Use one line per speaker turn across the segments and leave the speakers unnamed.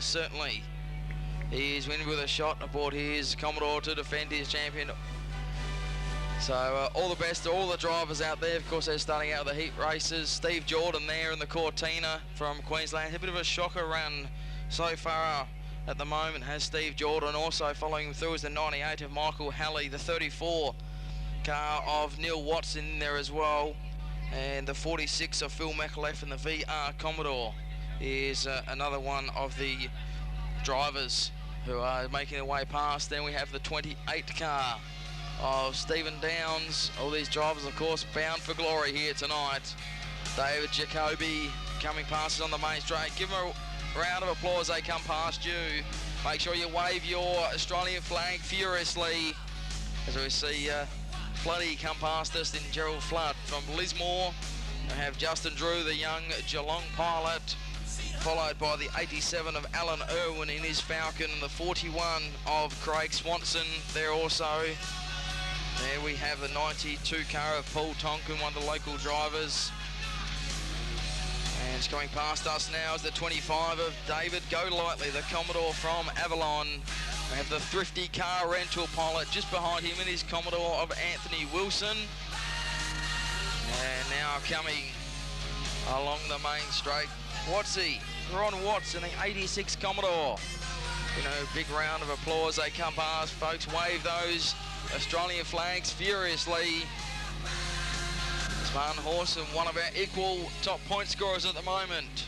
certainly he is winning with a shot aboard his Commodore to defend his champion. So all the best to all the drivers out there. Of course, they're starting out with the heat races. Steve Jordan there in the Cortina from Queensland. A bit of a shocker run so far at the moment has Steve Jordan. Also following him through is the 98 of Michael Halley, the 34 car of Neil Watson in there as well, and the 46 of Phil McAleff and the VR Commodore is another one of the drivers who are making their way past. Then we have the 28 car of Stephen Downs. All these drivers, of course, bound for glory here tonight. David Jacoby coming past us on the main straight. Give them a round of applause. They come past you. Make sure you wave your Australian flag furiously as we see Floody come past us. Then Gerald Flood from Lismore. We have Justin Drew, the young Geelong pilot, followed by the 87 of Alan Irwin in his Falcon, and the 41 of Craig Swanson there also. There we have the 92 car of Paul Tonkin, one of the local drivers. And it's coming past us now is the 25 of David Golightly, the Commodore from Avalon. We have the Thrifty car rental pilot just behind him in his Commodore of Anthony Wilson. And now coming along the main straight, Watsy, Ron Watts in the 86 Commodore. You know, big round of applause. They come past, folks. Wave those Australian flags furiously. Spartan Horse, and one of our equal top point scorers at the moment,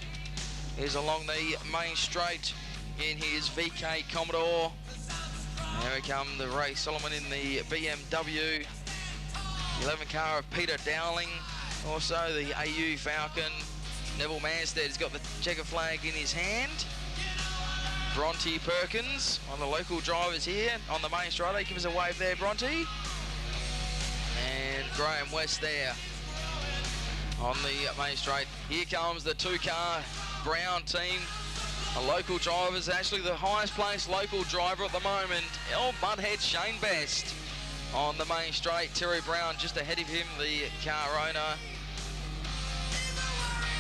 is along the main straight in his VK Commodore. There we come the Ray Solomon in the BMW. 11 car of Peter Dowling, also the AU Falcon. Neville Manstead's got the checker flag in his hand. Bronte Perkins, one of the local drivers here on the main straight. Give us a wave there, Bronte. And Graham West there on the main straight. Here comes the 2-car Brown team. A local driver is actually the highest placed local driver at the moment. Old Mudhead Shane Best on the main straight. Terry Brown just ahead of him, the car owner.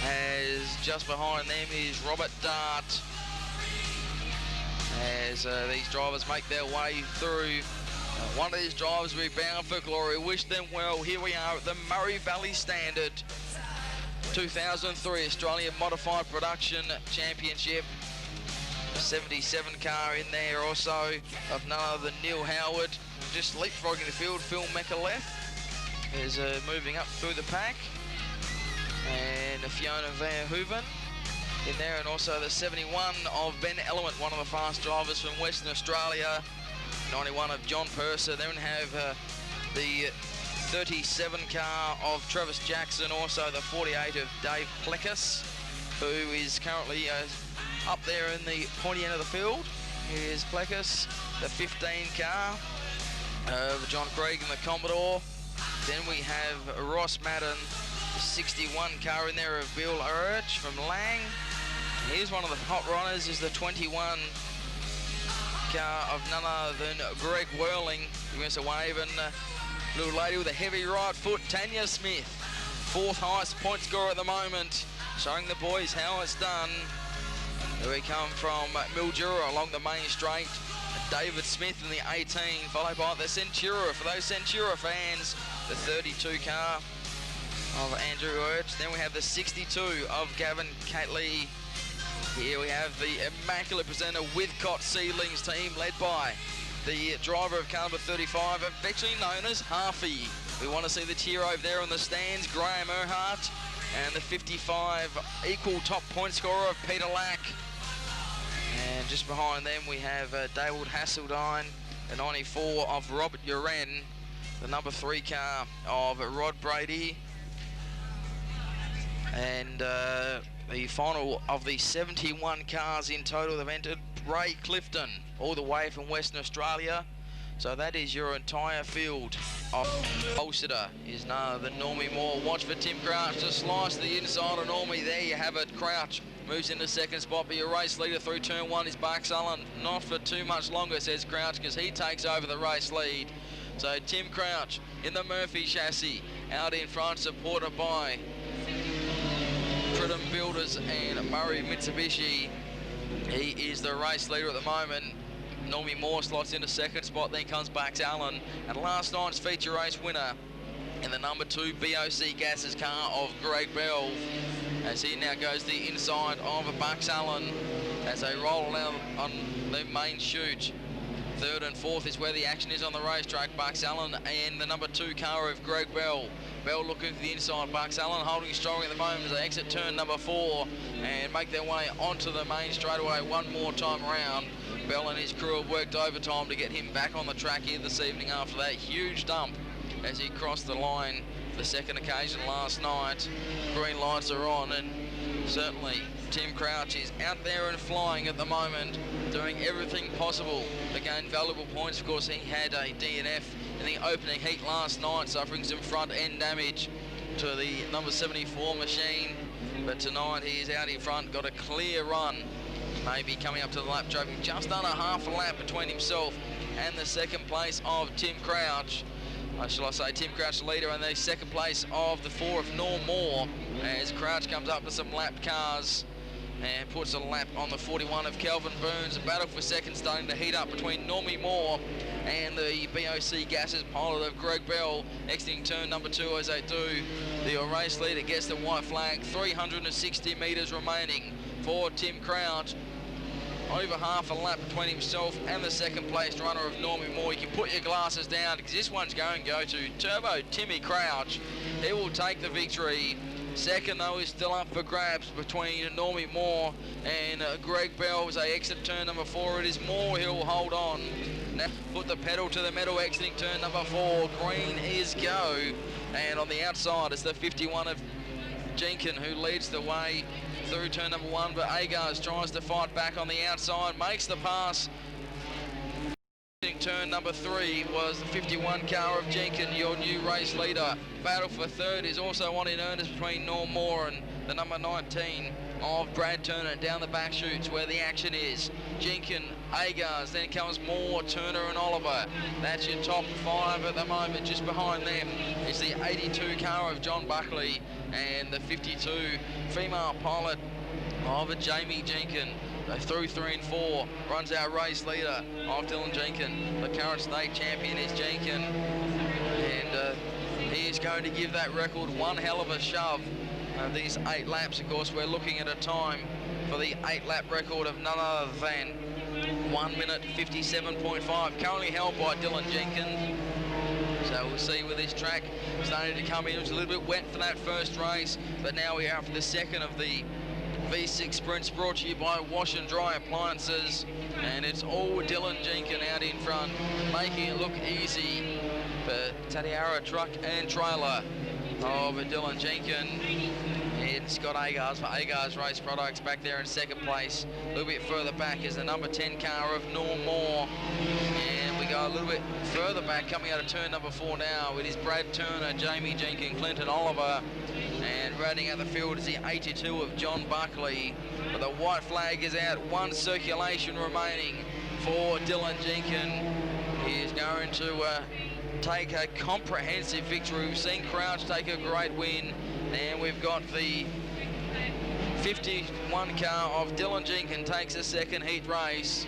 As just behind them is Robert Dart. As these drivers make their way through. One of these drivers will be bound for glory. Wish them well. Here we are at the Murray Valley Standard 2003 Australian Modified Production Championship. A 77 car in there also of none other than Neil Howard. Just leapfrogging the field, Phil McAleff is moving up through the pack. And Fiona Van Hooven in there, and also the 71 of Ben Element, one of the fast drivers from Western Australia. 91 of John Purser. Then we have the 37 car of Travis Jackson, also the 48 of Dave Plekas, who is currently up there in the pointy end of the field. Here's Plekas, the 15 car of John Craig in the Commodore. Then we have Ross Madden, the 61 car in there of Bill Urch from Lang. Here's one of the hot runners, is the 21 car of none other than Greg Whirling. Give us a wave, and little lady with a heavy right foot, Tanya Smith, 4th highest point scorer at the moment, showing the boys how it's done. Here we come from Mildura along the main straight. David Smith in the 18, followed by the Centura. For those Centura fans, the 32 car of Andrew Urch. Then we have the 62 of Gavin Catley. Here we have the immaculate presenter Withcott Seedlings team, led by the driver of car number 35, affectionately known as Harfy. We want to see the tier over there on the stands, Graham Earhart, and the 55 equal top point scorer of Peter Lack. And just behind them we have David Hasseldine, the 94 of Robert Uren, the number 3 car of Rod Brady, and the final of the 71 cars in total that have entered, Ray Clifton, all the way from Western Australia. So that is your entire field. Holsitter is none other than Normie Moore. Watch for Tim Crouch to slice the inside of Normie. There you have it. Crouch moves into second spot, but your race leader through turn 1 is Buck Sullen. Not for too much longer, says Crouch, because he takes over the race lead. So Tim Crouch in the Murphy chassis, out in front, supported by Pridham Builders and Murray Mitsubishi. He is the race leader at the moment. Normie Moore slots into second spot, then comes Bucks Allen. And last night's feature race winner in the number 2 BOC Gases car of Greg Bell, as he now goes the inside of Bucks Allen as they roll out on the main chute. Third and fourth is where the action is on the racetrack. Bucks Allen and the number 2 car of Greg Bell. Bell looking for the inside. Bucks Allen holding strong at the moment as they exit turn number 4 and make their way onto the main straightaway one more time around. Bell and his crew have worked overtime to get him back on the track here this evening after that huge dump as he crossed the line for the second occasion last night. Green lights are on, and certainly Tim Crouch is out there and flying at the moment, doing everything possible to gain valuable points. Of course, he had a DNF in the opening heat last night, suffering some front end damage to the number 74 machine. But tonight he is out in front, got a clear run, maybe coming up to the lap, driving just under half a lap between himself and the second place of Tim Crouch. Shall I say, Tim Crouch leader, and the second place of the 4 of Norm Moore, as Crouch comes up to some lapped cars and puts a lap on the 41 of Kelvin Burns. A battle for second starting to heat up between Normie Moore and the BOC Gases pilot of Greg Bell, exiting turn number 2 as they do. The race leader gets the white flag, 360 metres remaining for Tim Crouch. Over half a lap between himself and the second place runner of Normie Moore. You can put your glasses down because this one's going to go to Turbo Timmy Crouch. He will take the victory. Second, though, is still up for grabs between Normie Moore and Greg Bell as they exit turn number 4. It is Moore who will hold on. Now put the pedal to the metal, exiting turn number 4. Green is go. And on the outside is the 51 of Jenkin, who leads the way through turn number 1, but Agars tries to fight back on the outside, makes the pass. Turn number 3 was the 51 car of Jenkin, your new race leader. Battle for third is also on in earnest between Norm Moore and the number 19 of Brad Turner down the back chutes where the action is. Jenkin, Agars, then comes Moore, Turner and Oliver. That's your top 5 at the moment. Just behind them is the 82 car of John Buckley and the 52 female pilot of Jamie Jenkin. Through 3 and 4 runs our race leader of Dylan Jenkin. The current state champion is Jenkin, and he is going to give that record one hell of a shove. These 8 laps, of course, we're looking at a time for the 8-lap record of none other than 1 minute 57.5, currently held by Dylan Jenkin. So we'll see with this track starting to come in. It was a little bit wet for that first race, but now we are for the second of the V6 sprints, brought to you by Wash and Dry Appliances, and it's all Dylan Jenkin out in front, making it look easy for Tatiara truck and trailer of Dylan Jenkin. And Scott Agars for Agars Race Products back there in second place. A little bit further back is the number 10 car of Norm Moore, and we go a little bit further back, coming out of turn number 4 now. It is Brad Turner, Jamie Jenkin, Clinton Oliver, and rounding out the field is the 82 of John Buckley. But the white flag is out, 1 circulation remaining for Dylan Jenkin. He is going to take a comprehensive victory. We've seen Crouch take a great win, and we've got the 51 car of Dylan Jenkin takes a second heat race.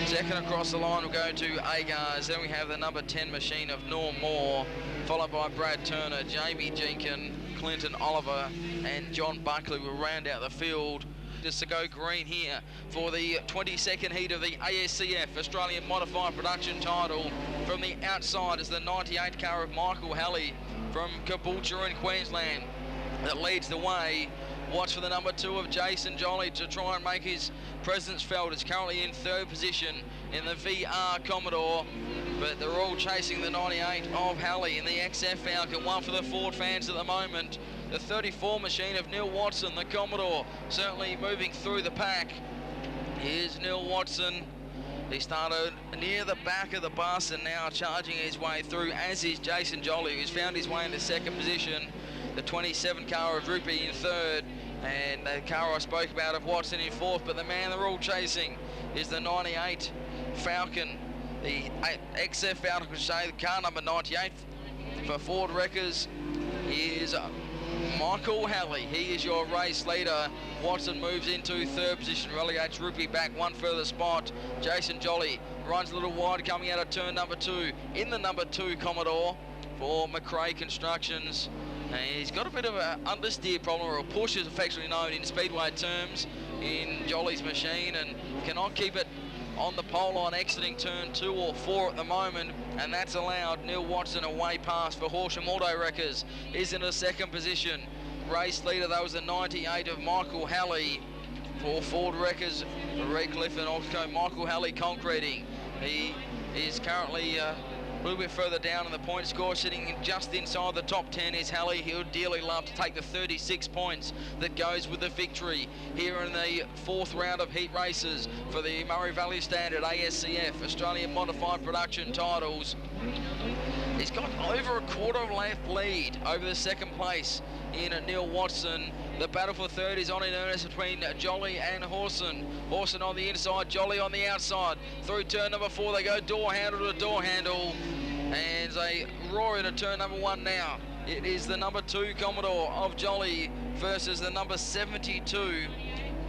Second across the line will go to Agars. Then we have the number 10 machine of Norm Moore, followed by Brad Turner, Jamie Jenkin, Clinton Oliver and John Buckley will round out the field. Just to go green here for the 22nd heat of the ASCF Australian Modified Production title. From the outside is the 98 car of Michael Halley from Caboolture in Queensland that leads the way. Watch for the number 2 of Jason Jolly to try and make his presence felt. It's currently in 3rd position in the VR Commodore, but they're all chasing the 98 of Halley in the XF Falcon. One for the Ford fans at the moment. The 34 machine of Neil Watson, the Commodore, certainly moving through the pack. Here's Neil Watson. He started near the back of the bus and now charging his way through, as is Jason Jolly, who's found his way in the 2nd position. The 27 car of Rupi in 3rd, and the car I spoke about of Watson in 4th, but the man they're all chasing is the 98 Falcon, the XF Falcon, say the car number 98 for Ford Wreckers is Michael Halley, he is your race leader. Watson moves into third position, relegates Rupi back one further spot. Jason Jolly runs a little wide coming out of turn number 2 in the number 2 Commodore for McRae Constructions. And he's got a bit of an understeer problem, or a push is affectionately known in Speedway terms, in Jolly's machine, and cannot keep it on the pole line exiting turn 2 or 4 at the moment, and that's allowed Neil Watson away past for Horsham Auto Wreckers. Is in a second position. Race leader, that was the 98 of Michael Halley for Ford Wreckers, Redcliffe, and also Michael Halley Concreting. He is currently a little bit further down in the point score, sitting just inside the top 10 is Halley. He would dearly love to take the 36 points that goes with the victory here in the 4th round of heat races for the Murray Valley Standard ASCF Australian Modified Production titles. He's got over a quarter of lap lead over the second place in Neil Watson. The battle for third is on in earnest between Jolly and Horson. Horson on the inside, Jolly on the outside. Through turn number 4 they go door handle to door handle. And they roar into turn number 1 now. It is the number 2 Commodore of Jolly versus the number 72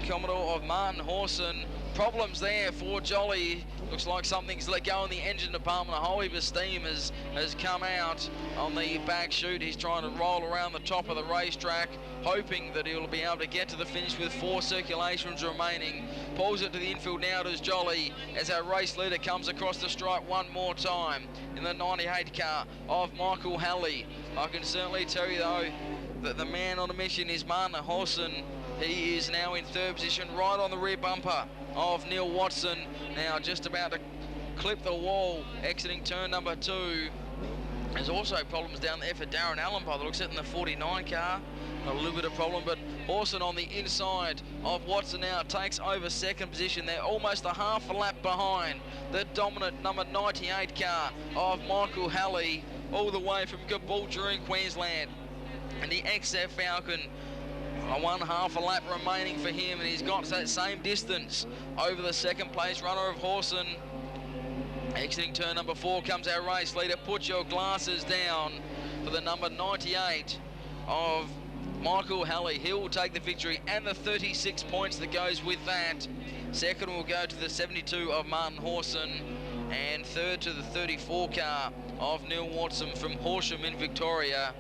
Commodore of Martin Horson. Problems there for Jolly. Looks like something's let go in the engine department. A whole heap of steam has come out on the back chute. He's trying to roll around the top of the racetrack, hoping that he'll be able to get to the finish with 4 circulations remaining. Pulls it to the infield now to Jolly as our race leader comes across the stripe one more time in the 98 car of Michael Halley. I can certainly tell you though that the man on a mission is Martin Horson. He is now in third position, right on the rear bumper of Neil Watson. Now just about to clip the wall, exiting turn number 2. There's also problems down there for Darren Allen by the looks of it in the 49 car. A little bit of problem, but Horson on the inside of Watson now takes over second position. They're almost a half a lap behind the dominant number 98 car of Michael Halley, all the way from Caboolture in Queensland. And the XF Falcon, one half a lap remaining for him, and he's got that same distance over the second place runner of Horson. Exiting turn number 4 comes our race leader. Put your glasses down for the number 98 of Michael Halley. He will take the victory and the 36 points that goes with that. Second will go to the 72 of Martin Horson, and third to the 34 car of Neil Watson from Horsham in Victoria.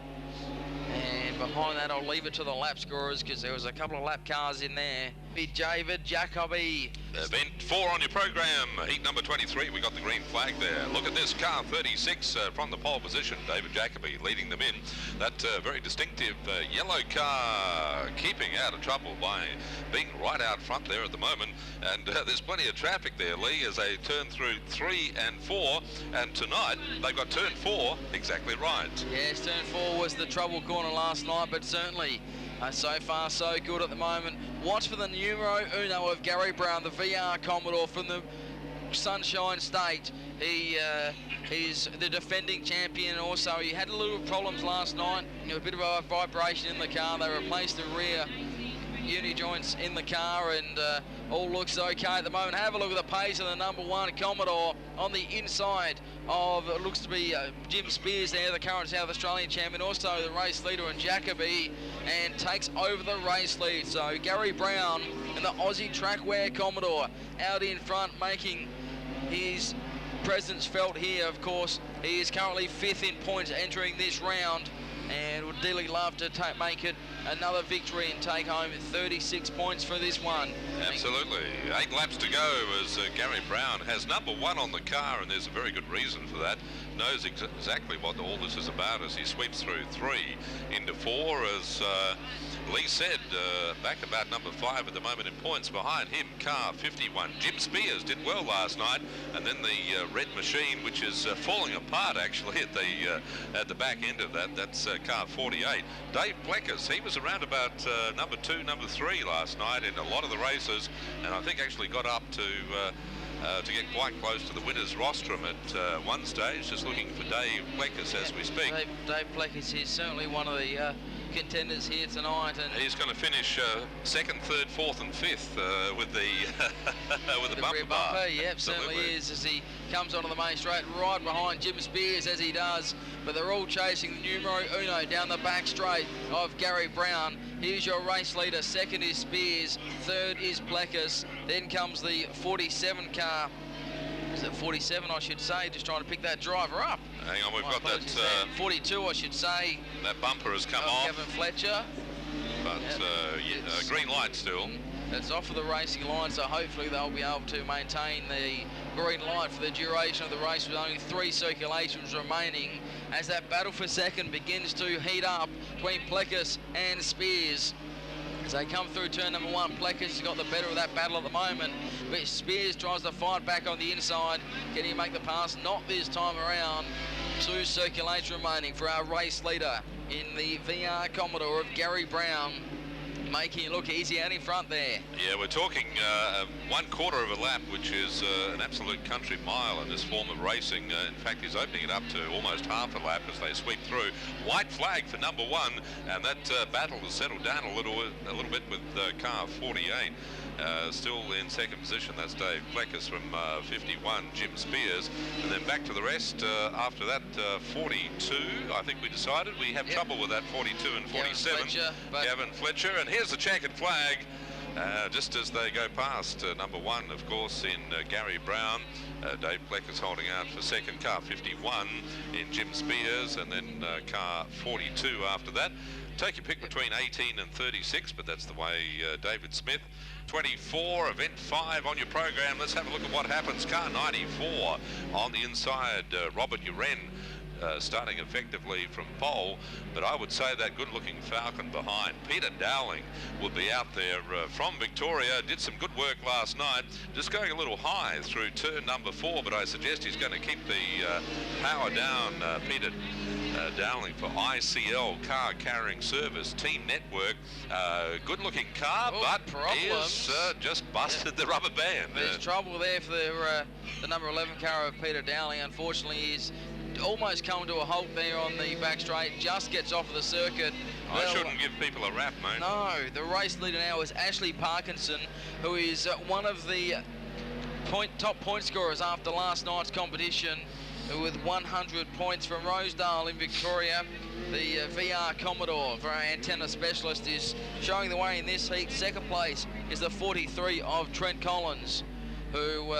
And behind that, I'll leave it to the lap scorers because there was a couple of lap cars in there. David Jacoby.
Event 4 on your program, heat number 23. We got the green flag there. Look at this car, 36 from the pole position. David Jacoby leading them in. That very distinctive yellow car keeping out of trouble by being right out front there at the moment. And there's plenty of traffic there, Lee, as they turn through 3 and 4. And tonight, they've got turn 4 exactly right.
Yes, turn 4 was the trouble corner last night, but certainly so far so good at the moment. Watch for the numero uno of Gary Brown, the VR Commodore from the Sunshine State. He is the defending champion. Also, he had a little problems last night. A bit of a vibration in the car. They replaced the rear uni joints in the car, and all looks okay at the moment. Have a look at the pace of the number 1 Commodore on the inside of, it looks to be Jim Spears there, the current South Australian champion, also the race leader in Jacoby, and takes over the race lead. So Gary Brown and the Aussie Trackwear Commodore out in front, making his presence felt here. Of course, he is currently 5th in points entering this round, and would dearly love to make it another victory and take home 36 points for this one.
Absolutely. 8 laps to go as Gary Brown has number 1 on the car, and there's a very good reason for that. Knows exactly what all this is about as he sweeps through 3 into 4. As Lee said, back about number 5 at the moment in points. Behind him, car 51. Jim Spears did well last night, and then the red machine, which is falling apart actually at the back end of that. That's car 48. Dave Bleckers, he was around about number 2, number 3 last night in a lot of the races, and I think actually got up to get quite close to the winner's rostrum at one stage. Just looking for Dave Bleckers as we speak.
Dave Bleckers is certainly one of the contenders here tonight. And
he's going to finish second, third, fourth and fifth with the with the bumper bar.
Bumper, yep, certainly is, as he comes onto the main straight, right behind Jim Spears as he does. But they're all chasing the numero uno down the back straight of Gary Brown. Here's your race leader. Second is Spears, third is Plekas. Then comes the 47 car. Is it 47, I should say? Just trying to pick that driver up.
Hang on, we've got that.
42, I should say.
That bumper has come off.
Kevin Fletcher.
But green light still.
It's off of the racing line, so hopefully they'll be able to maintain the green light for the duration of the race with only 3 circulations remaining as that battle for second begins to heat up between Plekas and Spears. As they come through turn number 1, Plekas has got the better of that battle at the moment, but Spears tries to fight back on the inside. Can he make the pass? Not this time around. 2 circulations remaining for our race leader in the VR Commodore of Gary Brown, making it look easy out in front there.
Yeah, we're talking 1/4 of a lap, which is an absolute country mile in this form of racing. In fact, he's opening it up to almost half a lap as they sweep through. White flag for number 1, and that battle has settled down a little bit with car 48. Still in second position, that's Dave Plekas from 51, Jim Spears. And then back to the rest after that 42, I think we decided. We have trouble with that 42 and 47. Gavin Fletcher, and here's the checkered flag just as they go past number 1, of course, in Gary Brown. Dave Plekas holding out for second, car 51 in Jim Spears, and then car 42 after that. Take your pick between 18 and 36, but that's the way David Smith. 24, event 5 on your program. Let's have a look at what happens. Car 94 on the inside, Robert Uren starting effectively from pole, but I would say that good-looking Falcon behind. Peter Dowling will be out there from Victoria. Did some good work last night, just going a little high through turn number 4, but I suggest he's going to keep the power down. Peter Dowling for ICL Car Carrying Service Team Network. Good-looking car, but he's just busted the rubber band.
There's trouble there for the number 11 car of Peter Dowling. Unfortunately, he's almost come to a halt there on the back straight, just gets off of the circuit.
I shouldn't give people a rap, mate.
No, the race leader now is Ashley Parkinson, who is one of the top point scorers after last night's competition, with 100 points from Rosedale in Victoria. The VR Commodore for our antenna specialist is showing the way in this heat. Second place is the 43 of Trent Collins, who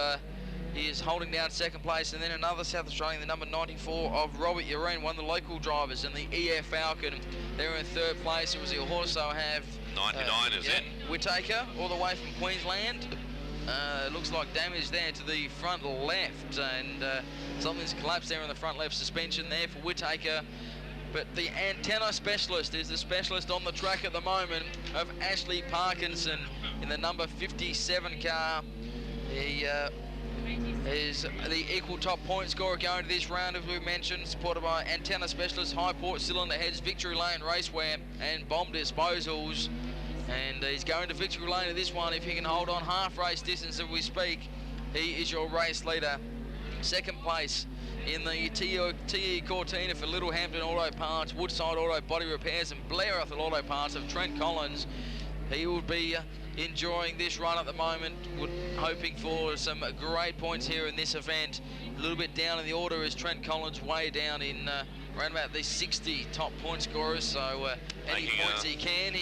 is holding down second place, and then another South Australian, the number 94 of Robert Uren, one of the local drivers in the EF Falcon. They're in third place. It was he'll also have
99 is in.
Whittaker, all the way from Queensland. Looks like damage there to the front left, and something's collapsed there in the front left suspension there for Whittaker. But the antenna specialist is the specialist on the track at the moment of Ashley Parkinson in the number 57 car. He is the equal top point scorer going to this round, as we mentioned, supported by antenna specialist, Highport Cylinder Heads, Victory Lane Racewear and Bomb Disposals. And he's going to Victory Lane at this one if he can hold on half race distance as we speak. He is your race leader. Second place in the TE Cortina for Littlehampton Auto Parts, Woodside Auto Body Repairs and Blair Auto Parts of Trent Collins. He will be enjoying this run at the moment, hoping for some great points here in this event. A little bit down in the order is Trent Collins, way down in around about the 60 top point scorers, so any points he can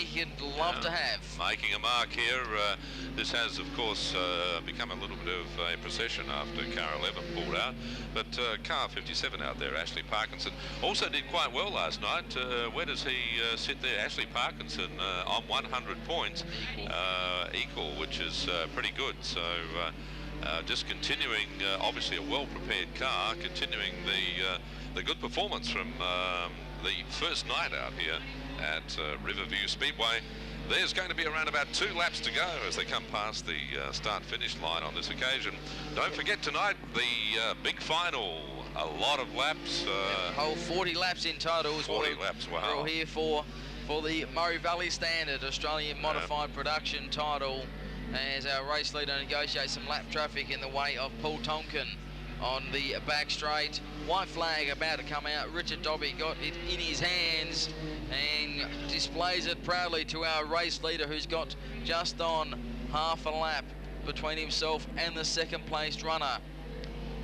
love to have.
Making a mark here. This has, of course, become a little bit of a procession after car 11 pulled out, but car 57 out there, Ashley Parkinson, also did quite well last night. Where does he sit there? Ashley Parkinson on 100 points, equal, which is pretty good. So just continuing, obviously a well-prepared car, continuing the good performance from the first night out here at Riverview Speedway. There's going to be around about 2 laps to go as they come past the start-finish line on this occasion. Don't forget tonight, the big final. A lot of laps.
Whole 40 laps in total.
40 laps, wow.
We're all here for the Murray Valley Standard Australian Modified Production title, as our race leader negotiates some lap traffic in the way of Paul Tonkin, on the back straight. White flag about to come out. Richard Dobby got it in his hands and displays it proudly to our race leader, who's got just on half a lap between himself and the second placed runner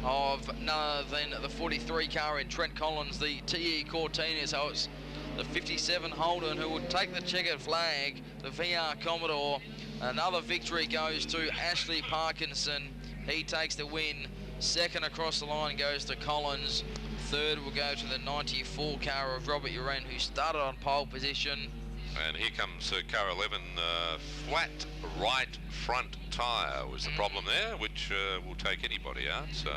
of none other than the 43 car in Trent Collins, the TE Cortina. So it's the 57 Holden who will take the checkered flag, the VR Commodore. Another victory goes to Ashley Parkinson. He takes the win. Second across the line goes to Collins. Third will go to the 94 car of Robert Uren, who started on pole position.
And here comes car 11, flat right front tyre was the problem there, which will take anybody out. So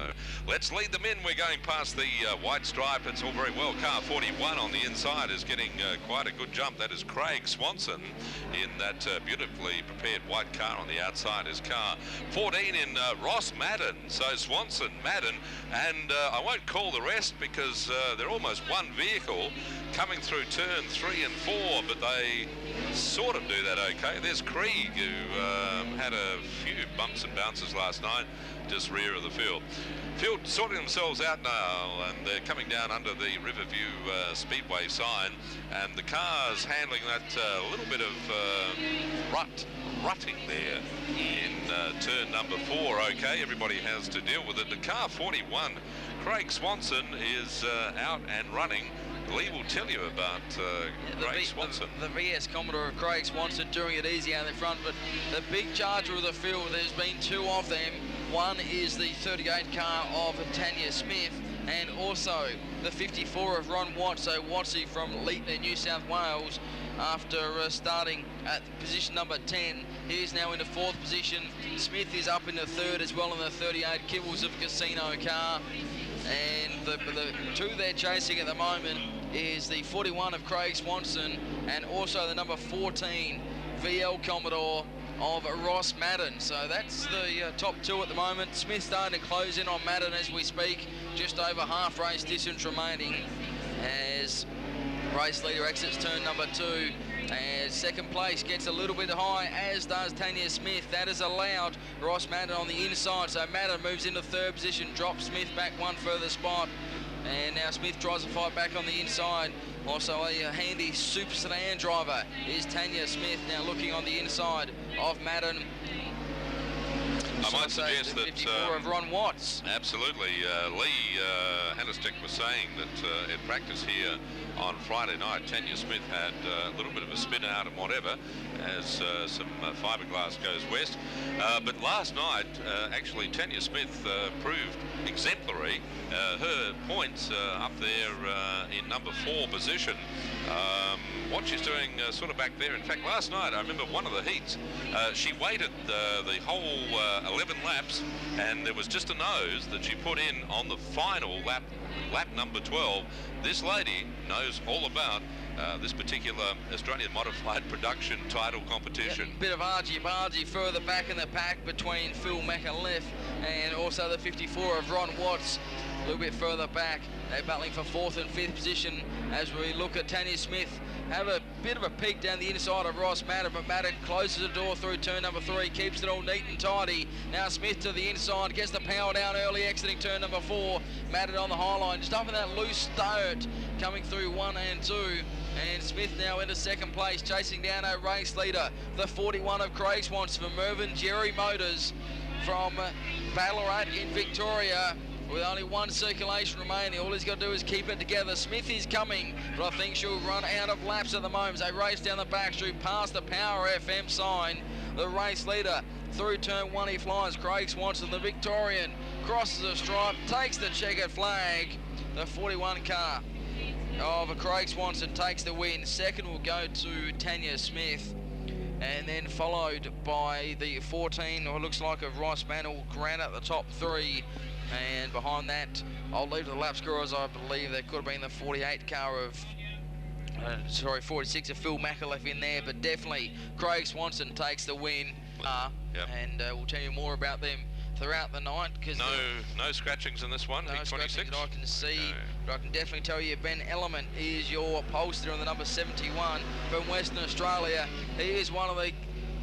let's lead them in. We're going past the white stripe. It's all very well. Car 41 on the inside is getting quite a good jump. That is Craig Swanson in that beautifully prepared white car. On the outside is car 14 in Ross Madden. So Swanson, Madden, and I won't call the rest because they're almost one vehicle coming through turn 3 and 4, but they sort of do that okay. There's Krieg, who had a few bumps and bounces last night, just rear of the field. Field sorting themselves out now, and they're coming down under the Riverview Speedway sign, and the car's handling that little bit of rutting there in turn number 4. Okay, everybody has to deal with it. The car 41, Craig Swanson, is out and running. Lee will tell you about Craig Swanson.
The VS Commodore of Craig Swanson doing it easy out in front, but the big charger of the field, there's been two of them. One is the 38 car of Tanya Smith, and also the 54 of Ron Watts. So Wattsy from Leetner, New South Wales, after starting at position number 10. He is now into 4th position. Smith is up into 3rd as well in the 38 Kibbles of Casino car. And the two they're chasing at the moment is the 41 of Craig Swanson and also the number 14 VL Commodore of Ross Madden. So that's the top two at the moment. Smith starting to close in on Madden as we speak. Just over half race distance remaining as race leader exits turn number 2. And second place gets a little bit high, as does Tanya Smith. That is allowed Ross Madden on the inside. So Madden moves into 3rd position, drops Smith back one further spot. And now Smith tries to fight back on the inside. Also a handy super sedan driver is Tanya Smith, now looking on the inside of Madden.
I might suggest that
54 of Ron Watts.
Absolutely. Lee Hannestek was saying that in practice here on Friday night, Tanya Smith had a little bit of a spin out and whatever as some fiberglass goes west. But last night, actually, Tanya Smith proved exemplary. Her points up there in number 4 position. What she's doing sort of back there. In fact, last night, I remember one of the heats, she waited the whole 11 laps, and there was just a nose that she put in on the final lap number 12. This lady knows all about this particular Australian Modified Production title competition.
Bit of argy-bargy further back in the pack between Phil McAuliffe and also the 54 of Ron Watts. A little bit further back, they're battling for 4th and 5th position as we look at Tanya Smith have a bit of a peek down the inside of Ross Madden, but Madden closes the door through turn number 3, keeps it all neat and tidy. Now Smith to the inside, gets the power down early, exiting turn number 4. Madden on the high line, just up in that loose start, coming through 1 and 2. And Smith now into 2nd place, chasing down our race leader, the 41 of Craig Swanson from Mervyn Jerry Motors from Ballarat in Victoria. With only 1 circulation remaining, all he's got to do is keep it together. Smith is coming, but I think she'll run out of laps at the moment. They race down the back street past the Power FM sign. The race leader through turn 1, he flies. Craig Swanson, the Victorian, crosses the stripe, takes the checkered flag. The 41 car of Craig Swanson takes the win. Second will go to Tanya Smith, and then followed by the 14, or looks like of Ross Mantle, Grant at the top 3. And behind that, I'll leave the lap scorers. I believe there could have been the 48 car of, 46 of Phil McAuliffe in there, but definitely Craig Swanson takes the win.
Yep.
And we'll tell you more about them throughout the night. Cause
no scratchings in this one,
no scratchings that I can see, but I can definitely tell you Ben Element is your poster on the number 71 from Western Australia. He is one of the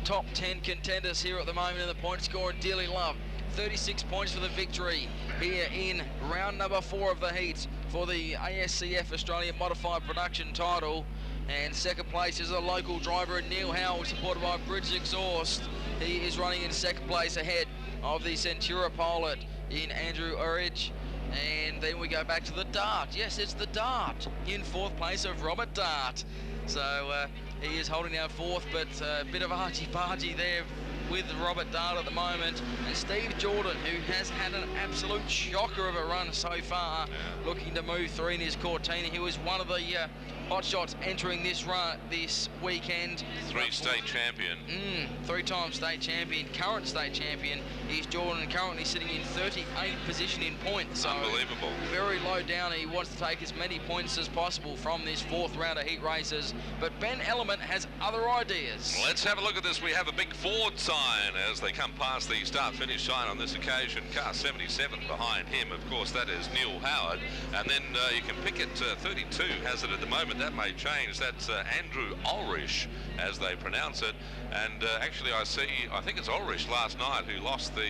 top 10 contenders here at the moment in the point score, and dearly loved. 36 points for the victory. here in round number 4 of the heat for the ASCF Australian Modified Production title. And second place is a local driver, Neil Howell, supported by Bridge Exhaust. He is running in second place ahead of the Centura pilot in Andrew Orridge. And then we go back to the Dart. Yes, it's the Dart in 4th place of Robert Dart. So he is holding down 4th, but a bit of argy-bargy there with Robert Dart at the moment. And Steve Jordan, who has had an absolute shocker of a run so far, looking to move through in his Cortina. He was one of the hot shots entering this run this weekend.
3-state champion.
3-time state champion, current state champion. He's Jordan, currently sitting in 38th position in points. So
unbelievable. Very
low down. He wants to take as many points as possible from this 4th round of heat races. But Ben Element has other ideas.
Let's have a look at this. We have a big Ford sign as they come past the start-finish sign on this occasion. Car 77 behind him. Of course, that is Neil Howard. And then you can pick it. 32 has it at the moment. That may change. That's Andrew Ulrich, as they pronounce it. And actually, I think it's Ulrich last night who lost the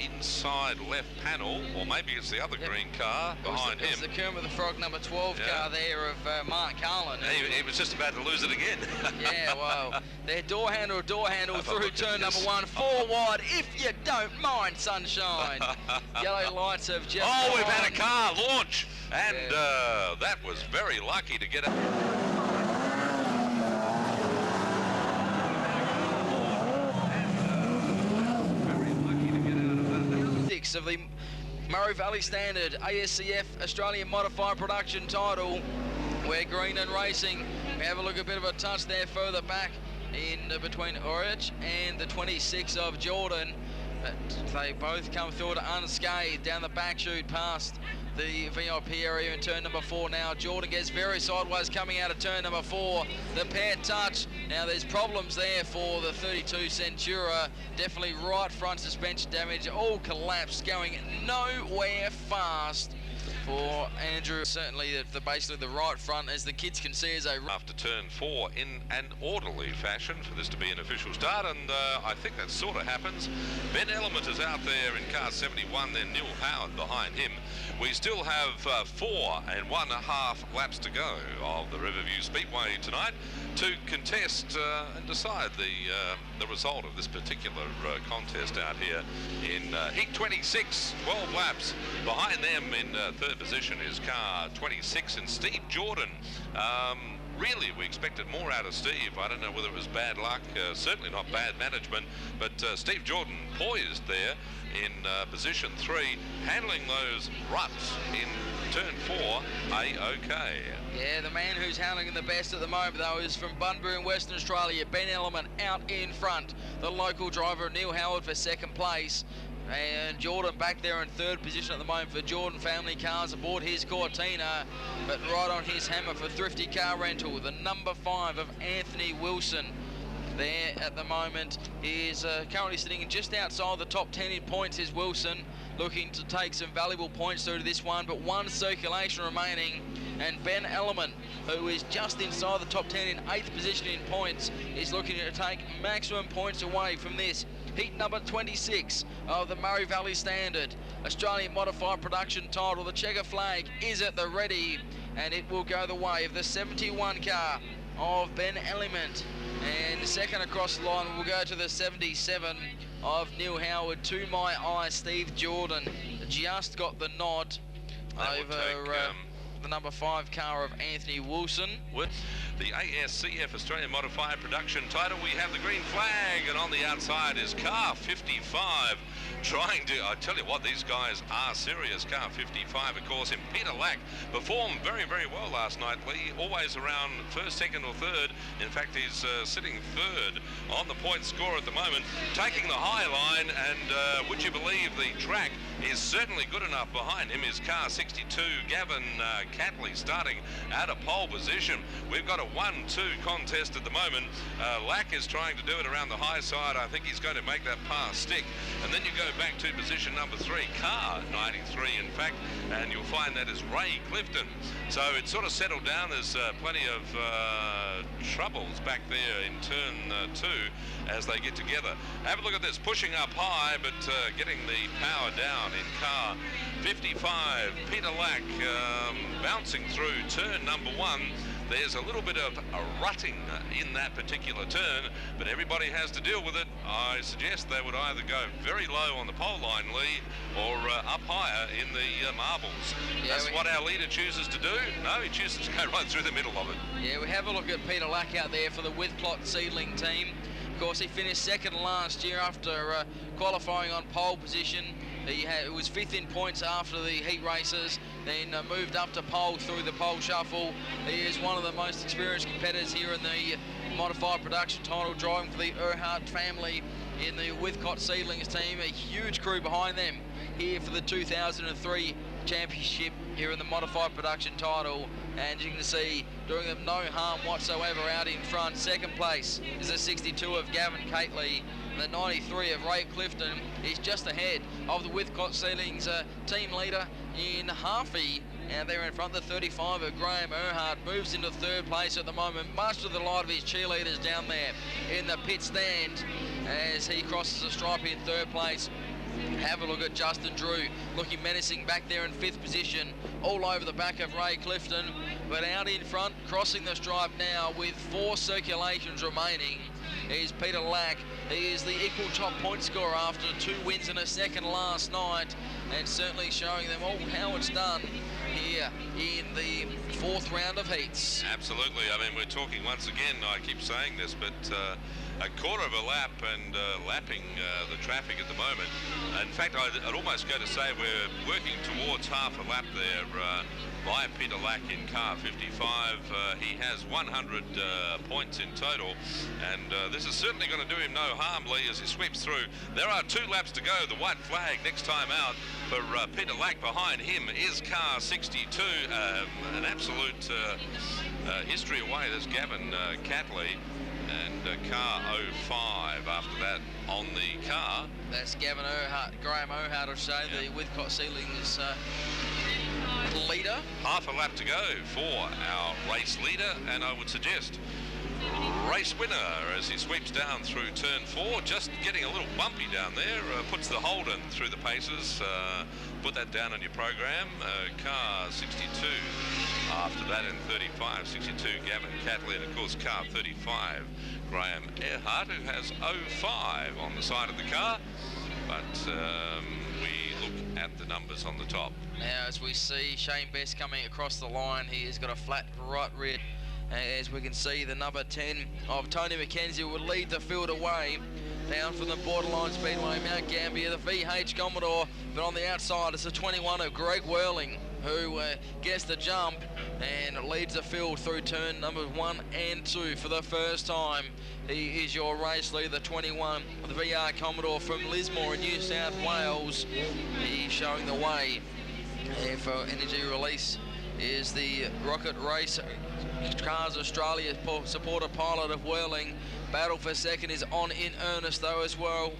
inside left panel, or maybe it's the other green car behind him.
It's the Kermit the Frog number 12 car there of Mark Carlin.
He was just about to lose it again.
Yeah, well, they're door handle through turn number 1, 4 wide, if you don't mind, sunshine. Yellow lights have just
we've had a car launch, and that was very lucky to get it.
Of the Murray Valley Standard ASCF Australian Modified Production title, where Green and Racing. We have a look, a bit of a touch there further back in between Orich and the 26 of Jordan, but they both come through it unscathed down the back chute past the VIP area in turn number 4 now. Jordan gets very sideways coming out of turn number 4. The pair touch. Now there's problems there for the 32 Centura. Definitely right front suspension damage. All collapsed, going nowhere fast for Andrew. Certainly basically the right front, as the kids can see, as they
after turn 4 in an orderly fashion for this to be an official start, and I think that sort of happens. Ben Element is out there in car 71, then Neil Howard behind him. We still have 4 1/2 laps to go of the Riverview Speedway tonight to contest and decide the result of this particular contest out here in heat 26, 12 laps. Behind them in third position is car 26 and Steve Jordan. Really, we expected more out of Steve. I don't know whether it was bad luck, certainly not bad management, but Steve Jordan poised there in position 3, handling those ruts in turn 4 a-okay.
Yeah, the man who's handling the best at the moment, though, is from Bunbury in Western Australia, Ben Element out in front. The local driver, Neil Howard, for second place. And Jordan back there in third position at the moment for Jordan Family Cars aboard his Cortina, but right on his hammer for Thrifty Car Rental, the number 5 of Anthony Wilson. There at the moment is currently sitting just outside the top 10 in points is Wilson, looking to take some valuable points through to this one, but one circulation remaining, and Ben Element, who is just inside the top 10 in 8th position in points, is looking to take maximum points away from this heat number 26 of the Murray Valley Standard Australian Modified Production title. The checker flag is at the ready, and it will go the way of the 71 car of Ben Element. And second across the line will go to the 77 of Neil Howard. To my eye, Steve Jordan just got the nod over the number 5 car of Anthony Wilson.
With the ASCF Australian Modified Production title, we have the green flag, and on the outside is car 55. Trying to, I tell you what, these guys are serious. Car 55, of course, and Peter Lack performed very, very well last night. Lee always around first, second or third. In fact, he's sitting third on the point score at the moment, taking the high line, and would you believe the track is certainly good enough. Behind him is car 62, Gavin Catley, starting at a pole position. We've got a 1-2 contest at the moment. Lack is trying to do it around the high side. I think he's going to make that pass stick. And then you go back to position number 3, car 93 in fact, and you'll find that is Ray Clifton. So it's sort of settled down. There's plenty of troubles back there in turn 2 as they get together. Have a look at this, pushing up high, but getting the power down Brown in car 55. Peter Lack bouncing through turn number 1. There's a little bit of a rutting in that particular turn, but everybody has to deal with it. I suggest they would either go very low on the pole line, Lee, or up higher in the marbles. Yeah, that's what our leader chooses to do. No, he chooses to go right through the middle of it. Yeah, we have a look at Peter Lack out there for the Withclot Seedling team. Of course, he finished second last year after qualifying on pole position. He was 5th in points after the heat races, then moved up to pole through the pole shuffle. He is one of the most experienced competitors here in the modified production title, driving for the Earhart family in the Withcott Seedlings team. A huge crew behind them here for the 2003 championship here in the modified production title. And you can see, doing them no harm whatsoever out in front. Second place is the 62 of Gavin Cately. The 93 of Ray Clifton is just ahead of the Withcott Seedlings team leader in Harvey. And they're in front. The 35 of Graham Earhart moves into third place at the moment, much to the delight of his cheerleaders down there in the pit stand as he crosses the stripe in third place. Have a look at Justin Drew, looking menacing back there in 5th position, all over the back of Ray Clifton. But out in front, crossing the stripe now with 4 circulations remaining, is Peter Lack. He is the equal top point scorer after 2 wins and a second last night, and certainly showing them all how it's done here in the 4th round of heats. Absolutely. I mean, we're talking once again, I keep saying this, but a quarter of a lap and lapping the traffic at the moment. In fact, I'd almost go to say we're working towards half a lap there by Peter Lack in car 55. He has 100 points in total, and this is certainly going to do him no harm, Lee, as he sweeps through. There are 2 laps to go. The white flag next time out for Peter Lack. Behind him is car 62. An absolute history away. There's Gavin Cately. And car 05 after that on the car. That's Gavin Earhart, Graham Earhart, I should say, the Withcott Seedlings leader. Half a lap to go for our race leader, and I would suggest race winner as he sweeps down through turn 4, just getting a little bumpy down there, puts the Holden through the paces. Put that down on your program. Car 62 after that in 35, 62 Gavin Cately, and of course car 35 Graham Earhart, who has 05 on the side of the car. But we look at the numbers on the top. Now as we see Shane Best coming across the line, he has got a flat right rear. As we can see, the number 10 of Tony McKenzie will lead the field away down from the borderline Speedway, Mount Gambier, the VH Commodore, but on the outside it's the 21 of Greg Whirling, who gets the jump and leads the field through turn number 1 and 2 for the first time. He is your race leader, the 21 of the VR Commodore from Lismore in New South Wales. He's showing the way. And for Energy Release is the Rocket Race Cars Australia supporter pilot of Whirling. Battle for second is on in earnest though as well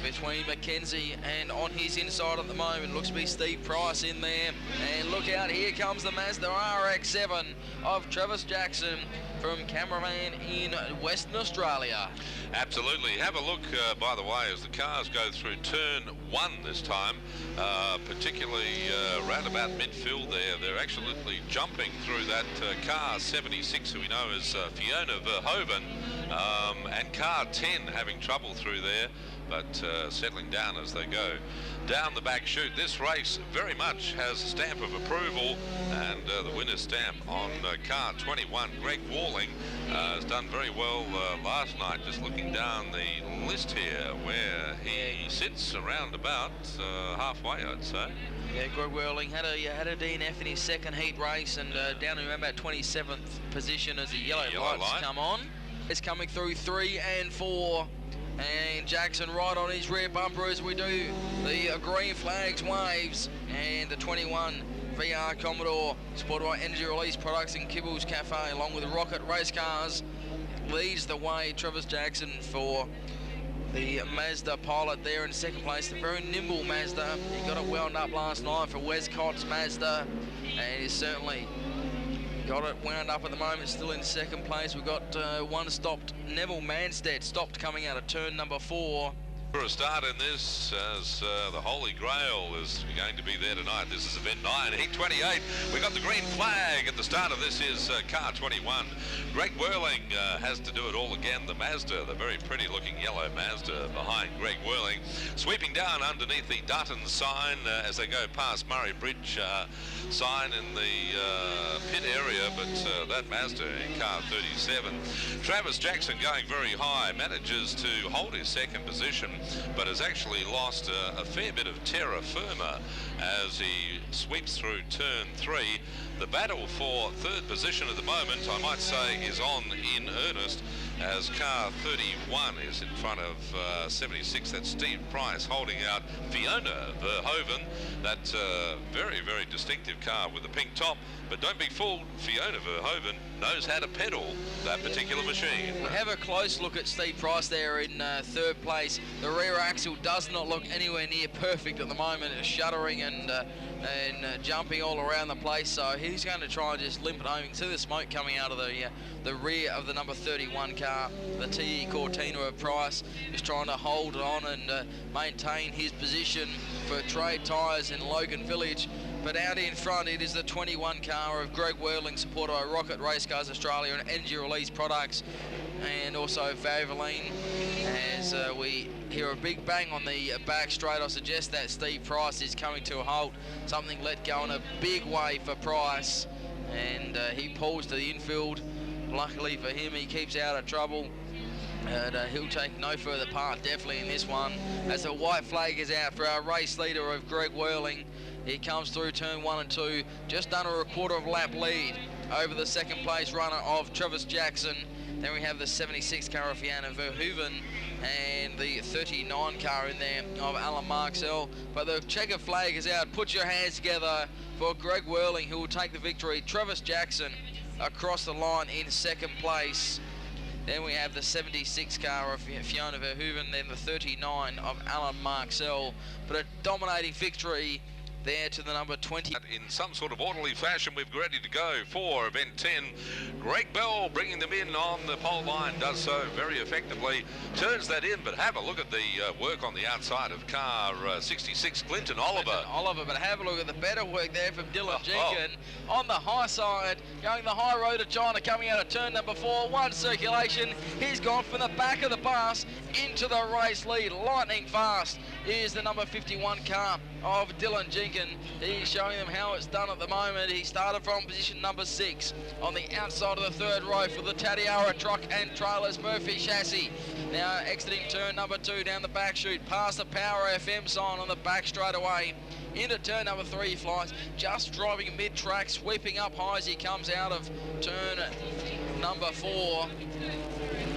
between McKenzie and on his inside at the moment looks to be Steve Price in there. And look out, here comes the Mazda RX-7 of Travis Jackson from Cameraman in Western Australia. Absolutely. Have a look, by the way, as the cars go through turn 1 this time, particularly round about midfield there. They're absolutely jumping through that car 76, who we know as Fiona Verhoeven, and car 10 having trouble through there, but settling down as they go down the back chute. This race very much has a stamp of approval, and the winner's stamp on car 21. Greg Whirling has done very well last night, just looking down the list here where he sits around about halfway, I'd say. Yeah, Greg Whirling had a DNF in his second heat race, and down to about 27th position as the yellow lights come on. It's coming through 3 and 4. And Jackson right on his rear bumper as we do the green flags waves, and the 21 VR Commodore supported by Energy Release Products and Kibbles Cafe along with Rocket Race Cars leads the way. Travis Jackson for the Mazda pilot there in second place, the very nimble Mazda. He got it wound up last night for Westcott's Mazda, and he's certainly got it wound up at the moment, still in second place. We've got one stopped, Neville Manstead stopped coming out of turn number 4. For a start in this, as the Holy Grail is going to be there tonight. This is event 9, heat 28. We got the green flag at the start of this is car 21. Greg Whirling has to do it all again. The Mazda, the very pretty looking yellow Mazda behind Greg Whirling, sweeping down underneath the Dutton sign as they go past Murray Bridge sign in the pit area, but that Mazda in car 37. Travis Jackson going very high, manages to hold his second position, but has actually lost a fair bit of terra firma as he sweeps through turn 3. The battle for third position at the moment, I might say, is on in earnest, as car 31 is in front of 76. That's Steve Price holding out Fiona Verhoeven. That very, very distinctive car with the pink top. But don't be fooled, Fiona Verhoeven knows how to pedal that particular machine.
We'll have a close look at Steve Price there in third place. The rear axle does not look anywhere near perfect at the moment. It's shuddering and jumping all around the place, so he's going to try and just limp it home. You can see the smoke coming out of the rear of the number 31 car. The TE Cortina of Price is trying to hold it on and maintain his position for trade tyres in Logan Village. But out in front, it is the 21 car of Greg Whirling, supported by Rocket Race Cars Australia and Energy Release Products, and also Valvoline. As we hear a big bang on the back straight, I suggest that Steve Price is coming to a halt. Something let go in a big way for Price, and he pulls to the infield. Luckily for him, he keeps out of trouble. And he'll take no further part, definitely, in this one. As the white flag is out for our race leader of Greg Whirling. He comes through turn 1 and 2, just under a quarter of lap lead over the second place runner of Travis Jackson. Then we have the 76 car of Fiona Verhoeven and the 39 car in there of Alan Marxell. But the checker flag is out. Put your hands together for Greg Whirling, who will take the victory. Travis Jackson across the line in second place. Then we have the 76 car of Fiona Verhoeven, then the 39 of Alan Marxell. But a dominating victory there to the number 20.
In some sort of orderly fashion, we're ready to go for event 10. Greg Bell bringing them in on the pole line, does so very effectively, turns that in, but have a look at the work on the outside of car 66, Clinton Oliver.
But have a look at the better work there from Dylan Jenkin on the high side, going the high road to China, coming out of turn number 4, one circulation. He's gone from the back of the bus into the race lead, lightning fast. Is the number 51 car of Dylan Jenkin. He's showing them how it's done at the moment. He started from position number 6 on the outside of the third row for the Tatiara truck and trailers Murphy chassis. Now exiting turn number 2 down the back chute, past the Power FM sign on the back straight away. Into turn number 3 he flies, just driving mid-track, sweeping up high as he comes out of turn number 4.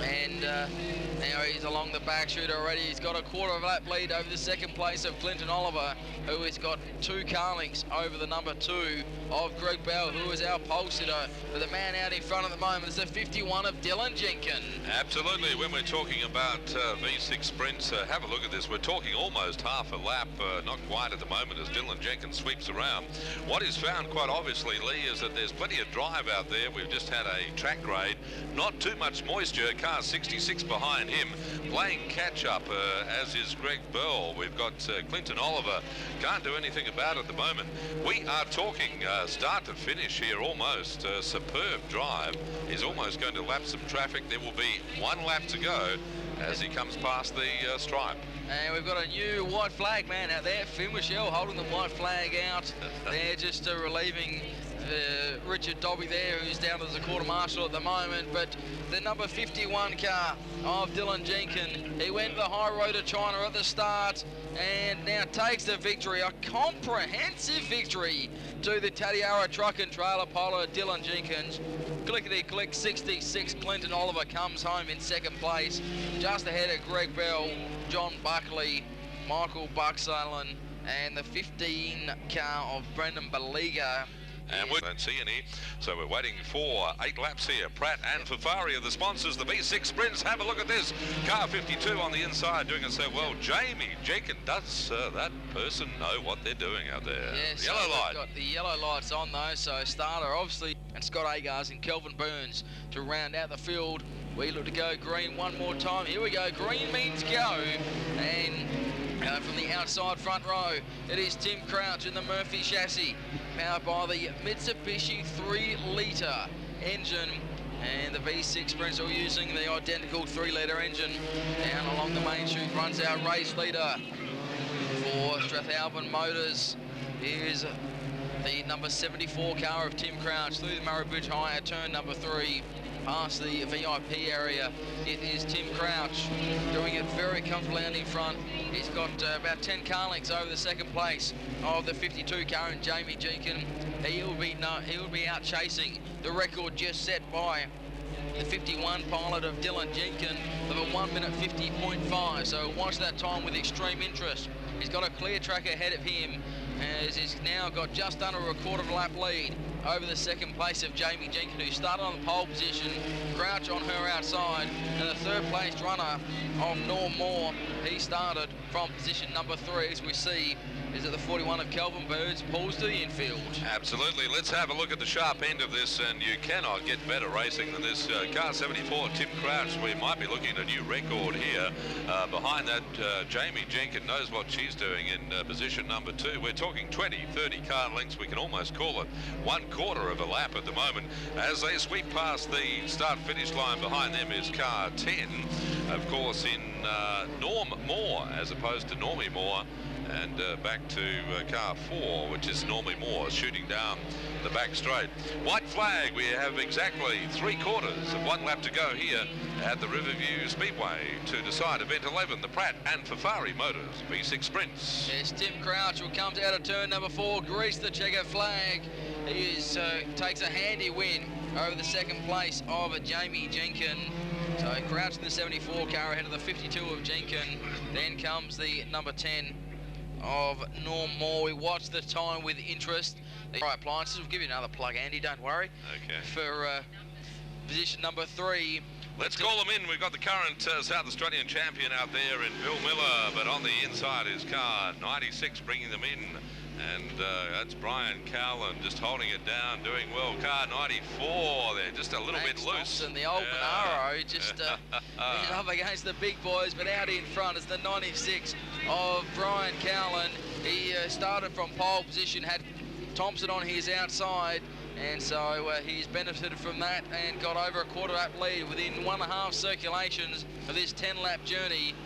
And now he's along the back chute already. He's got a quarter of a lap lead over the second place of Clinton Oliver, who has got 2 car lengths over the number 2 of Greg Bell, who is our pole sitter. But the man out in front at the moment is the 51 of Dylan Jenkin.
Absolutely. When we're talking about V6 sprints, have a look at this. We're talking almost half a lap, not quite at the moment, as Dylan Jenkin sweeps around. What is found quite obviously, Lee, is that there's plenty of drive out there. We've just had a track grade, not too much moisture. Car 66 behind him, playing catch-up, as is Greg Bell. We've got Clinton Oliver. Can't do anything about it at the moment. We are talking start to finish here almost. Superb drive. He's almost going to lap some traffic. There will be 1 lap to go as he comes past the stripe.
And we've got a new white flag man out there, Phil Michelle, holding the white flag out. They're just relieving Richard Dobby there, who's down as a quarter marshal at the moment. But the number 51 car of Dylan Jenkin, he went the high road to China at the start and now takes the victory, a comprehensive victory to the Tatiara truck and trailer pilot Dylan Jenkins. Clickety-click, 66, Clinton Oliver comes home in second place, just ahead of Greg Bell, John Buckley, Michael Buxalen, and the 15 car of Brendan Baliga.
And we don't see any, so we're waiting for 8 laps here. Pratt and Fafari are the sponsors. The V6 sprints, have a look at this. Car 52 on the inside doing it so well. Jamie Jenkin, does that person know what they're doing out there?
Yes,
yellow light.
Got the yellow lights on though, so starter obviously, and Scott Agars and Kelvin Burns to round out the field We look to go green one more time. Here we go. Green means go. And from the outside front row, it is Tim Crouch in the Murphy chassis, powered by the Mitsubishi 3-litre engine. And the V6 Sprints are using the identical 3-litre engine. Down along the main chute runs our race leader for Strathalbyn Motors. Here's the number 74 car of Tim Crouch through the Murray Bridge High at turn number 3. Past the VIP area, it is Tim Crouch doing it very comfortably out in front. He's got about 10 car lengths over the second place of the 52 car in Jamie Jenkins. He will be out chasing the record just set by the 51 pilot of Dylan Jenkins of a 1 minute 50.5. So watch that time with extreme interest. He's got a clear track ahead of him, as he's now got just under a quarter of a lap lead over the second place of Jamie Jenkins, who started on the pole position. Crouch on her outside, and the third place runner of Norm Moore, he started from position number 3, as we see is at the 41 of Kelvin Birds, pulls to the infield.
Absolutely. Let's have a look at the sharp end of this, and you cannot get better racing than this car 74 Tim Crouch. We might be looking at a new record here. Behind that, Jamie Jenkins knows what she's doing in position number 2. We're talking 20, 30 car lengths. We can almost call it 1/4 of a lap at the moment as they sweep past the start-finish line. Behind them is car 10, of course, in Norm Moore as opposed to Normie Moore. And back to car 4, which is Normie Moore, shooting down the back straight. White flag, we have exactly 3/4 of 1 lap to go here at the Riverview Speedway to decide event 11, the Pratt and Fafari Motors V6 Sprints.
Yes, Tim Crouch, who comes out of turn number 4, greased the checker flag. He takes a handy win over the second place of Jamie Jenkins. So Crouch in the 74 car ahead of the 52 of Jenkins. Then comes the number 10 of Norm Moore. We watch the time with interest. The right appliances, we'll give you another plug, Andy, don't worry.
Okay.
For position number 3.
Let's call them in. We've got the current South Australian champion out there in Bill Miller, but on the inside is car 96 bringing them in. And that's Brian Cowland just holding it down, doing well. Car 94, they're just a little bit loose.
And the old Monaro just up against the big boys, but out in front is the 96 of Brian Cowland. He started from pole position, had Thompson on his outside, and so he's benefited from that and got over a quarter lap lead within 1.5 circulations of this 10-lap journey.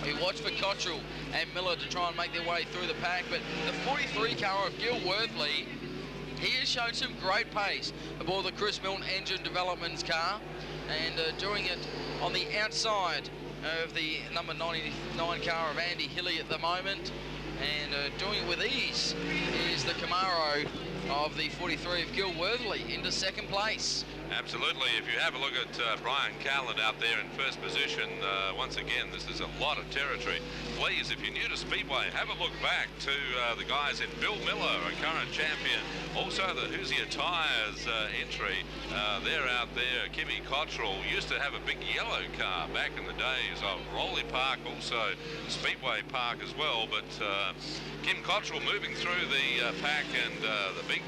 We watch for Cottrell and Miller to try and make their way through the pack, but the 43 car of Gil Worthley, he has shown some great pace aboard the Chris Milton Engine Developments car, and doing it on the outside of the number 99 car of Andy Hilly at the moment, and doing it with ease is the Camaro of the 43 of Gil Worthley into second place.
Absolutely. If you have a look at Brian Cowland out there in first position, once again, this is a lot of territory. Please, if you're new to Speedway, have a look back to the guys in Bill Miller, a current champion. Also the Hoosier Tyres entry. They're out there. Kimmy Cottrell used to have a big yellow car back in the days of Rowley Park, also Speedway Park as well. But Kim Cottrell moving through the pack, and the big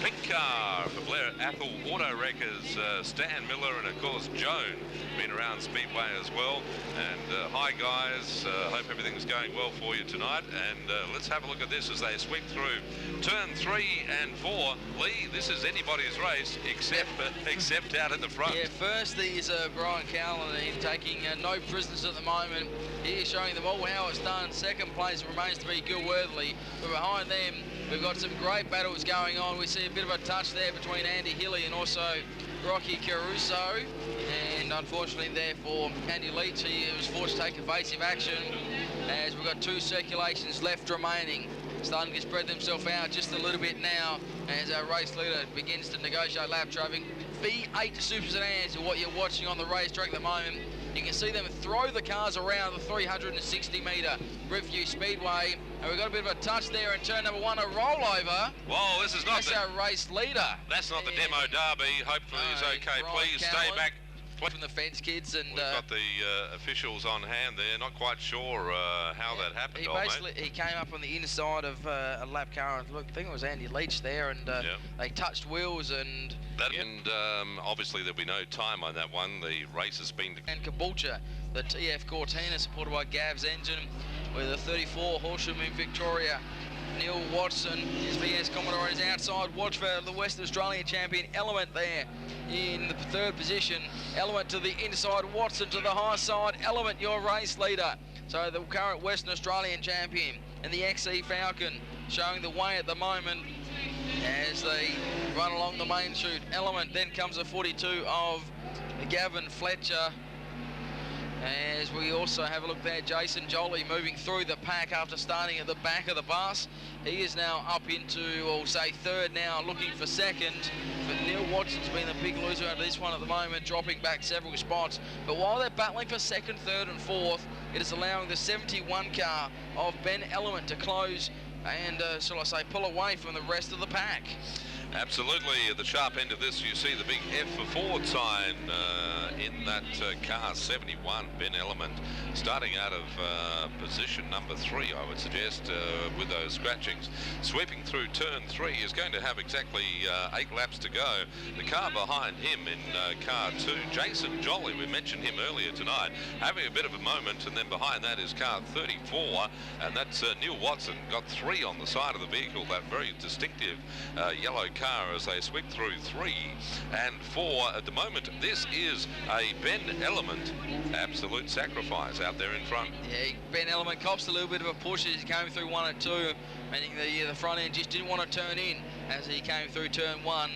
pink car for Blair Apple Auto Wreckers, Stan Miller, and of course Joan, been around Speedway as well. And hi guys, hope everything's going well for you tonight. And let's have a look at this as they sweep through turn 3 and 4. Lee, this is anybody's race except out at the front.
Yeah, first is Brian Cowland taking no prisoners at the moment. He is showing them all how it's done. Second place remains to be Gil Worthley, but behind them we've got some great battles going on. We see a bit of a touch there between Andy Hilly and also Rocky Caruso, and unfortunately there for Andy Leach, he was forced to take evasive action as we've got 2 circulations left remaining. Starting to spread themselves out just a little bit now as our race leader begins to negotiate lap traffic. V8 Super Sedans are what you're watching on the racetrack at the moment. You can see them throw the cars around the 360-metre Riverview Speedway. And we've got a bit of a touch there in turn number 1, a rollover.
Whoa, this is not
our race leader.
That's not the demo derby. Hopefully he's okay.
Brian
Please
Cowland.
stay back.
from the fence kids, and
we've got the officials on hand there. Not quite sure how that happened.
He came up on the inside of a lap car, and look, I think it was Andy Leach there, and they touched wheels, and
obviously there'll be no time on that one. The race has been.
And Caboolture, the TF Cortina, supported by Gav's engine, with a 34 Horsham in Victoria. Neil Watson, his VS Commodore, is outside. Watch for the Western Australian champion Element there in the third position. Element to the inside, Watson to the high side. Element, your race leader. So the current Western Australian champion and the XE Falcon showing the way at the moment as they run along the main chute. Element, then comes a 42 of Gavin Fletcher. As we also have a look there, Jason Jolly moving through the pack after starting at the back of the bus. He is now up into, we'll say, third now, looking for second. But Neil Watson's been the big loser out of this one at the moment, dropping back several spots. But while they're battling for second, third and fourth, it is allowing the 71 car of Ben Element to close and, shall I say, pull away from the rest of the pack.
Absolutely. At the sharp end of this, you see the big F for Ford sign in that car, 71, Ben Element, starting out of position number 3, I would suggest, with those scratchings. Sweeping through turn 3 is going to have exactly 8 laps to go. The car behind him in car 2, Jason Jolly, we mentioned him earlier tonight, having a bit of a moment, and then behind that is car 34, and that's Neil Watson, got 3 on the side of the vehicle, that very distinctive yellow car as they sweep through 3 and 4 at the moment. This is a Ben Element absolute sacrifice out there in front.
Yeah, Ben Element cops a little bit of a push as he came through 1 and 2, meaning the front end just didn't want to turn in as he came through turn 1.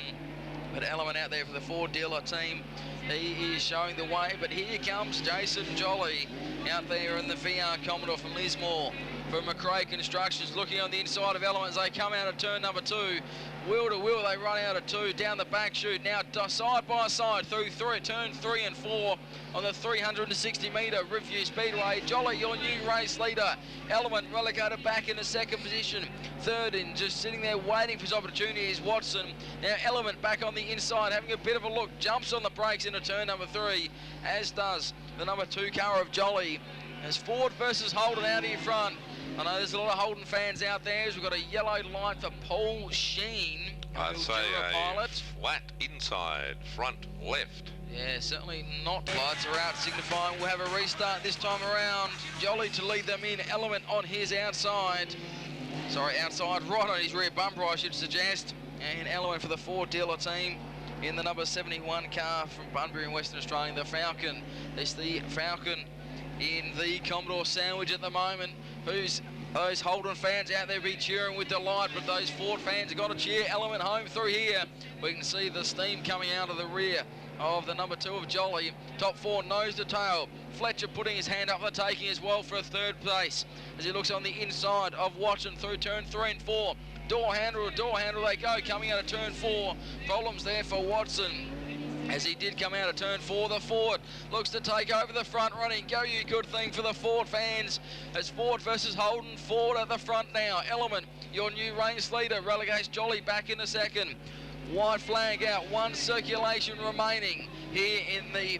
But Element out there for the Ford dealer team, he is showing the way. But here comes Jason Jolly out there in the VR Commodore from Lismore. From McRae Constructions, looking on the inside of Element as they come out of turn number 2. Wheel to wheel, they run out of 2, down the back chute, now side by side through turn 3 and 4 on the 360-metre Review Speedway. Jolly, your new race leader. Element relegated back in the second position. Third and just sitting there waiting for his opportunity is Watson. Now Element back on the inside, having a bit of a look, jumps on the brakes into turn number 3, as does the number 2 car of Jolly. As Ford versus Holden out in front. I know there's a lot of Holden fans out there. We've got a yellow light for Paul Sheen.
I'd say a flat inside, front left.
Yeah, certainly not. Lights are out, signifying we'll have a restart this time around. Jolly to lead them in, Element on his outside. Sorry, outside, right on his rear bumper, I should suggest. And Element for the Ford dealer team in the number 71 car from Bunbury in Western Australia, the Falcon. It's the Falcon in the Commodore Sandwich at the moment. Who's those Holden fans out there be cheering with delight, but those Ford fans have got to cheer Element home through here. We can see the steam coming out of the rear of the number 2 of Jolly. Top 4 nose to tail. Fletcher putting his hand up for taking as well for a third place as he looks on the inside of Watson through turn 3 and 4. Door handle to door handle they go, coming out of turn 4. Problems there for Watson as he did come out of turn 4. The Ford looks to take over the front running. Go you good thing for the Ford fans. As Ford versus Holden. Ford at the front now. Element, your new race leader, relegates Jolly back in the second. White flag out, 1 circulation remaining here in the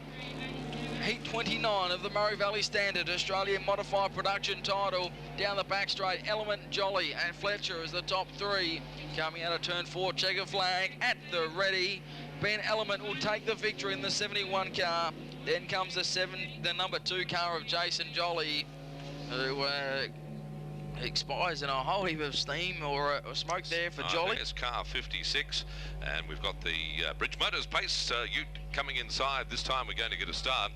Heat 29 of the Murray Valley Standard Australian Modified Production title. Down the back straight, Element, Jolly and Fletcher as the top 3. Coming out of turn 4, checker flag at the ready. Ben Element will take the victory in the 71 car. Then comes the number 2 car of Jason Jolly, who expires in a whole heap of steam or smoke there for Jolly.
It's car 56, and we've got the Bridge Motors Pace ute coming inside. This time we're going to get a start,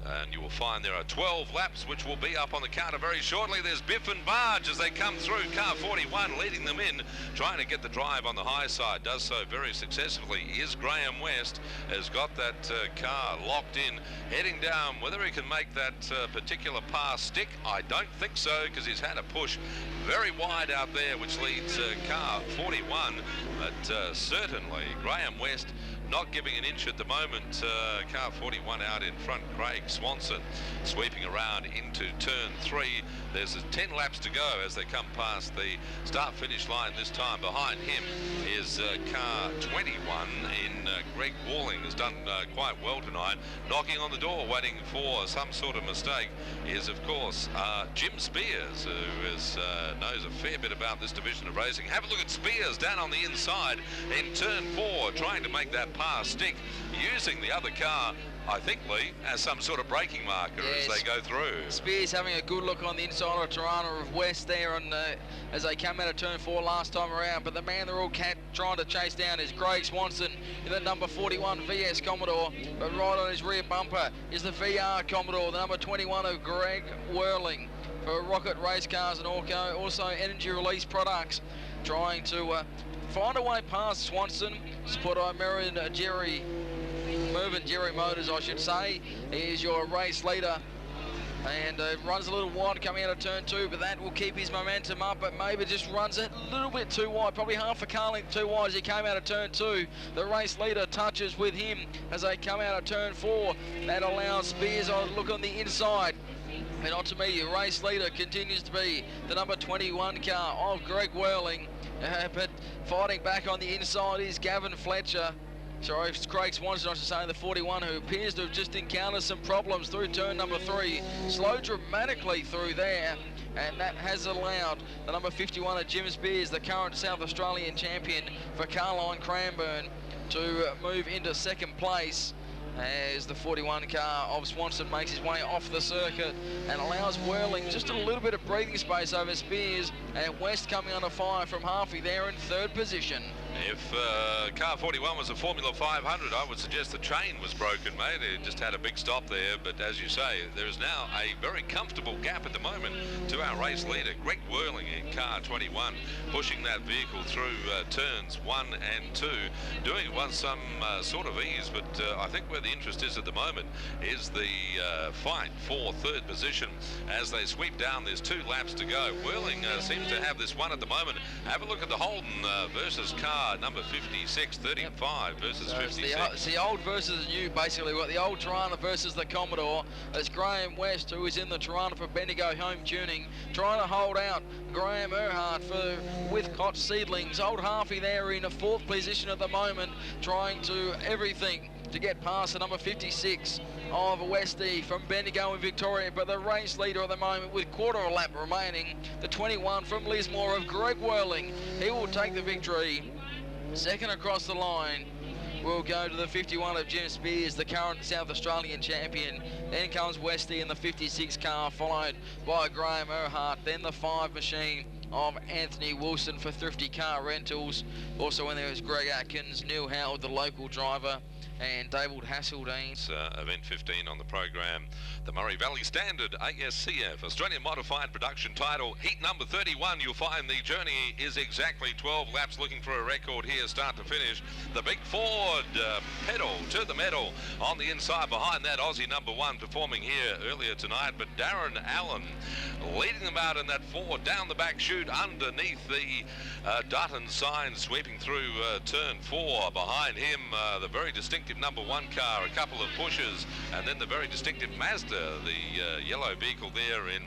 and you will find there are 12 laps which will be up on the counter very shortly. There's Biff and Barge as they come through. Car 41 leading them in, trying to get the drive on the high side. Does so very successfully. Is Graham West, has got that car locked in, heading down. Whether he can make that particular pass stick, I don't think so, because he's had a push very wide out there, which leads car 41. But certainly Graham West not giving an inch at the moment. Car 41 out in front, Craig Swanson sweeping around into turn 3. There's 10 laps to go as they come past the start-finish line this time. Behind him is car 21 in Greg Walling, has done quite well tonight. Knocking on the door, waiting for some sort of mistake, is of course Jim Spears, who knows a fair bit about this division of racing. Have a look at Spears down on the inside in turn 4, trying to make that pass stick, using the other car, I think, Lee, as some sort of braking marker as they go through.
Spears having a good look on the inside of Tirana of West there as they come out of turn 4 last time around. But the man they're all trying to chase down is Craig Swanson in the number 41 VS Commodore. But right on his rear bumper is the VR Commodore, the number 21 of Greg Whirling for Rocket Race Cars and also Energy Release Products, trying to find a way past Swanson. Support by Mervyn Jerry Motors, I should say. He is your race leader and runs a little wide coming out of turn 2, but that will keep his momentum up, but maybe just runs a little bit too wide, probably half a car length too wide as he came out of turn 2. The race leader touches with him as they come out of turn 4. That allows Spears to look on the inside. And on to me, the race leader continues to be the number 21 car of Greg Whirling. But fighting back on the inside is Gavin Fletcher. Sorry, it's Craig Swanson, I should say, the 41, who appears to have just encountered some problems through turn number 3. Slowed dramatically through there, and that has allowed the number 51 of Jim Spears, the current South Australian champion for Carline Cranbourne, to move into second place as the 41 car of Swanson makes his way off the circuit and allows Whirling just a little bit of breathing space over Spears, and West coming under fire from Harvey there in third position.
If car 41 was a Formula 500, I would suggest the chain was broken, mate. It just had a big stop there, but as you say, there is now a very comfortable gap at the moment to our race leader, Greg Whirling, in car 21, pushing that vehicle through turns 1 and 2, doing it with some sort of ease, but I think where the interest is at the moment is the fight for third position as they sweep down. There's 2 laps to go. Whirling seems to have this one at the moment. Have a look at the Holden versus car number 56, 35 versus 56.
It's the old versus new, basically. We've got the old Tirana versus the Commodore. It's Graham West, who is in the Tirana for Bendigo Home Tuning, trying to hold out Graham Earhart with Koch Seedlings. Old Harvey there in a 4th position at the moment, trying to everything to get past the number 56 of Westie from Bendigo in Victoria, but the race leader at the moment with quarter of a lap remaining, the 21 from Lismore of Greg Whirling. He will take the victory. Second across the line will go to the 51 of Jim Spears, the current South Australian champion. Then comes Westie in the 56 car, followed by Graham Earhart. Then the 5 machine of Anthony Wilson for Thrifty Car Rentals. Also in there is Greg Atkins, Neil Howard, the local driver, and David Hasseldine.
Event 15 on the program, the Murray Valley Standard ASCF Australian Modified Production title, heat number 31. You'll find the journey is exactly 12 laps, looking for a record here start to finish. The big Ford pedal to the metal on the inside. Behind that, Aussie number 1 performing here earlier tonight, but Darren Allen leading them out in that Ford down the back chute underneath the Dutton sign, sweeping through turn 4. Behind him, the very distinctive number 1 car, a couple of pushes, and then the very distinctive Mazda, the yellow vehicle there in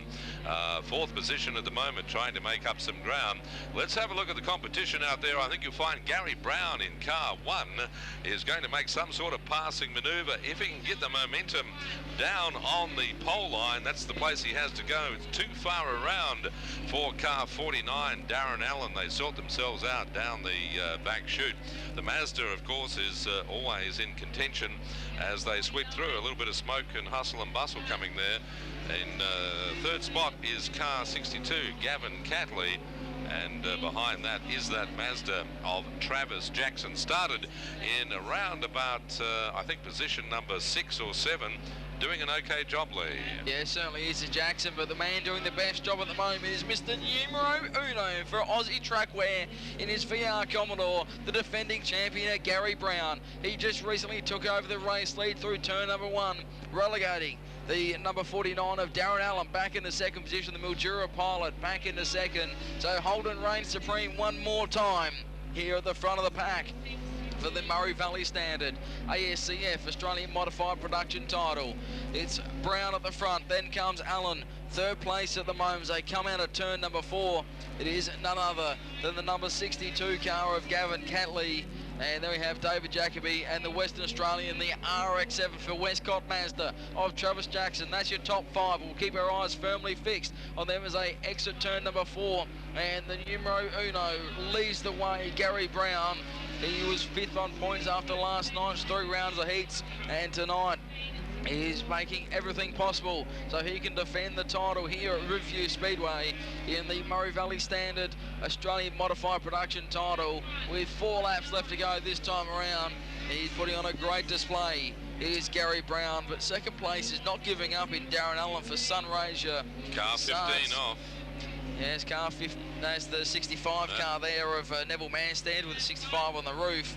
4th position at the moment, trying to make up some ground. Let's have a look at the competition out there. I think you'll find Gary Brown in car 1 is going to make some sort of passing manoeuvre. If he can get the momentum down on the pole line, that's the place he has to go. It's too far around for car 49, Darren Allen. They sort themselves out down the back chute. The Mazda, of course, is always in contention as they sweep through. A little bit of smoke and hustle and bustle coming there. In 3rd spot is car 62, Gavin Catley, and behind that is that Mazda of Travis Jackson. Started in around about, I think, position number 6 or 7. Doing an okay job, Lee.
Yeah, certainly is Jackson, but the man doing the best job at the moment is Mr. Numero Uno for Aussie Trackwear in his VR Commodore, the defending champion Gary Brown. He just recently took over the race lead through turn number 1, relegating the number 49 of Darren Allen back in the 2nd position, the Mildura pilot back in the 2nd. So Holden reigns supreme one more time here at the front of the pack for the Murray Valley Standard ASCF Australian Modified Production title. It's Brown at the front, then comes Allen, third place at the moment. They come out of turn number 4. It is none other than the number 62 car of Gavin Catley. And there we have David Jacoby and the Western Australian, the RX-7 for Westcott Mazda of Travis Jackson. That's your top 5. We'll keep our eyes firmly fixed on them as they exit turn number 4. And the numero uno leads the way, Gary Brown. He was 5th on points after last night's 3 rounds of heats. And tonight, is making everything possible so he can defend the title here at Riverview Speedway in the Murray Valley Standard Australian Modified Production title with 4 laps left to go this time around. He's putting on a great display. Here's Gary Brown, but second place is not giving up in Darren Allen for Sunraysia.
Car 15 off.
Yes, car 15, that's the 65 car there of Neville Manstead with the 65 on the roof.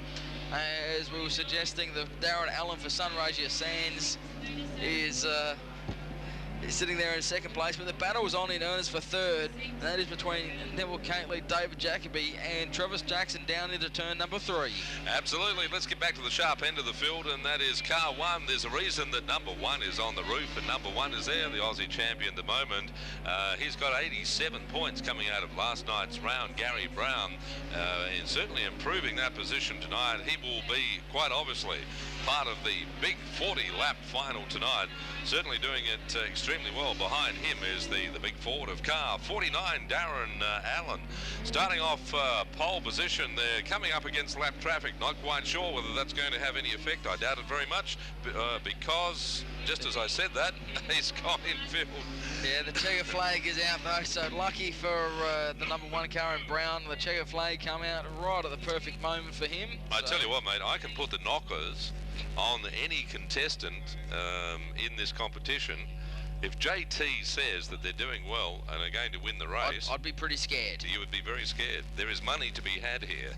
As we were suggesting, the Darren Allen for Sunraysia Sands is sitting there in second place, but the battle is on in earnest for third, and that is between Neville Catley, David Jacoby and Travis Jackson down into turn number 3.
Absolutely. Let's get back to the sharp end of the field, and that is car 1. There's a reason that number 1 is on the roof, and number 1 is there, the Aussie champion at the moment. He's got 87 points coming out of last night's round. Gary Brown is certainly improving that position tonight. He will be, quite obviously, part of the big 40-lap final tonight. Certainly doing it extremely well. Behind him is the big forward of car 49, Darren Allen. Starting off pole position there, coming up against lap traffic. Not quite sure whether that's going to have any effect. I doubt it very much because, just as I said that, he's gone infield.
Yeah, the checker flag is out though, so lucky for the number 1 car in Brown. The checker flag come out right at the perfect moment for him.
I tell you what, mate, I can put the knockers on any contestant in this competition. If JT says that they're doing well and are going to win the race,
I'd be pretty scared.
You would be very scared. There is money to be had here.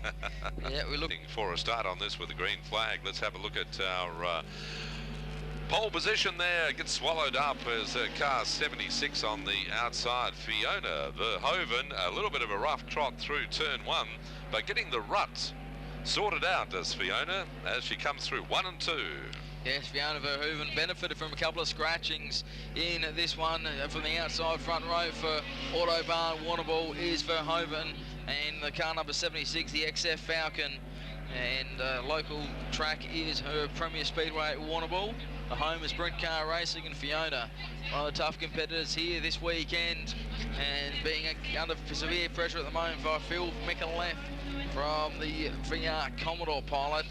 Yeah, we're looking
for a start on this with a green flag. Let's have a look at our pole position there. Gets swallowed up as car 76 on the outside. Fiona Verhoeven, a little bit of a rough trot through turn 1, but getting the ruts sorted out does Fiona as she comes through 1 and 2.
Yes, Fiona Verhoeven benefited from a couple of scratchings in this one from the outside front row for Autobahn. Warrnambool is Verhoeven, and the car number 76, the XF Falcon, and local track is her Premier Speedway at Warrnambool. The home is sprint car racing, and Fiona, one of the tough competitors here this weekend, and being under severe pressure at the moment for Phil McAleff from the VR Commodore pilot.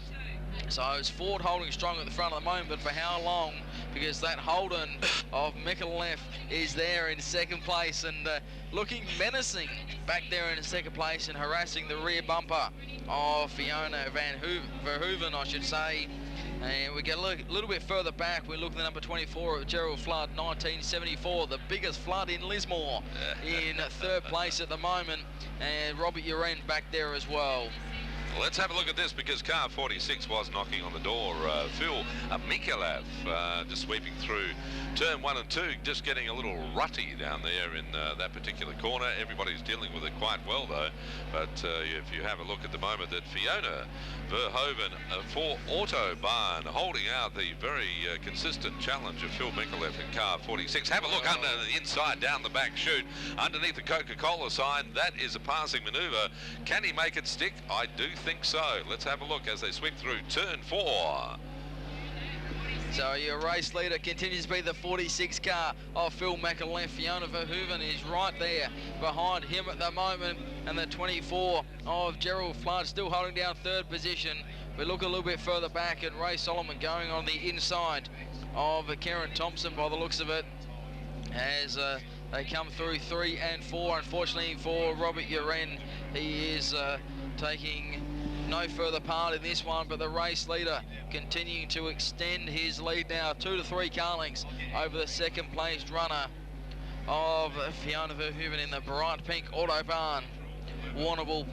So it's Ford holding strong at the front at the moment, but for how long? Because that Holden of Michelleff is there in second place and looking menacing back there in second place and harassing the rear bumper of Fiona Verhoeven, I should say. And we get a little bit further back. We look at the number 24 of Gerald Flood, 1974, the biggest flood in Lismore, in third place at the moment, and Robert Uren back there as well.
Let's have a look at this because car 46 was knocking on the door. Phil Mikalev just sweeping through turn 1 and 2, just getting a little rutty down there in that particular corner. Everybody's dealing with it quite well though. But if you have a look at the moment that Fiona Verhoeven for Autobahn holding out the very consistent challenge of Phil Mikalev in car 46. Have a look under the inside down the back chute underneath the Coca-Cola sign. That is a passing manoeuvre. Can he make it stick? I do think so. Let's have a look as they sweep through turn 4.
So your race leader continues to be the 46 car of Phil McAleff. Fiona Verhoeven is right there behind him at the moment, and the 24 of Gerald Flood still holding down third position. We look a little bit further back, and Ray Solomon going on the inside of Karen Thompson by the looks of it, as they come through 3 and 4. Unfortunately for Robert Uren, he is taking no further part in this one, but the race leader continuing to extend his lead now, 2 to 3 car lengths over the second placed runner of Fiona Verhoeven in the bright pink Autobahn Warrnambool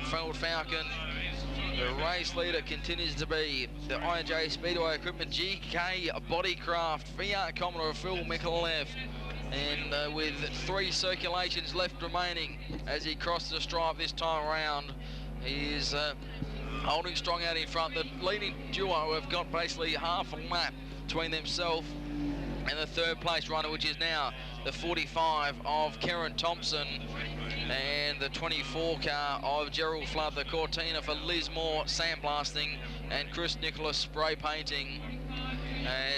Ford Falcon. The race leader continues to be the IJ Speedway Equipment GK Bodycraft VR Commodore Phil Mikalev, and with 3 circulations left remaining as he crosses the stripe this time around. He is holding strong out in front. The leading duo have got basically half a lap between themselves and the third place runner, which is now the 45 of Karen Thompson, and the 24 car of Gerald Flood, the Cortina for Liz Moore sandblasting, and Chris Nicholas spray painting.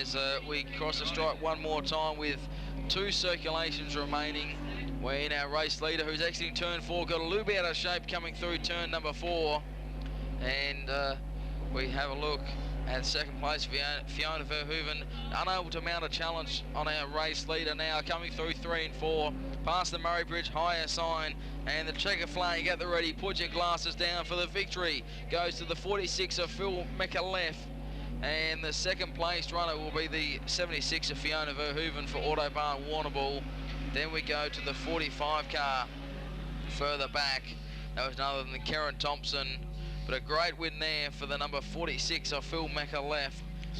As we cross the stripe one more time with 2 circulations remaining. We're in our race leader, who's exiting turn 4, got a little bit out of shape coming through turn number 4. And we have a look at second place, Fiona Verhoeven, unable to mount a challenge on our race leader now, coming through 3 and 4, past the Murray Bridge, higher sign, and the checker flag at the ready. Put your glasses down for the victory. Goes to the 46 of Phil McAleff, and the second place runner will be the 76 of Fiona Verhoeven for Autobarn Warrnambool. Then we go to the 45 car further back. That was none other than Karen Thompson. But a great win there for the number 46 of Phil McAleff,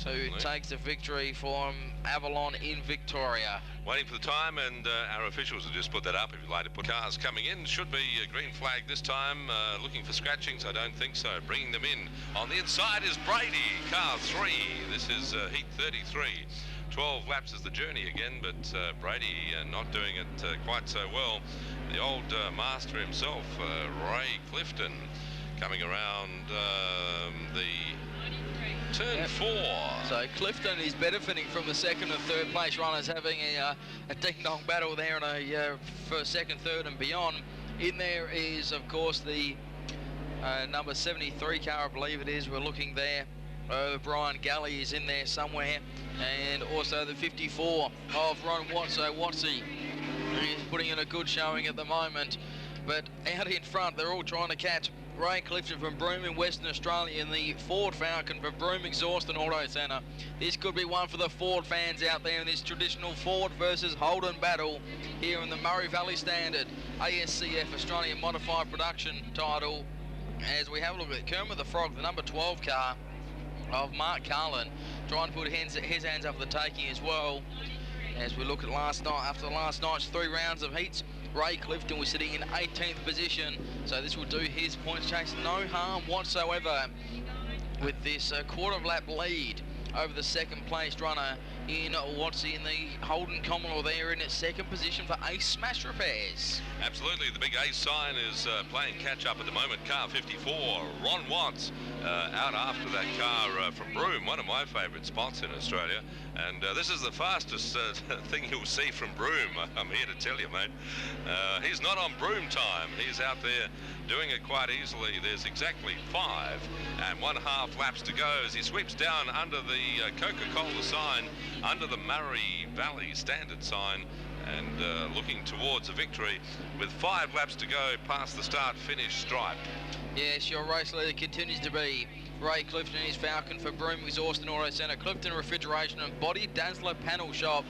who takes the victory from Avalon in Victoria.
Waiting for the time, and our officials have just put that up. If you'd like to put cars coming in, should be a green flag this time. Looking for scratchings? I don't think so. Bringing them in. On the inside is Brady, car 3. This is heat 33. 12 laps is the journey again, but Brady not doing it quite so well. The old master himself, Ray Clifton, coming around the turn 4.
So Clifton is benefiting from the second and third place runners having a ding-dong battle there in a first, second, third and beyond. In there is, of course, the number 73 car, I believe it is. We're looking there. Brian Galley is in there somewhere. And also the 54 of Ron Watts. So Watsy is putting in a good showing at the moment. But out in front, they're all trying to catch Ray Clifton from Broome in Western Australia in the Ford Falcon for Broome Exhaust and Auto Centre. This could be one for the Ford fans out there in this traditional Ford versus Holden battle here in the Murray Valley Standard ASCF Australian Modified Production title. As we have a look at Kermit the Frog, the number 12 car of Mark Carlin, trying to put his hands up for the taking as well. As we look at last night, after last night's 3 rounds of heats, Ray Clifton was sitting in 18th position, so this will do his points chase no harm whatsoever with this quarter of lap lead over the second placed runner in Watsy in the Holden Commodore there in its second position for Ace Smash Repairs.
Absolutely, the big Ace sign is playing catch up at the moment. Car 54, Ron Watts, out after that car from Broome, one of my favourite spots in Australia. And this is the fastest thing you'll see from Broome, I'm here to tell you, mate. He's not on Broome time. He's out there doing it quite easily. There's exactly 5 and 1/2 laps to go as he sweeps down under the Coca-Cola sign, under the Murray Valley Standard sign, and looking towards a victory with 5 laps to go past the start-finish stripe.
Yes, your race leader continues to be Ray Clifton in his Falcon for Broome Exhaust and Auto Centre. Clifton Refrigeration and Body Dazzler Panel Shop.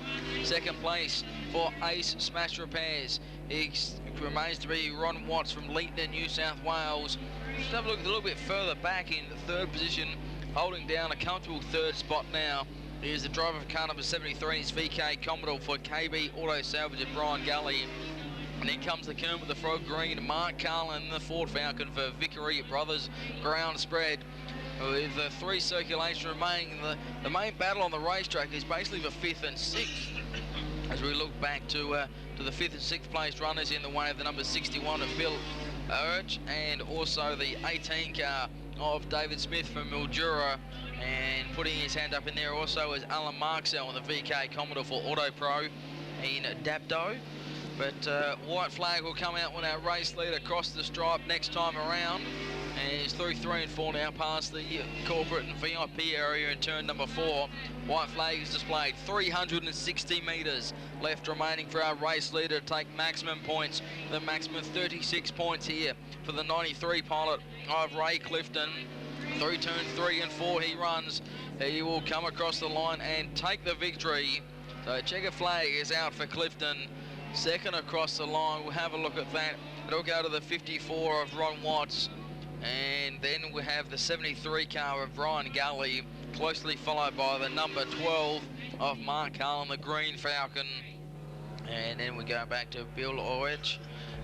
Second place for Ace Smash Repairs. It remains to be Ron Watts from Leeton, New South Wales. Just have a look a little bit further back in the third position, holding down a comfortable third spot now. Here's the driver of car number 73 in his VK Commodore for KB Auto Salvage at Brian Gully. And then comes the Kermit the Frog Green, Mark Carlin, the Ford Falcon for Vickery Brothers Ground Spread. With 3 circulations remaining, the main battle on the racetrack is basically the 5th and 6th. As we look back to the 5th and 6th place runners in the way of the number 61 of Phil Urch, and also the 18 car of David Smith from Mildura, and putting his hand up in there also is Alan Marksell on the VK Commodore for Auto Pro in Dapto. But white flag will come out when our race leader crosses the stripe next time around. And he's through 3 and 4 now past the corporate and VIP area in turn number 4. White flag is displayed. 360 metres left remaining for our race leader to take maximum points. The maximum 36 points here for the 93 pilot of Ray Clifton. Through turn 3 and 4 he runs. He will come across the line and take the victory. So checker flag is out for Clifton. Second across the line, we'll have a look at that. It'll go to the 54 of Ron Watts. And then we have the 73 car of Brian Gully, closely followed by the number 12 of Mark Carlin, the Green Falcon. And then we go back to Bill Orich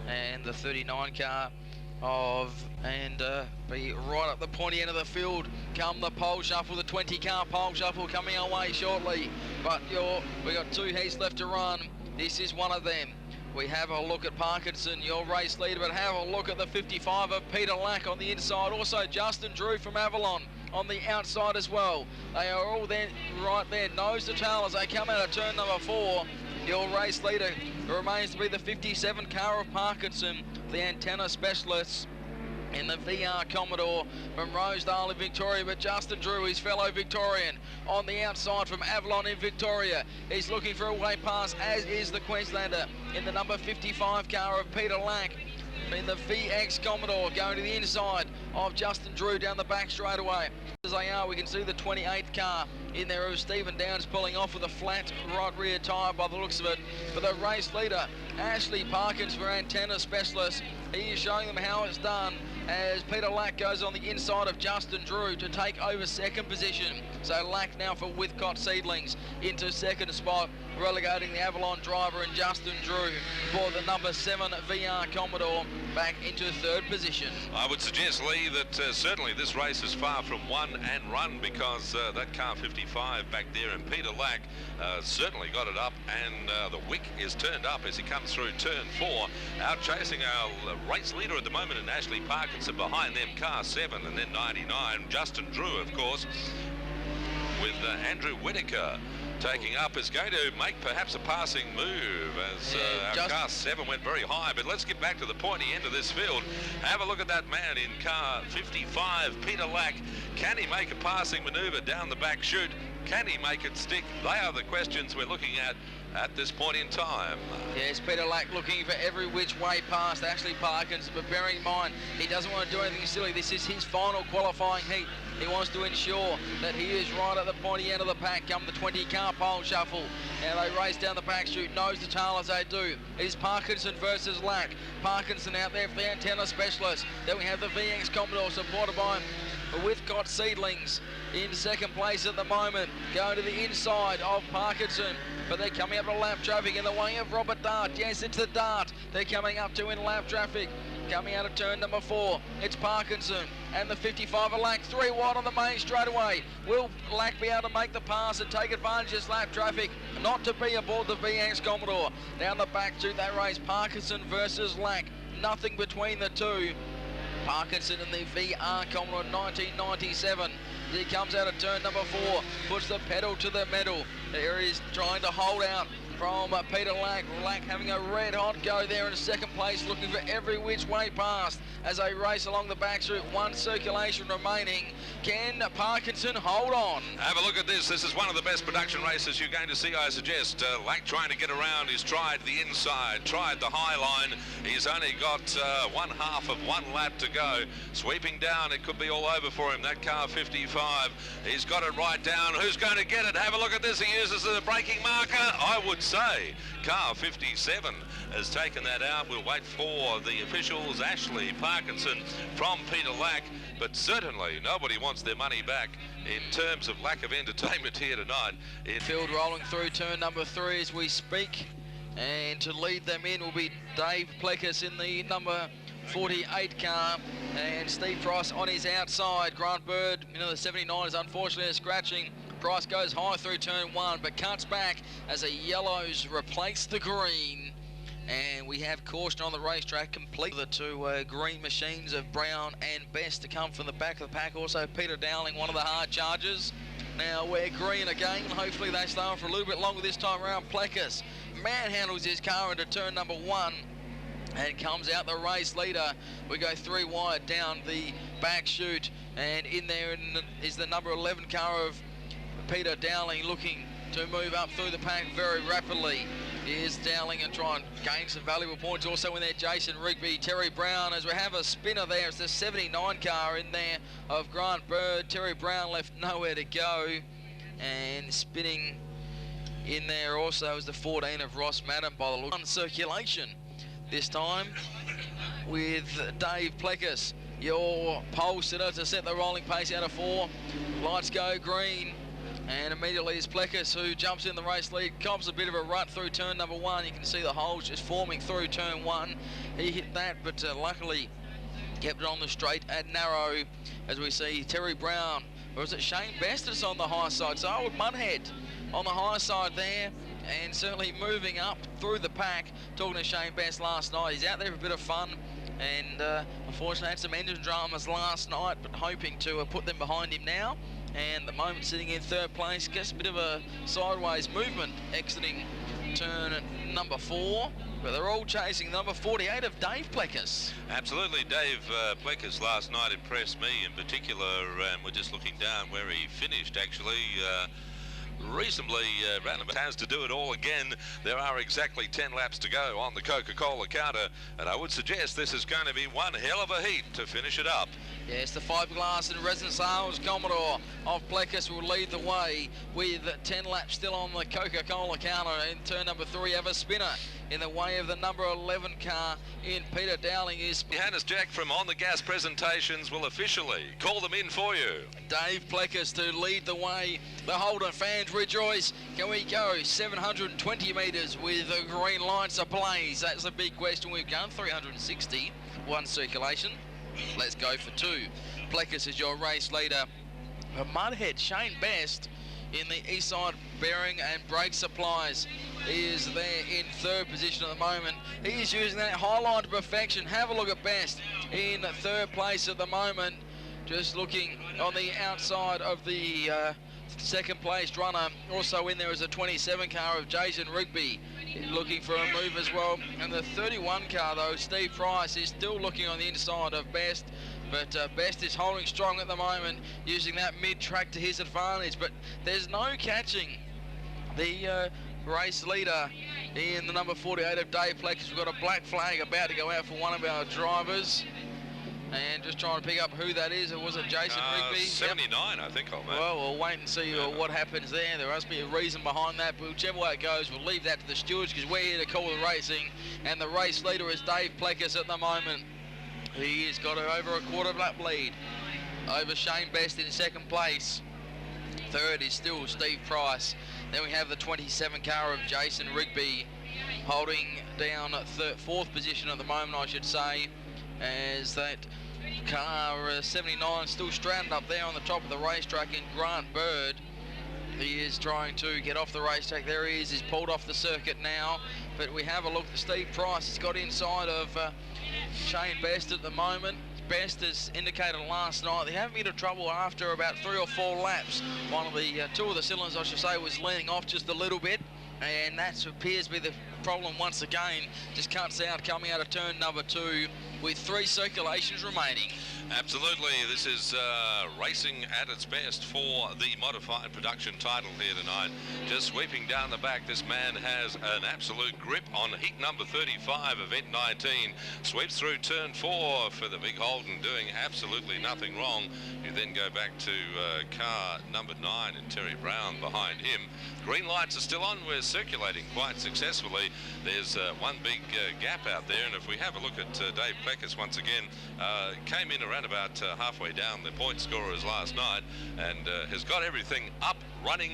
and the 39 car and be right up the pointy end of the field. Come the pole shuffle, the 20-car pole shuffle coming our way shortly. But we got 2 heats left to run. This is one of them. We have a look at Parkinson, your race leader, but have a look at the 55 of Peter Lack on the inside. Also Justin Drew from Avalon on the outside as well. They are all there, right there, nose to tail as they come out of turn number 4. Your race leader remains to be the 57 car of Parkinson, the antenna specialists in the VR Commodore from Rosedale in Victoria, but Justin Drew, his fellow Victorian, on the outside from Avalon in Victoria. He's looking for a way past, as is the Queenslander in the number 55 car of Peter Lack in the VX Commodore, going to the inside of Justin Drew down the back straightaway. As they are, we can see the 28th car in there of Stephen Downs pulling off with a flat right rear tyre by the looks of it. For the race leader, Ashley Parkins for antenna specialist. He is showing them how it's done as Peter Lack goes on the inside of Justin Drew to take over second position. So Lack now for Withcott Seedlings into second spot, relegating the Avalon driver and Justin Drew for the number 7 VR Commodore back into third position.
I would suggest, Lee, that certainly this race is far from won and run, because that car 55 back there and Peter Lack certainly got it up, and the wick is turned up as he comes through turn 4, out chasing our race leader at the moment in Ashley Parkinson. Behind them car 7 and then 99 Justin Drew, of course, with Andrew Whitaker taking up, is going to make perhaps a passing move as our car 7 went very high. But let's get back to the pointy end of this field. Have a look at that man in car 55, Peter Lack. Can he make a passing manoeuvre down the back chute? Can he make it stick? They are the questions we're looking at this point in time.
Yes, Peter Lack looking for every which way past Ashley Parkins, but bearing in mind he doesn't want to do anything silly. This is his final qualifying heat. He wants to ensure that he is right at the pointy end of the pack. Come the 20-car pole shuffle. Now they race down the back chute, nose to tail as they do. It is Parkinson versus Lack. Parkinson out there for the antenna specialist. Then we have the VX Commodore supported by Withcott Seedlings in second place at the moment, going to the inside of Parkinson, but they're coming up to lap traffic in the way of Robert Dart. Yes, it's the Dart they're coming up to in lap traffic. Coming out of turn number 4, it's Parkinson and the 55 of Lack, 3 wide on the main straightaway. Will Lack be able to make the pass and take advantage of this lap traffic? Not to be aboard the VX Commodore. Down the back to that race, Parkinson versus Lack. Nothing between the two. Parkinson in the VR Commodore 1997. He comes out of turn number 4, puts the pedal to the metal. There he's trying to hold out from Peter Lack. Lack having a red hot go there in second place, looking for every which way past as they race along the back street. 1 circulation remaining. Can Parkinson hold on?
Have a look at this. This is one of the best production races you're going to see, I suggest. Lack trying to get around. He's tried the inside, tried the high line. He's only got 1/2 of 1 lap to go. Sweeping down, it could be all over for him. That car 55, he's got it right down. Who's going to get it? Have a look at this. He uses the braking marker. I would say car 57 has taken that out. We'll wait for the officials. Ashley Parkinson from Peter Lack, but certainly nobody wants their money back in terms of lack of entertainment here tonight.
Field rolling through turn number 3 as we speak, and to lead them in will be Dave Plekas in the number 48 car, and Steve Price on his outside. Grant Bird, the 79 is unfortunately scratching. Price goes high through turn 1, but cuts back as the yellows replace the green. And we have caution on the racetrack, complete the 2 green machines of Brown and Best to come from the back of the pack. Also Peter Dowling, one of the hard chargers. Now we're green again. Hopefully they stay on for a little bit longer this time around. Plekas manhandles his car into turn number 1 and comes out the race leader. We go 3 wide down the back chute, and in there is the number 11 car of Peter Dowling, looking to move up through the pack very rapidly. Here's Dowling and try and gain some valuable points. Also in there, Jason Rigby, Terry Brown, as we have a spinner there. It's the 79 car in there of Grant Bird. Terry Brown left nowhere to go, and spinning in there also is the 14 of Ross Madden by the look. On circulation this time with Dave Plekas, your pole sitter, to set the rolling pace out of 4. Lights go green. And immediately it's Plekas who jumps in the race lead, cops a bit of a rut through turn number 1. You can see the holes just forming through turn 1. He hit that, but luckily kept it on the straight and narrow, as we see Terry Brown, or is it Shane Best that's on the high side? So Old Mudhead on the high side there, and certainly moving up through the pack. Talking to Shane Best last night, he's out there for a bit of fun, and unfortunately had some engine dramas last night, but hoping to put them behind him now. And at the moment sitting in third place, gets a bit of a sideways movement exiting turn number 4, but they're all chasing number 48 of Dave Plekas.
Absolutely, Dave Plekas last night impressed me in particular, and we're just looking down where he finished actually. Reasonably roundabout. Has to do it all again. There are exactly 10 laps to go on the Coca-Cola counter, and I would suggest this is going to be one hell of a heat to finish it up.
Yes, the fiberglass and resin sales Commodore of Plekas will lead the way with 10 laps still on the Coca-Cola counter. In turn number 3, have a spinner in the way of the number 11 car in Peter Dowling. Is
Hannes Jack from On the Gas Presentations will officially call them in for you.
Dave Plekas to lead the way. The Holden fans rejoice. Can we go 720 metres with green lights ablaze? That's a big question. We've gone 360, one circulation. Let's go for 2. Plekas is your race leader. A Mudhead, Shane Best, in the east side bearing and brake supplies, is there in third position at the moment. He is using that highline to perfection. Have a look at Best in third place at the moment. Just looking on the outside of the second place runner. Also in there is a 27 car of Jason Rigby, looking for a move as well. And the 31 car though, Steve Price, is still looking on the inside of Best, but Best is holding strong at the moment, using that mid-track to his advantage. But there's no catching the race leader in the number 48 of Dave Plekas. We've got a black flag about to go out for one of our drivers, and just trying to pick up who that is. Or was it Jason Rigby?
79, yep. I think, old man.
Well, we'll wait and see what happens there. There must be a reason behind that, but whichever way it goes, we'll leave that to the stewards, because we're here to call the racing. And the race leader is Dave Plekas at the moment. He has got over a quarter lap lead over Shane Best in second place. Third is still Steve Price. Then we have the 27 car of Jason Rigby holding down fourth position at the moment, I should say, as that car 79 still stranded up there on the top of the racetrack in Grant Bird. He is trying to get off the racetrack. There he is. He's pulled off the circuit now. But we have a look at Steve Price. He's got inside of Shane Best at the moment. Best, as indicated last night, they have a bit of trouble after about 3 or 4 laps. One of the two of the cylinders, I should say, was leaning off just a little bit, and that appears to be the problem once again. Just cuts out coming out of turn number 2 with 3 circulations remaining.
Absolutely, this is racing at its best for the modified production title here tonight. Just sweeping down the back, this man has an absolute grip on heat number 35, event 19. Sweeps through turn 4 for the big Holden, doing absolutely nothing wrong. You then go back to car number 9 and Terry Brown behind him. Green lights are still on. We're circulating quite successfully. There's one big gap out there, and if we have a look at Dave Plekas once again, came in around about halfway down the point scorers last night, and has got everything up, running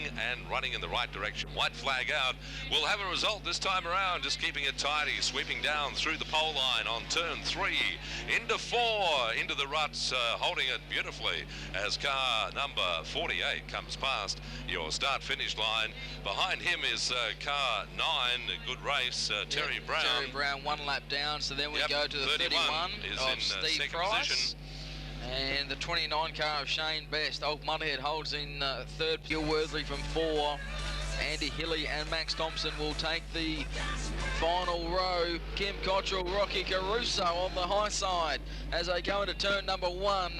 in the right direction. White flag out. We'll have a result this time around, just keeping it tidy, sweeping down through the pole line on turn 3, into 4, into the ruts, holding it beautifully as car number 48 comes past your start-finish line. Behind him is car 9, a good race, Terry Brown.
Terry Brown 1 lap down, so then we go to the 31
is
of
in
Steve
second
Price.
position.
And the 29 car of Shane Best. Old Mudhead holds in third. Gil Worthley from 4. Andy Hilly and Max Thompson will take the final row. Kim Cottrell, Rocky Caruso on the high side as they go into turn number 1.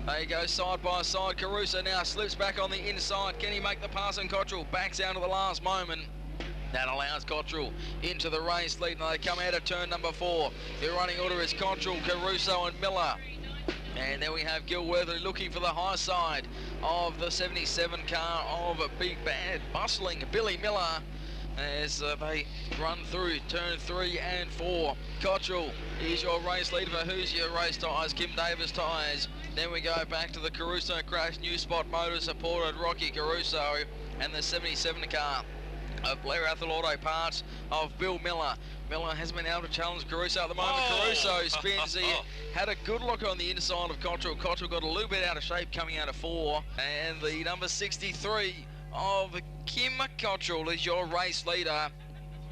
They go side by side. Caruso now slips back on the inside. Can he make the pass? And Cottrell backs out at the last moment. That allows Cottrell into the race lead, and they come out of turn number 4. Their running order is Cottrell, Caruso and Miller. And then we have Gil Worthley looking for the high side of the 77 car of a big, bad, bustling Billy Miller as they run through turn 3 and 4. Cottrell is your race leader for Who's Your Race Tyres, Kim Davis Tyres. Then we go back to the Caruso Crash New Spot Motor supported Rocky Caruso and the 77 car of Blair Athol Auto Parts of Bill Miller. Miller has been able to challenge Caruso at the moment.
Oh.
Caruso spins. He had a good look on the inside of Cottrell. Cottrell got a little bit out of shape coming out of 4. And the number 63 of Kim Cottrell is your race leader.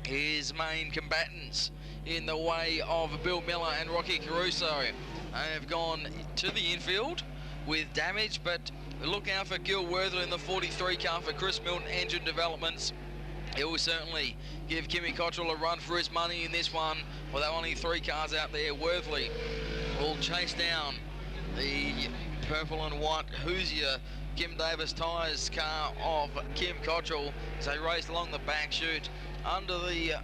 His main combatants in the way of Bill Miller and Rocky Caruso have gone to the infield with damage, but look out for Gil Worthley in the 43 car for Chris Milton Engine Developments. He will certainly give Kimmy Cottrell a run for his money in this one. Well, there are only 3 cars out there. Worthley will chase down the purple and white Hoosier Kim Davis Tyres car of Kim Cottrell as they race along the back chute under the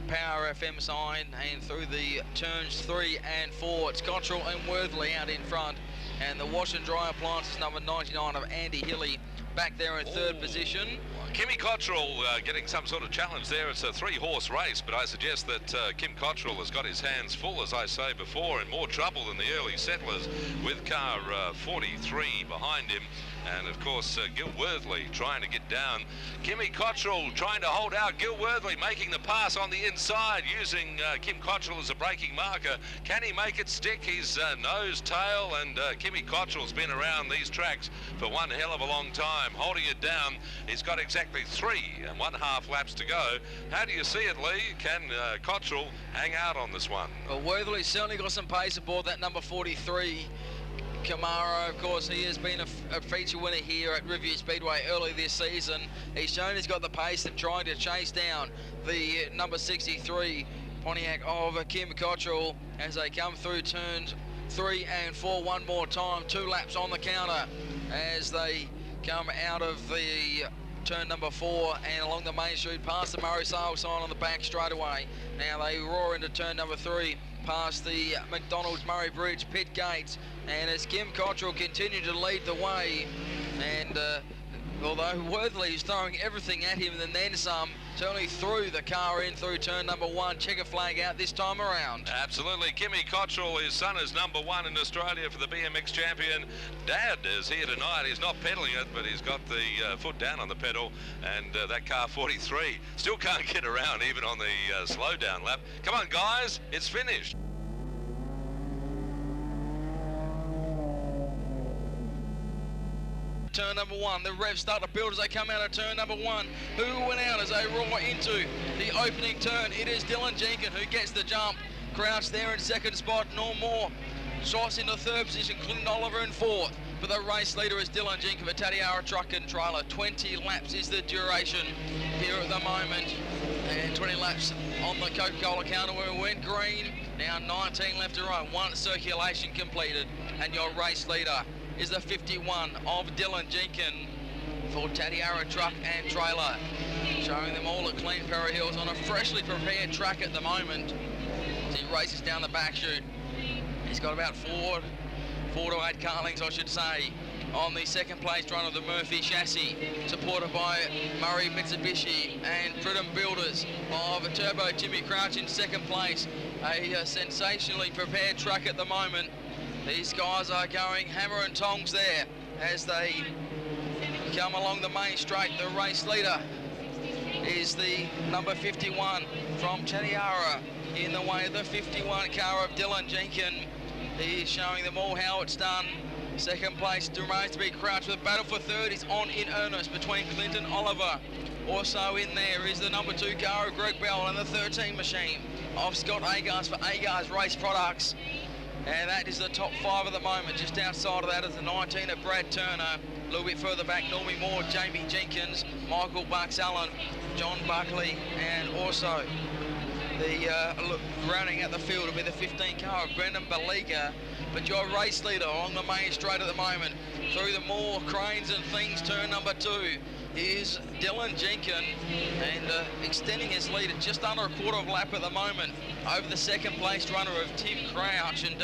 Power FM sign and through the turns 3 and 4. It's Cottrell and Worthley out in front, and the wash and dry appliances number 99 of Andy Hilly back there in 3rd position.
Kimmy Cottrell getting some sort of challenge there. It's a 3-horse race, but I suggest that Kim Cottrell has got his hands full, as I say before, in more trouble than the early settlers with car 43 behind him. And of course, Gil Worthley trying to get down. Kimmy Cottrell trying to hold out. Gil Worthley making the pass on the inside, using Kim Cottrell as a braking marker. Can he make it stick? His nose, tail, and Kimmy Cottrell's been around these tracks for one hell of a long time, holding it down. He's got exactly 3.5 laps to go. How do you see it, Lee? Can Cottrell hang out on this one?
Well, Worthley's certainly got some pace aboard that number 43. Camaro, of course, he has been a feature winner here at Review Speedway early this season. He's shown he's got the pace of trying to chase down the number 63 Pontiac of Kim Cottrell as they come through turns 3 and 4 one more time. 2 laps on the counter as they come out of the turn number 4 and along the main street past the Murray Sale sign on the back straightaway. Now they roar into turn number 3 past the McDonald's Murray Bridge pit gates, and as Kim Cottrell continued to lead the way, and although Worthley is throwing everything at him and then some, certainly threw the car in through turn number 1, checker flag out this time around.
Absolutely. Kimmy Cottrell, his son is number 1 in Australia for the BMX champion. Dad is here tonight. He's not pedaling it, but he's got the foot down on the pedal, and that car 43 still can't get around even on the slow down lap. Come on, guys, it's finished.
Turn number 1, the revs start to build as they come out of turn number 1. Who went out as they roar into the opening turn? It is Dylan Jenkins who gets the jump. Crouch there in 2nd spot, no more. Shots into 3rd position, Clinton Oliver in 4th. But the race leader is Dylan Jenkins for Tatiara Truck and Trailer. 20 laps is the duration here at the moment. And 20 laps on the Coca-Cola counter where we went green. Now 19 left to run, 1 circulation completed. And your race leader is the 51 of Dylan Jenkins for Tatiara Truck and Trailer. Showing them all at Clean Ferry Hills on a freshly prepared track at the moment. As he races down the back chute. He's got about 4 to 8 car lengths, I should say, on the 2nd place run of the Murphy chassis, supported by Murray Mitsubishi and Pridham Builders of Turbo Timmy Crouch in 2nd place. A sensationally prepared track at the moment. These guys are going hammer and tongs there as they come along the main straight. The race leader is the number 51 from Tatiara in the way of the 51 car of Dylan Jenkins. He is showing them all how it's done. 2nd place remains to be Crouch. The battle for 3rd is on in earnest between Clinton Oliver. Also in there is the number 2 car of Greg Bell and the 13 machine of Scott Agars for Agars Race Products. And that is the top 5 at the moment. Just outside of that is the 19 of Brad Turner. A little bit further back, Normie Moore, Jamie Jenkins, Michael Bucks Allen, John Buckley, and also the rounding out the field will be the 15 car of Brendan Baliga. But your race leader on the main straight at the moment, through the more cranes and things, turn number 2, is Dylan Jenkins, and extending his lead at just under a quarter of a lap at the moment over the 2nd place runner of Tim Crouch, and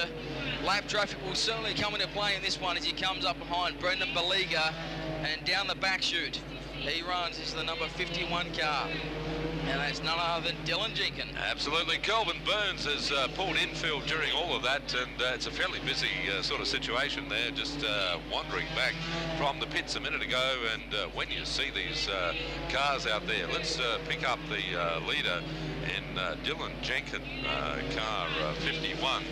lap traffic will certainly come into play in this one as he comes up behind Brendan Baliga, and down the back chute he runs is the number 51 car, and that's none other than Dylan Jenkins.
Absolutely. Kelvin Burns has pulled infield during all of that, and it's a fairly busy sort of situation there, just wandering back from the pits a minute ago. And when you see these cars out there, let's pick up the leader in Dylan Jenkins, car 51.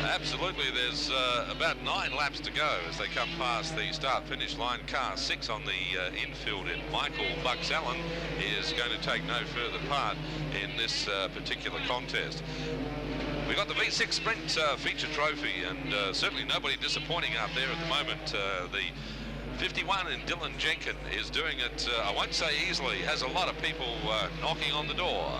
Absolutely, there's about 9 laps to go as they come past the start-finish line. Car 6 on the infield in Michael Bucks Allen is going to take no further part in this particular contest. We've got the V6 Sprint feature trophy, and certainly nobody disappointing out there at the moment. The 51 in Dylan Jenkins is doing it, I won't say easily, has a lot of people knocking on the door.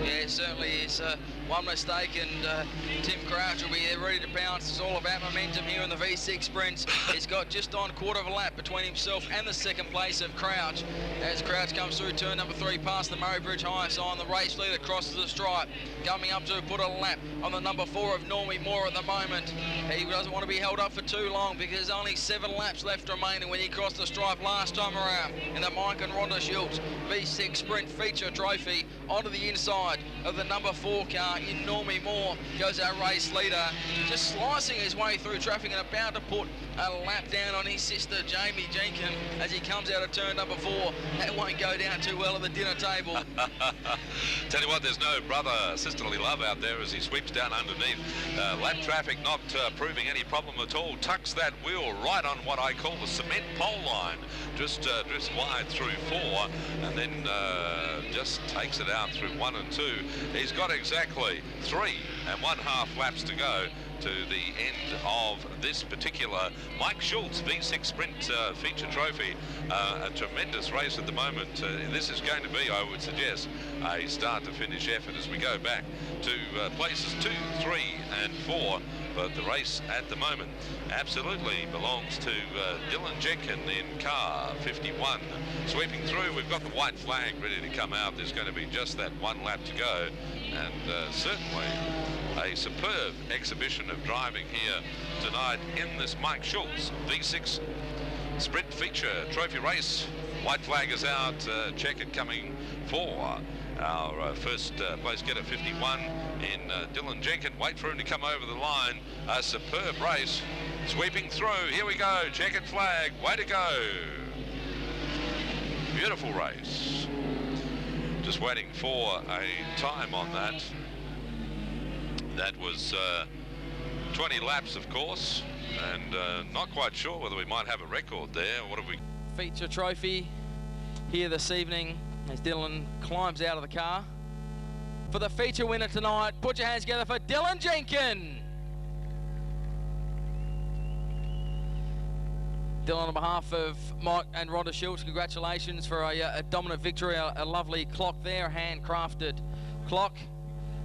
Yeah, it certainly is. One mistake and Tim Crouch will be there ready to pounce. It's all about momentum here in the V6 sprints. He's got just on quarter of a lap between himself and the second place of Crouch. As Crouch comes through turn number 3 past the Murray Bridge high sign, the race leader crosses the stripe. Coming up to put a lap on the number 4 of Normie Moore at the moment. He doesn't want to be held up for too long because there's only 7 laps left remaining when he crossed the stripe last time around in the Mike and Rhonda Schultz V6 Sprint feature trophy. Onto the inside of the number 4 car in Normie Moore goes our race leader, just slicing his way through traffic and about to put a lap down on his sister Jamie Jenkins as he comes out of turn number 4. That won't go down too well at the dinner table.
Tell you what, there's no brother-sisterly love out there as he sweeps down underneath. Lap traffic not proving any problem at all. Tucks that wheel right on what I call the cement pole line. Just drifts wide through 4 and then just takes it out through 1 and 2. He's got exactly 3 1/2 laps to go to the end of this particular Mike Schultz V6 Sprint feature trophy. A tremendous race at the moment. This is going to be, I would suggest, a start to finish effort as we go back to places 2, 3 and 4. But the race at the moment absolutely belongs to Dylan Jenkins in car 51. Sweeping through, we've got the white flag ready to come out. There's going to be just that 1 lap to go, and certainly a superb exhibition of driving here tonight in this Mike Schultz V6 Sprint feature trophy race. White flag is out, checkered coming for our first place getter 51 in Dylan Jenkins. Wait for him to come over the line. A superb race sweeping through. Here we go, checkered flag, way to go. Beautiful race. Just waiting for a time on that. That was 20 laps, of course, and not quite sure whether we might have a record there. What have we?
Feature trophy here this evening as Dylan climbs out of the car. For the feature winner tonight, put your hands together for Dylan Jenkins. Dylan, on behalf of Mike and Rhonda Schultz, congratulations for a dominant victory, a lovely clock there, handcrafted clock.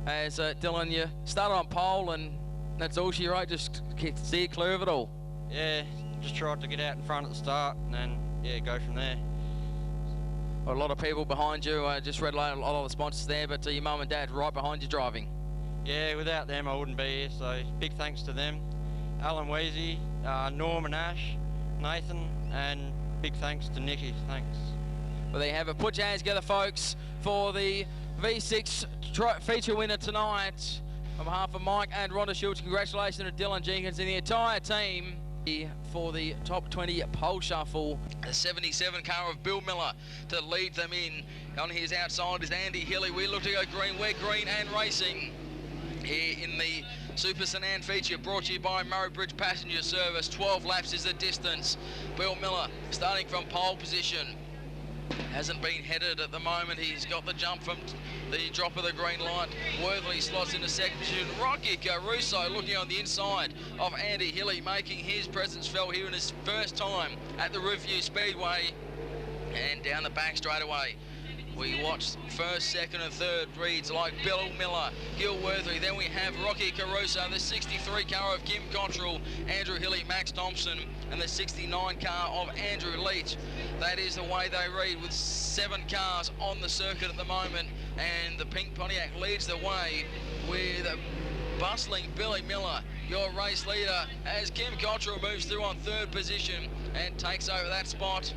As Dylan, you started on pole and that's all she wrote, just steer clear of it all.
Yeah, just tried to get out in front at the start and then, yeah, go from there.
Well, a lot of people behind you, just read a lot of the sponsors there, but your mum and dad right behind you driving.
Yeah, without them I wouldn't be here, so big thanks to them. Alan Weezy, Norman Ash, Nathan, and big thanks to Nikki, thanks.
Well, there you have it. Put your hands together, folks, for the V6 feature winner tonight. On behalf of Mike and Rhonda Schultz, congratulations to Dylan Jenkins and the entire team for the top 20 pole shuffle. The 77 car of Bill Miller to lead them in. On his outside is Andy Hilly. We look to go green. We're green and racing here in the Super Sedan feature, brought to you by Murray Bridge Passenger Service. 12 laps is the distance. Bill Miller starting from pole position. Hasn't been headed at the moment. He's got the jump from the drop of the green light. Worthley slots into second position. Rocky Caruso looking on the inside of Andy Hilly, making his presence felt here in his first time at the Review Speedway. And down the back straight away, we watched first, second and third reads like Bill Miller, Gil Worthy. Then we have Rocky Caruso, the 63 car of Kim Cottrell, Andrew Hilly, Max Thompson, and the 69 car of Andrew Leach. That is the way they read with 7 cars on the circuit at the moment. And the pink Pontiac leads the way with a bustling Billy Miller, your race leader, as Kim Cottrell moves through on third position and takes over that spot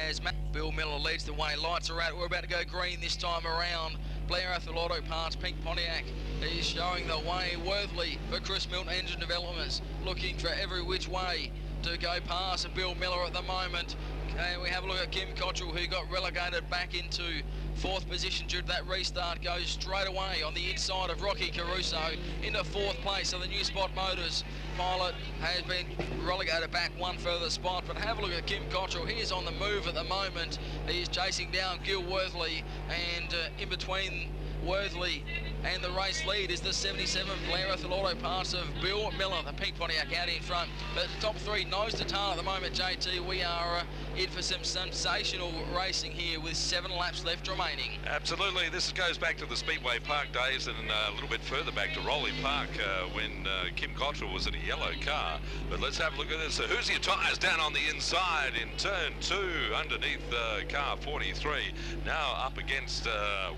as Bill Miller leads the way. Lights are out. We're about to go green this time around. Blair Athol Auto Parts, pink Pontiac is showing the way. Worthley for Chris Milton Engine Developments, looking for every which way to go past Bill Miller at the moment. And we have a look at Kim Cottrell, who got relegated back into fourth position due to that restart, goes straight away on the inside of Rocky Caruso into fourth place. So the New Spot Motors pilot has been relegated back one further spot. But have a look at Kim Cottrell. He is on the move at the moment. He is chasing down Gil Worthley, and in between Worthley and the race lead is the 77 Blair Auto Parts of Bill Miller, the pink Pontiac out in front. But the top three nose to tail at the moment, JT. We are in for some sensational racing here with 7 laps left remaining.
Absolutely. This goes back to the Speedway Park days and a little bit further back to Rowley Park when Kim Cottrell was in a yellow car. But let's have a look at this. So who's your tyres down on the inside in turn 2 underneath car 43. Now up against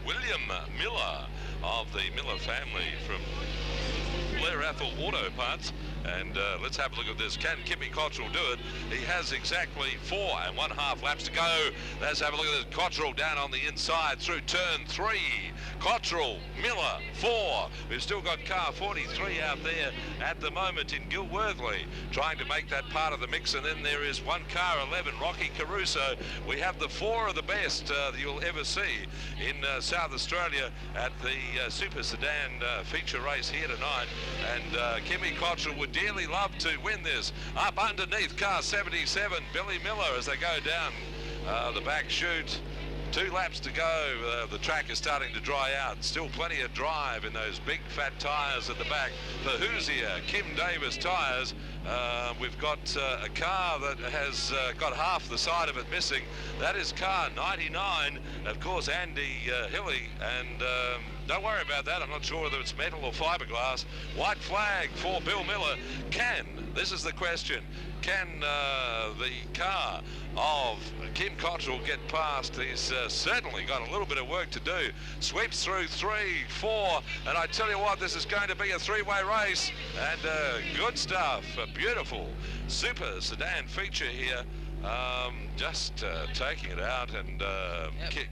William Miller of the Miller family from Blair Athol Auto Parts. And let's have a look at this. Can Kimmy Cottrell do it? He has exactly 4 1/2 laps to go. Let's have a look at this. Cottrell down on the inside through turn 3. Cottrell, Miller, 4. We've still got car 43 out there at the moment in Gil Worthley, trying to make that part of the mix. And then there is one car 11, Rocky Caruso. We have the 4 of the best that you'll ever see in South Australia at the Super Sedan feature race here tonight. And Kimmy Cottrell would dearly love to win this. Up underneath car 77, Billy Miller, as they go down the back chute. 2 laps to go. The track is starting to dry out. Still plenty of drive in those big fat tyres at the back. For Hoosier, Kim Davis tyres. We've got a car that has got half the side of it missing. That is car 99. Of course, Andy Hilly. And don't worry about that. I'm not sure whether it's metal or fiberglass. White flag for Bill Miller. This is the question, can the car of Kim Cottrell get past? He's certainly got a little bit of work to do. Sweeps through 3, 4, and I tell you what, this is going to be a 3-way race, and good stuff. A beautiful Super Sedan feature here. Just taking it out, and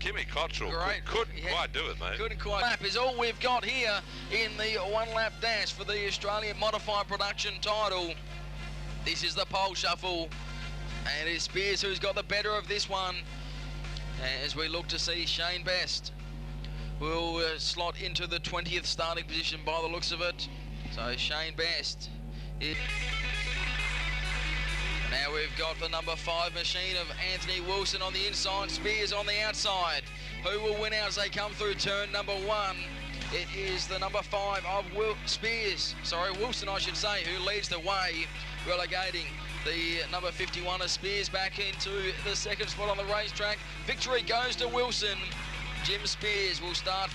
Kimmy Cottrell couldn't quite do it, mate.
Couldn't quite. Lap is all we've got here in the 1-lap dash for the Australian Modified Production title. This is the pole shuffle, and it's Spears who's got the better of this one, as we look to see Shane Best will slot into the 20th starting position by the looks of it. So Shane Best. Now we've got the number 5 machine of Anthony Wilson on the inside, Spears on the outside. Who will win out as they come through turn number 1? It is the number 5 of Wilson, I should say, who leads the way, relegating the number 51 of Spears back into the second spot on the racetrack. Victory goes to Wilson. Jim Spears will start.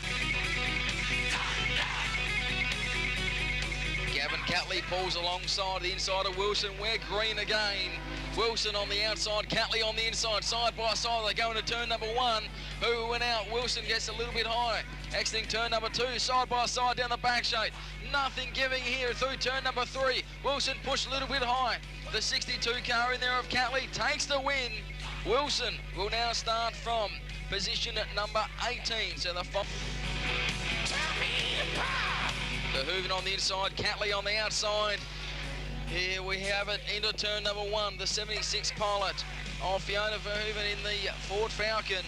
Gavin Catley pulls alongside the inside of Wilson. We're green again. Wilson on the outside, Catley on the inside, side by side. They go into turn number 1. Who went out? Wilson gets a little bit high. Exiting turn number 2, side by side down the back straight. Nothing giving here through turn number 3. Wilson pushed a little bit high. The 62 car in there of Catley takes the win. Wilson will now start from position at number 18. So the Hooven on the inside, Catley on the outside. Here we have it into turn number 1. The 76 pilot of Fiona Verhoeven in the Ford Falcon.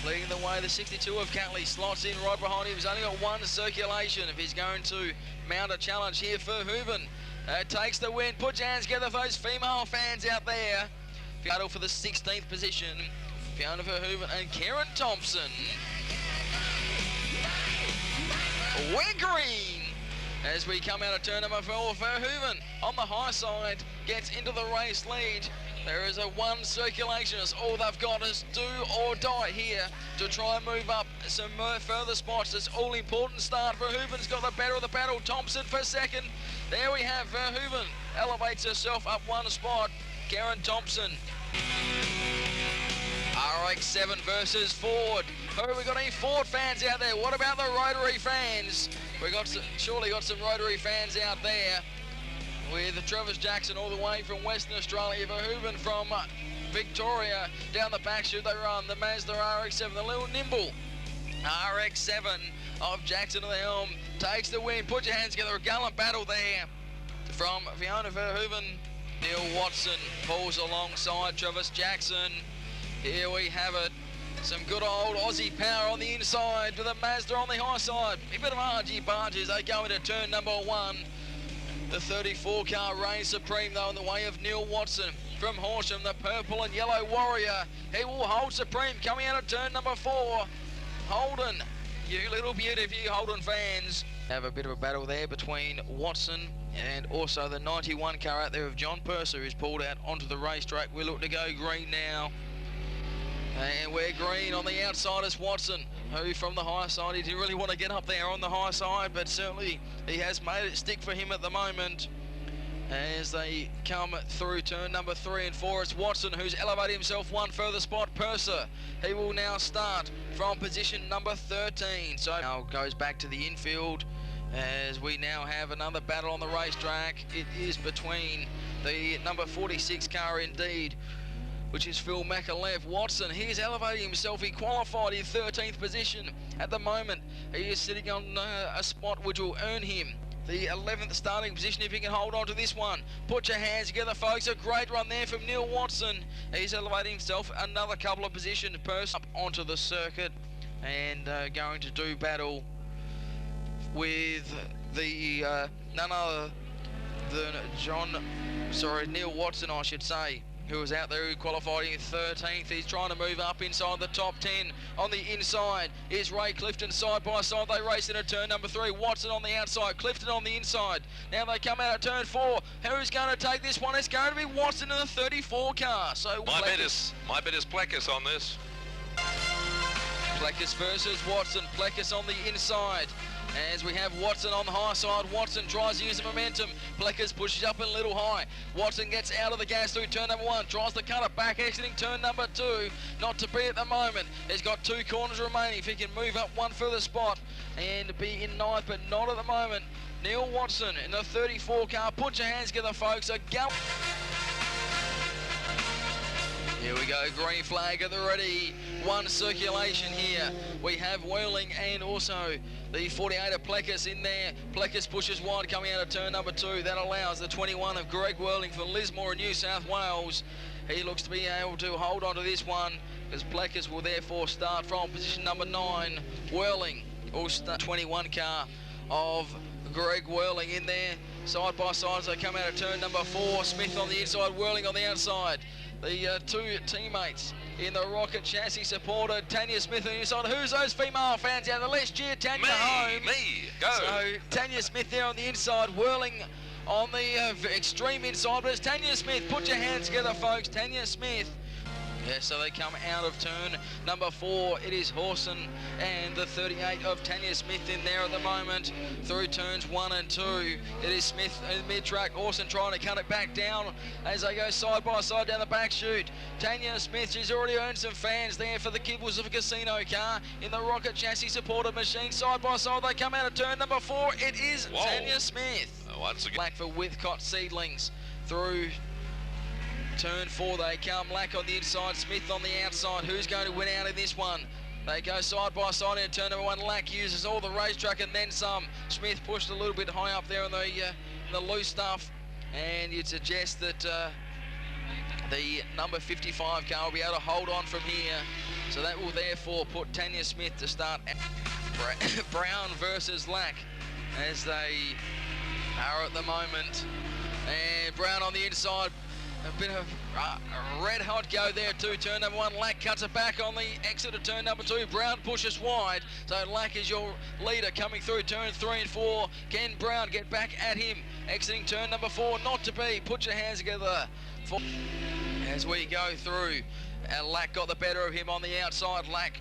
Leading the way, the 62 of Catley slots in right behind him. He's only got 1 circulation if he's going to mount a challenge here for Verhoeven. Takes the win. Put your hands together for those female fans out there. Battle for the 16th position. Fiona Verhoeven and Karen Thompson. We're green as we come out of turn number 4. Verhoeven on the high side gets into the race lead. There is a 1 circulation. It's all they've got is do or die here to try and move up some further spots. It's all important start. Verhoeven's got the better of the battle. Thompson for second. There we have Verhoeven elevates herself up 1 spot. Karen Thompson. RX-7 versus Ford. Who we got any Ford fans out there? What about the Rotary fans? We surely got some Rotary fans out there. With Travis Jackson all the way from Western Australia, Verhoeven from Victoria. Down the back chute they run, the Mazda RX-7, the little nimble RX-7 of Jackson at the helm. Takes the win, put your hands together, a gallant battle there from Fiona Verhoeven. Neil Watson pulls alongside Travis Jackson. Here we have it. Some good old Aussie power on the inside with a Mazda on the high side. A bit of argy-bargy as they go into turn number 1. The 34 car reigns supreme though in the way of Neil Watson. From Horsham, the purple and yellow warrior. He will hold supreme coming out of turn number 4. Holden, you little beauty for you Holden fans. Have a bit of a battle there between Watson and also the 91 car out there of John Purser, who's pulled out onto the racetrack. We look to go green now. And we're green on the outside is Watson, who from the high side, he didn't really want to get up there on the high side, but certainly he has made it stick for him at the moment. As they come through turn number 3 and 4, it's Watson who's elevated himself one further spot. Purser, he will now start from position number 13. So now goes back to the infield as we now have another battle on the racetrack. It is between the number 46 car indeed, which is Phil McAlev. Watson, he's elevating himself. He qualified in 13th position. At the moment, he is sitting on a spot which will earn him the 11th starting position if he can hold on to this one. Put your hands together, folks. A great run there from Neil Watson. He's elevating himself another couple of positions. Purse up onto the circuit and going to do battle with the none other than Neil Watson, I should say, who was out there, who qualified in 13th. He's trying to move up inside the top 10. On the inside is Ray Clifton side by side. They race into turn number 3. Watson on the outside, Clifton on the inside. Now they come out of turn 4. Who's going to take this one? It's going to be Watson in the 34 car. So
my bet is Plekas on this.
Plekas versus Watson. Plekas on the inside. As we have Watson on the high side. Watson tries to use the momentum. Plekas pushes up a little high. Watson gets out of the gas through turn number 1. Tries to cut it back, exiting turn number 2. Not to be at the moment. He's got 2 corners remaining. If he can move up one further spot and be in 9th, but not at the moment. Neil Watson in the 34 car. Put your hands together, folks. A gallop. Here we go, green flag at the ready. One circulation here. We have Whirling and also the 48 of Plekas in there. Plekas pushes wide coming out of turn number 2. That allows the 21 of Greg Whirling for Lismore in New South Wales. He looks to be able to hold on to this one as Plekas will therefore start from position number 9. Whirling will start 21 car of Greg Whirling in there. Side by side as they come out of turn number 4. Smith on the inside, Whirling on the outside. The 2 teammates in the Rocket Chassis supported. Tanya Smith on the inside. Who's those female fans out there? Let's cheer Tanya home.
Me, go.
So Tanya Smith there on the inside, Whirling on the extreme inside. But it's Tanya Smith. Put your hands together, folks. Tanya Smith. Yeah, so they come out of turn number 4. It is Horson and the 38 of Tanya Smith in there at the moment. Through turns 1 and 2. It is Smith in mid-track. Horson trying to cut it back down as they go side by side down the back chute. Tanya Smith, she's already earned some fans there for the Kibbles of a casino car in the Rocket Chassis supported machine. Side by side they come out of turn number 4. It is Tanya Smith.
Once again.
Black for Withcott Seedlings through turn 4 they come. Lack on the inside, Smith on the outside. Who's going to win out in this one? They go side by side in turn number 1. Lack uses all the racetrack and then some. Smith pushed a little bit high up there in the loose stuff, and you'd suggest that the number 55 car will be able to hold on from here. So that will therefore put Tanya Smith to start. Brown versus Lack as they are at the moment. And Brown on the inside. A bit of a red hot go there too. Turn number 1, Lack cuts it back on the exit of turn number 2. Brown pushes wide. So Lack is your leader coming through turn 3 and 4. Can Brown get back at him? Exiting turn number 4, not to be. Put your hands together. As we go through, Lack got the better of him on the outside. Lack,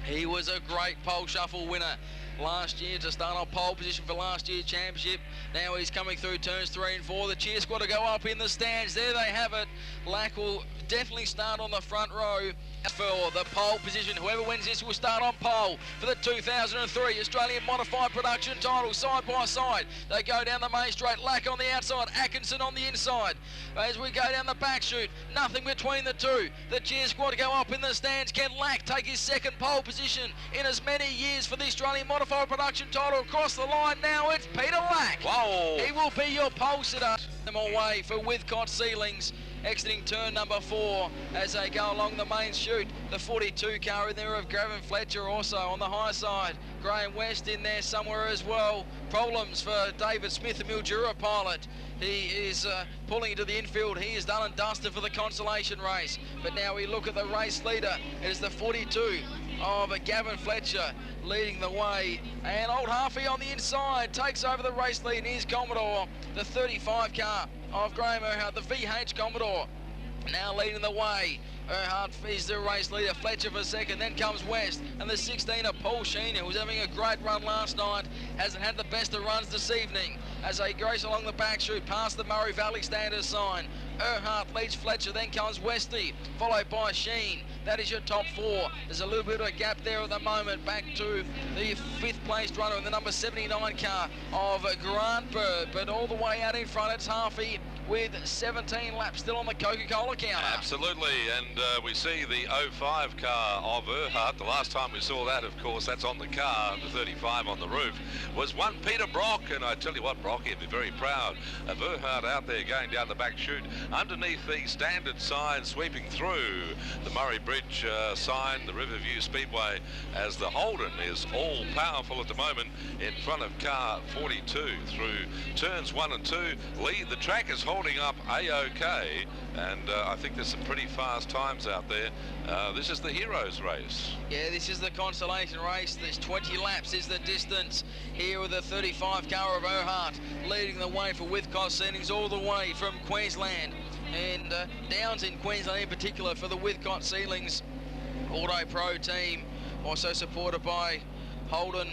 he was a great pole shuffle winner last year to start on pole position for last year's championship. Now he's coming through turns 3 and 4. The cheer squad to go up in the stands. There they have it. Lack will definitely start on the front row for the pole position. Whoever wins this will start on pole for the 2003 Australian Modified Production title. Side by side they go down the main straight. Lack on the outside, Atkinson on the inside. As we go down the back chute, nothing between the two. The cheer squad to go up in the stands. Can Lack take his second pole position in as many years for the Australian Modified Production title? Across the line now, it's Peter Lack.
Whoa!
He will be your pole sitter. Them away for Withcott Ceilings exiting turn number 4 as they go along the main chute. The 42 car in there of Gavin Fletcher also on the high side. Graham West in there somewhere as well. Problems for David Smith, the Mildura pilot. He is pulling into the infield. He is done and dusted for the consolation race. But now we look at the race leader. It is the 42 of Gavin Fletcher leading the way. And Old Harvey on the inside takes over the race lead. Here's Commodore, the 35 car of Graham Earhart, the VH Commodore, now leading the way. Earhart is the race leader, Fletcher for second, then comes West, and the 16 of Paul Sheen, who was having a great run last night, hasn't had the best of runs this evening, as they grace along the back chute past the Murray Valley Standard sign. Earhart leads Fletcher, then comes Westy, followed by Sheen. That is your top 4. There's a little bit of a gap there at the moment, back to the 5th placed runner in the number 79 car of Grant Bird, but all the way out in front, it's Harvey with 17 laps still on the Coca-Cola counter.
Absolutely, and we see the 05 car of Earhart. The last time we saw that, of course, that's on the car, the 35 on the roof, was one Peter Brock, and I tell you what, Brock, he'd be very proud of Earhart out there going down the back chute underneath the standard sign, sweeping through the Murray Bridge sign, the Riverview Speedway, as the Holden is all powerful at the moment in front of car 42 through turns 1 and 2. Lee, the track is holding up A-OK, and I think there's some pretty fast times out there. This is the Heroes race.
Yeah, this is the consolation race. There's 20 laps is the distance here with the 35 car of Earhart leading the way for Withcott Seedings all the way from Queensland, and Downs in Queensland in particular for the Withcott Seedings Auto Pro team, also supported by Holden,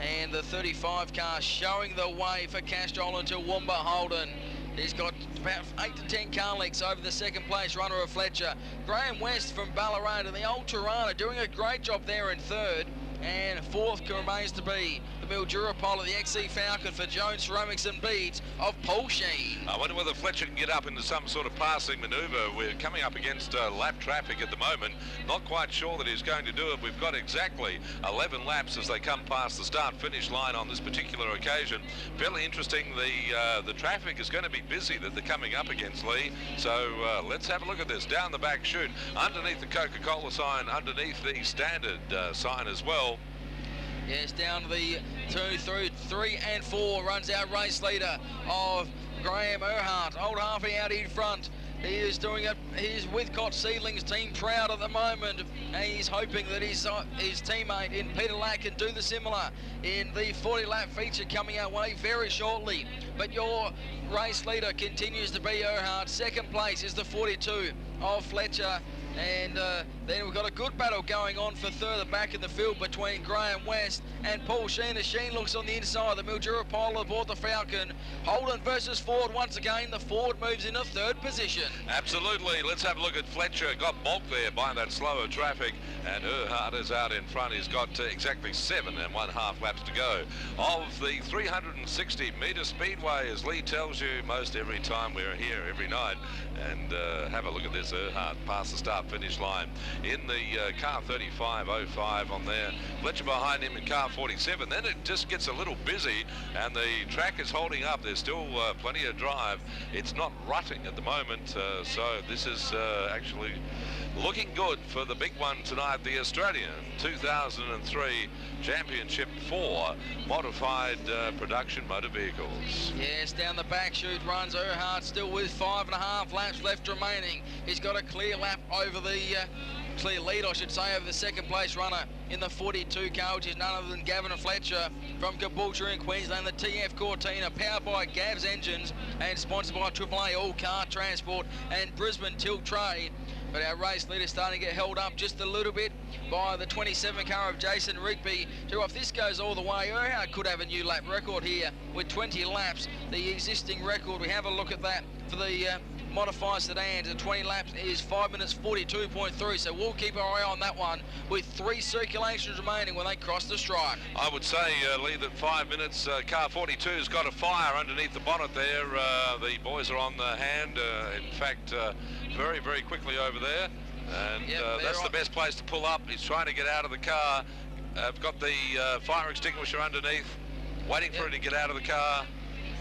and the 35 car showing the way for Castrol and Toowoomba Holden. He's got about 8 to 10 car lengths over the second place runner of Fletcher. Graham West from Ballarat and the Old Tirana doing a great job there in third. And fourth remains to be the Mildura pilot, the XC Falcon for Jones, Ceramics and Beads of Paul Sheen.
I wonder whether Fletcher can get up into some sort of passing manoeuvre. We're coming up against lap traffic at the moment. Not quite sure that he's going to do it. We've got exactly 11 laps as they come past the start-finish line on this particular occasion. Fairly interesting. The traffic is going to be busy that they're coming up against, Lee. So let's have a look at this. Down the back chute, underneath the Coca-Cola sign, underneath the standard sign as well.
Yes, down to the 2, 3 and 4 runs our race leader of Graham Earhart. Old Harvey out in front. He is doing it. He's Withcott Seedlings team proud at the moment, and he's hoping that his teammate in Peter Lack can do the similar in the 40-lap feature coming our way very shortly. But your race leader continues to be Earhart. Second place is the 42 of Fletcher. And then we've got a good battle going on for further back in the field between Graham West and Paul Sheen. As Sheen looks on the inside, the Mildura pilot aboard the Falcon. Holden versus Ford once again. The Ford moves into third position.
Absolutely. Let's have a look at Fletcher. Got balked there by that slower traffic, and Earhart is out in front. He's got exactly 7.5 laps to go. Of the 360-metre speedway, as Lee tells you most every time we're here every night. And have a look at this. Earhart past the start-finish line in the car 35.05 on there. Fletcher behind him in car 47. Then it just gets a little busy, and the track is holding up. There's still plenty of drive. It's not rutting at the moment, so this is actually looking good for the big one tonight, the Australian 2003 Championship for modified production motor vehicles.
Yes, down the back chute runs Earhart, still with 5.5 laps left remaining. He's got a clear lap over the clear lead, I should say, over the second place runner in the 42 car, which is none other than Gavin Fletcher from Caboolture in Queensland. The TF Cortina, powered by Gav's Engines and sponsored by AAA All Car Transport and Brisbane Tilt Tray. But our race leader starting to get held up just a little bit by the 27 car of Jason Rigby. So if this goes all the way, Earhart could have a new lap record here with 20 laps. The existing record, we have a look at that for the modified sedans. The 20 laps is 5 minutes 42.3, so we'll keep our eye on that one with 3 circulations remaining when they cross the strike.
I would say, Lee, that 5 minutes, car 42's got a fire underneath the bonnet there. The boys are on the hand, in fact, very, very quickly over there. And that's the best place to pull up. He's trying to get out of the car. I've got the fire extinguisher underneath, waiting for it to get out of the car.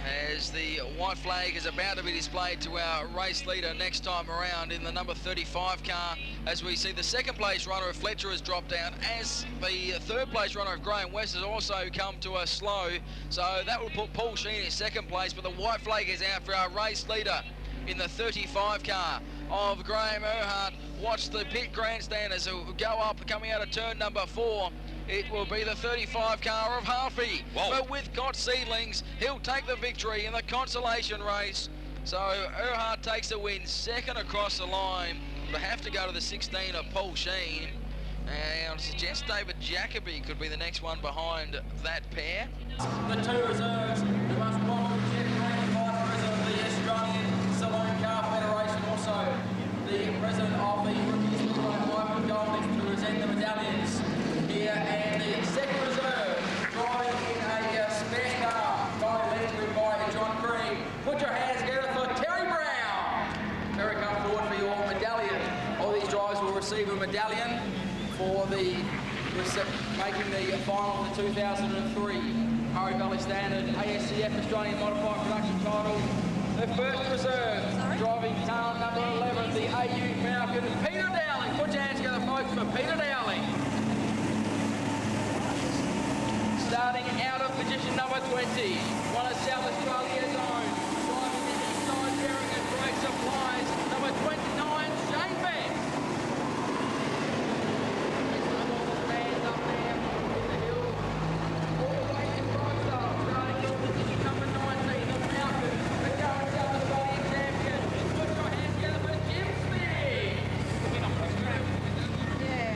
as the white flag is about to be displayed to our race leader next time around in the number 35 car, as we see the second place runner of Fletcher has dropped out, as the third place runner of Graham West has also come to a slow, so that will put Paul Sheen in second place, but the white flag is out for our race leader in the 35 car of Graham Earhart. Watch the pit grandstanders who go up coming out of turn number 4. It will be the 35 car of Harvey.
Whoa.
But with Got Seedlings, he'll take the victory in the consolation race. So Earhart takes the win, second across the line. They have to go to the 16 of Paul Sheen. And I suggest David Jacoby could be the next one behind that pair.
The two reserves, the most popular Vice President of the Australian Saloon Car Federation, also the President of the Rookies Michael Golding, to present the medallions here, and the second reserve driving in a spare car, led by John Green. Put your hands together for Terry Brown. Terry, come forward for your medallion. All these drivers will receive a medallion for the making the final of the 2003 Murray Valley Standard ASCF Australian Modified Production title. The first reserve, driving car number 11, the AU Falcon, Peter Dowling. Put your hands together, folks, for Peter Dowling. Starting out of position number 20, one of South Australia's own, driving the inside bearing and brake supplies, number 29, Shane Banks. Stands up there in the hill, all the way to Brightstar, starting out of position number 19, the Falcon, the current South Australian champion. Put your hands together for Jim Smith.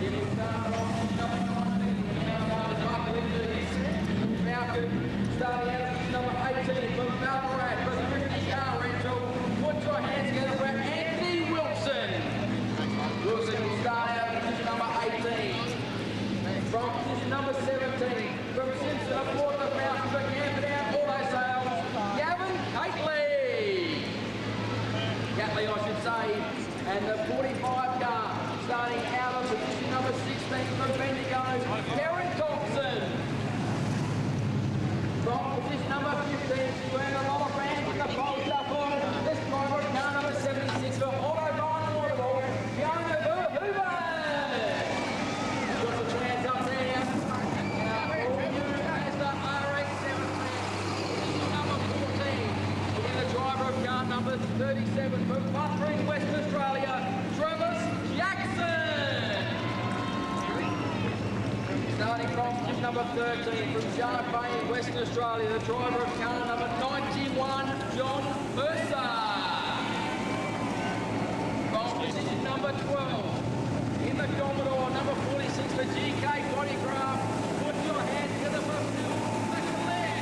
Jimmy started off number 19, starting out at number 18 from Ballarat for the British Car Rental. Put your hands together for Andy Wilson. Wilson will start out at position number 18. From position number 17, from Simpson aboard the Falcon for Camperdown Auto Sales, Gavin Gately. Gately, I should say. And the 45 car starting out of position number 16 from Bendigo, Karen Thompson. From position number 15, she earned a lot of fans in the polls up on this driver, car number 76 for Autobahn Waterloo, Fiona Hoover. Got some fans up there. All you as the RX-17, number 14. Again, the driver of car number 37 from Buttering, West Australia, Travis Jackson. Starting from position number 13 from Shark Bay, Western Australia, the driver of car number 91, John Mercer. From position number 12, in the Commodore, number 46 for GK Bodycraft. Put your hands together for Phil McLeod.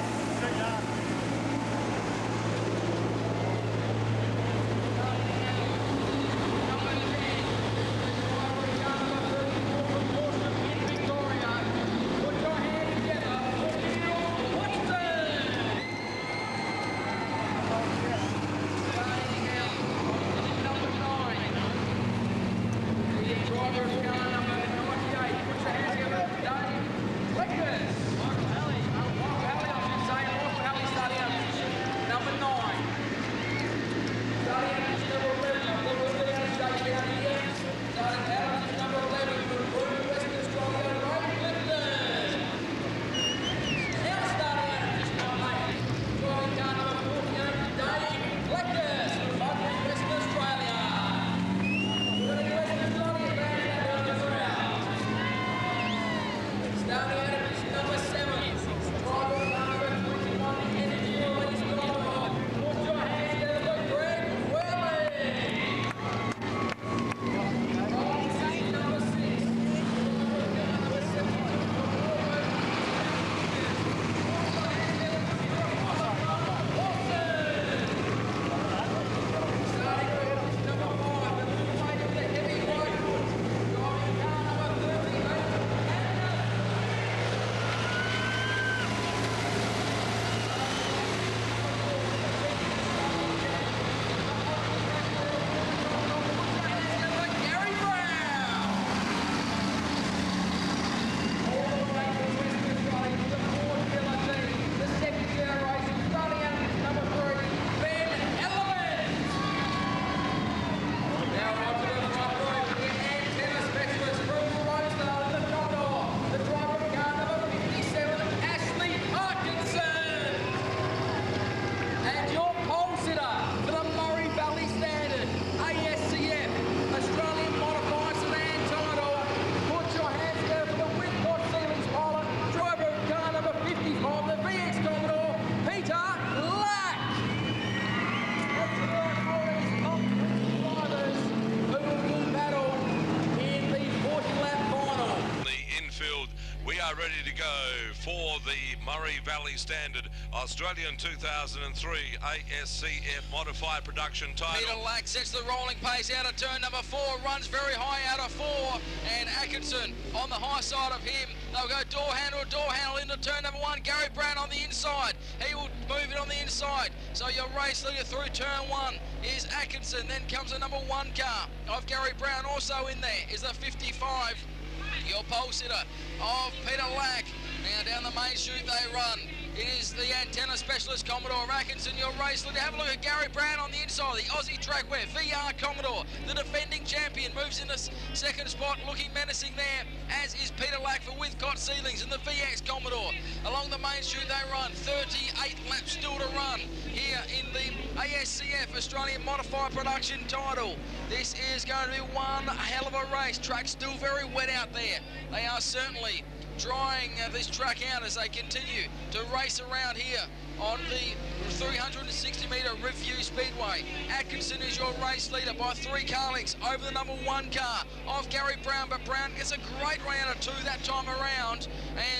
Driver of car number
the infield. We are ready to go for the Murray Valley Standard Australian 2003 ASCF Modified Production title.
Peter Lack sets the rolling pace out of turn number 4, runs very high out of 4, and Atkinson on the high side of him. They'll go door handle into turn number 1. Gary Brown on the inside. He will move it on the inside. So your race leader through turn 1 is Atkinson. Then comes the number 1 car of Gary Brown. Also in there is the 55. Your pole sitter of Peter Lack. Now down the main chute they run. It is the antenna specialist Commodore Atkinson, your race leader. Have a look at Gary Brown on the inside, the Aussie Trackware VR Commodore. The defending champion moves in the second spot, looking menacing there, as is Peter Lack for Withcott Ceilings and the VX Commodore. Along the main chute they run, 38 laps still to run here in the ASCF Australian Modified Production title. This is going to be one hell of a race. Track's still very wet out there. They are certainly drying this track out as they continue to race around here on the 360-metre Review Speedway. Atkinson is your race leader by 3 car lengths over the number 1 car of Gary Brown, but Brown gets a great round of 2 that time around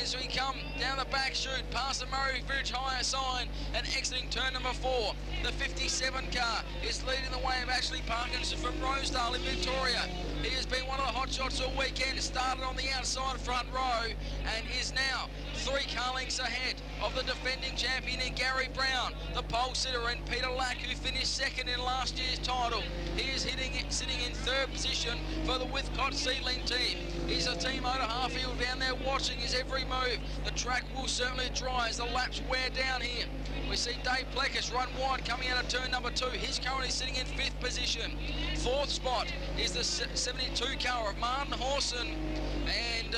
as we come down the back chute past the Murray Bridge higher sign and exiting turn number 4. The 57 car is leading the way of Ashley Parkinson from Rosedale in Victoria. He has been one of the hot shots all weekend, started on the outside front row and is now 3 car lengths ahead of the defending champion in Gary Brown, the pole sitter, and Peter Lack, who finished second in last year's title. He is sitting in 3rd position for the Withcott Seedling team. He's a team owner Harfield down there watching his every move. The track will certainly dry as the laps wear down here. We see Dave Plekas run wide coming out of turn number 2. He's currently sitting in 5th position. 4th spot is the 72 car of Martin Horson, and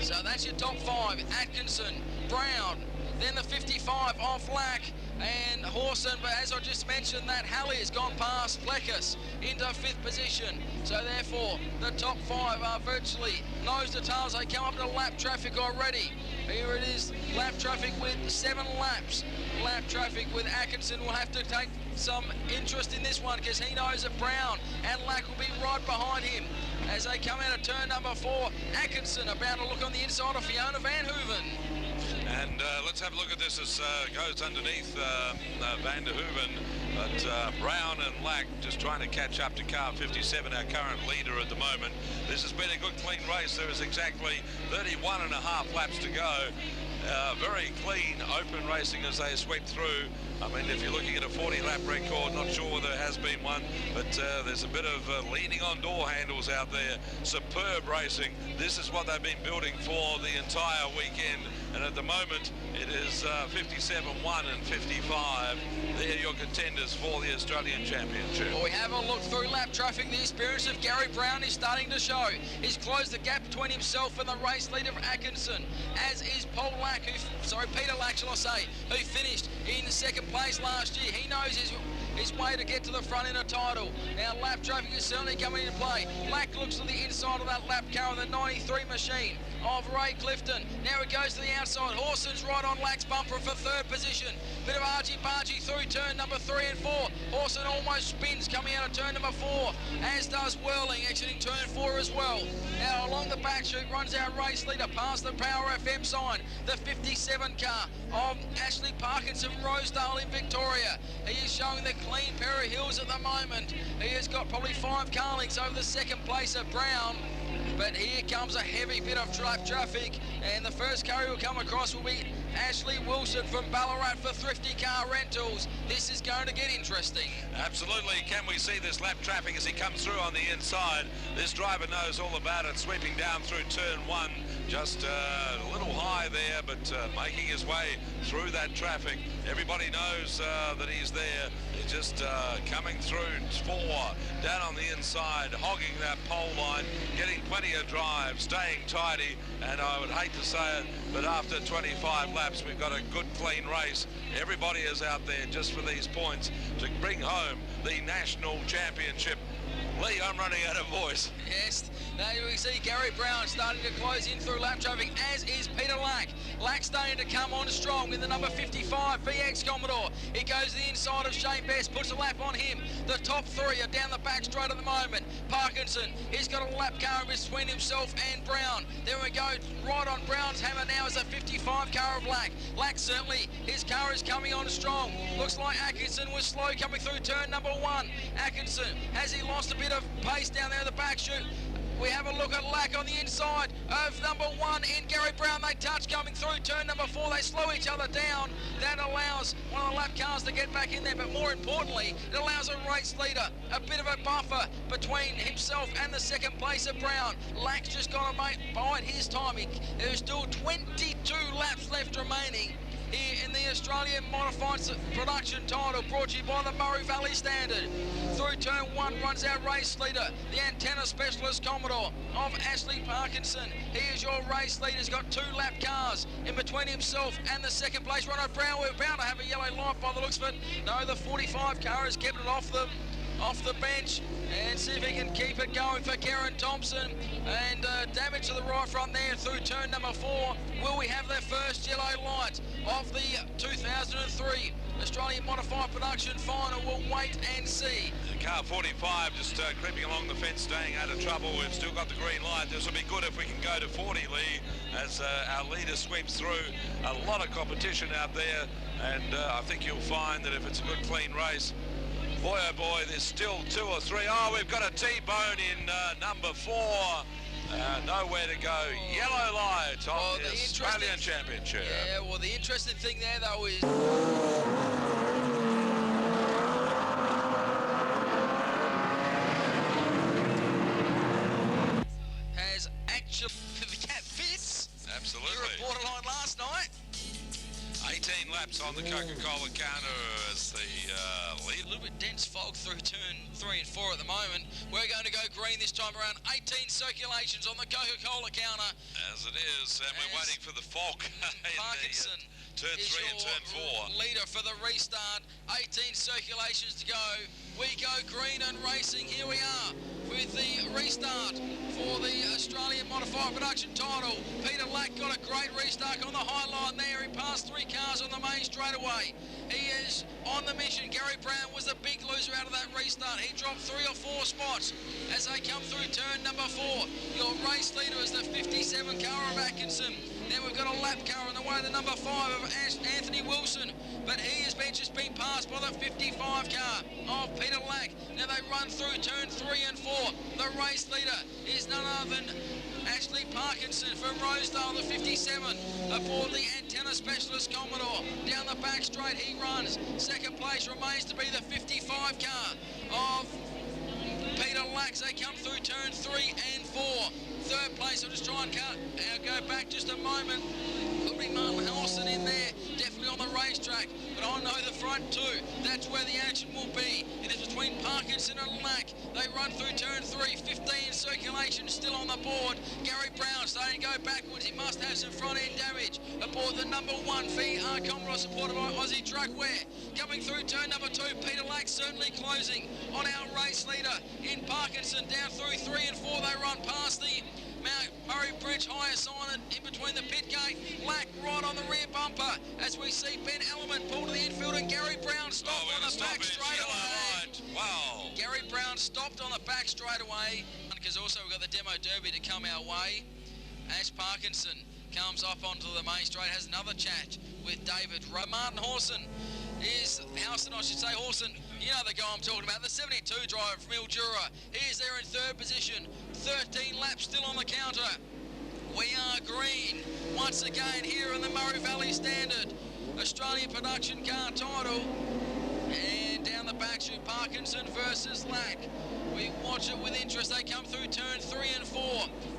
so that's your top 5. Atkinson, Brown, then the 55 off Lack and Horson, but as I just mentioned, that Halley has gone past Plekas into 5th position. So therefore, the top 5 are virtually nose to tails. They come up to lap traffic already. Here it is, lap traffic with 7 laps. Lap traffic with Atkinson will have to take some interest in this one because he knows that Brown and Lack will be right behind him as they come out of turn number 4. Atkinson about to look on the inside of Fiona Van Hooven.
And let's have a look at this as goes underneath Van der Hooven. But Brown and Lack just trying to catch up to car 57, our current leader at the moment. This has been a good clean race. There is exactly 31.5 laps to go. Very clean, open racing as they sweep through. I mean, if you're looking at a 40-lap record, not sure whether there has been one, but there's a bit of leaning on door handles out there. Superb racing. This is what they've been building for the entire weekend. And at the moment, it is 57, 1 and 55. They're your contenders for the Australian Championship.
Well, we have a look through lap traffic. The experience of Gary Brown is starting to show. He's closed the gap between himself and the race leader of Atkinson, as is Peter Lack, shall I say, who finished in 2nd place last year. He knows his way to get to the front in a title. Now lap traffic is certainly coming into play. Lack looks to the inside of that lap car of the 93 machine of Ray Clifton. Now it goes to the outside. Horson's right on Lack's bumper for 3rd position. Bit of argy-bargy through turn number 3 and 4. Horson almost spins coming out of turn number 4, as does Whirling exiting turn 4 as well. Now along the back chute runs our race leader past the Power FM sign, the 57 car of Ashley Parkinson, Rosedale in Victoria. He is showing the clean pair of heels at the moment. He has got probably 5 car lengths over the 2nd place of Brown. But here comes a heavy bit of traffic, and the first car who will come across will be Ashley Wilson from Ballarat for Thrifty Car Rentals. This is going to get interesting.
Absolutely. Can we see this lap traffic as he comes through on the inside? This driver knows all about it, sweeping down through turn 1. Just a little high there, but making his way through that traffic. Everybody knows that he's there. He's just coming through 4, down on the inside, hogging that pole line, getting plenty of drive, staying tidy, and I would hate to say it, but after 25 laps, we've got a good, clean race. Everybody is out there just for these points to bring home the National Championship. Lee, I'm running out of voice.
Yes, now we see Gary Brown starting to close in through lap traffic, as is Peter Lack. Lack starting to come on strong in the number 55, VX Commodore. He goes to the inside of Shane Best, puts a lap on him. The top three are down the back straight at the moment. Parkinson, he's got a lap car between himself and Brown. There we go, right on Brown's hammer now is a 55 car of Lack. Lack certainly, his car is coming on strong. Looks like Atkinson was slow coming through turn number 1. Atkinson, has he lost a bit of pace down there in the back chute? We have a look at Lack on the inside of number 1 in Gary Brown. They touch coming through turn number 4. They slow each other down. That allows one of the lap cars to get back in there, but more importantly, it allows a race leader a bit of a buffer between himself and the second place of Brown. Lack's just got to bide his time. There's still 22 laps left remaining here in the Australian Modified Production title, brought to you by the Murray Valley Standard. Through turn 1 runs our race leader, the antenna specialist Commodore of Ashley Parkinson. He is your race leader. He's got 2 lap cars in between himself and the second place runner Brown. We're bound to have a yellow light by the looks of it. No, the 45 car has kept it off the bench, and see if he can keep it going for Karen Thompson. And damage to the right front there through turn number 4. Will we have their first yellow light of the 2003 Australian Modified Production final? We'll wait and see.
Car 45 just creeping along the fence, staying out of trouble. We've still got the green light. This will be good if we can go to 40, Lee, as our leader sweeps through. A lot of competition out there, and I think you'll find that if it's a good, clean race, boy, oh boy, there's still 2 or 3. Oh, we've got a T-bone in number 4. Nowhere to go. Yellow light on the Australian Championship.
Yeah, well, the interesting thing there, though, is... has actually... the cat fits.
Absolutely.
You reported on last night.
18 laps on the Coca-Cola counter as the lead.
A little bit dense fog through turn 3 and 4 at the moment. We're going to go green this time around. 18 circulations on the Coca-Cola counter.
As it is, and we're waiting for the fog in
Parkinson
the, turn 3 and turn 4.
Leader for the restart. 18 circulations to go. We go green and racing. Here we are with the restart for the Australian Modified Production title. Peter Lack got a great restart on the high line there. He passed 3 cars on the main straightaway. He is on the mission. Gary Brown was the big loser out of that restart. He dropped 3 or 4 spots as they come through turn number 4. Your race leader is the 57 car of Atkinson. Then we've got a lap car on the way, the number 5 of Anthony Wilson. But he has just been passed by the 55 car of Peter Lack. Now they run through turn 3 and 4. The race leader is none other than Ashley Parkinson from Rosedale, the 57, aboard the antenna specialist Commodore. Down the back straight he runs. Second place remains to be the 55 car of Peter Lack. They come through turn 3 and 4. Third place, I'll just try and go back just a moment. Could be Martin Howson in there, definitely on the racetrack, but I know the front 2. That's where the action will be. It is between Parkinson and Lack. They run through turn 3, 15 circulation still on the board. Gary Brown starting to go backwards. He must have some front end damage aboard the number 1 VR Commodore supported by Aussie Truckware. Coming through turn number 2, Peter Lack certainly closing on our race leader in Parkinson. Down through 3 and 4, they run past the Mount Murray Bridge higher sign in between the pit gate. Lack right on the rear bumper as we see Ben Ellerman pull to the infield and Gary Brown stopped on the back straightaway.
Wow.
Gary Brown stopped on the back straightaway because also we've got the Demo Derby to come our way. Ash Parkinson comes up onto the main straight, has another chat with David Martin Hawson. Howson, I should say, Hawson, you know the guy I'm talking about, the 72 driver from Mildura. He is there in 3rd position, 13 laps still on the counter. We are green once again here in the Murray Valley Standard Australian Production Car title. And down the back chute, Parkinson versus Lack. We watch it with interest. They come through turn 3 and 4.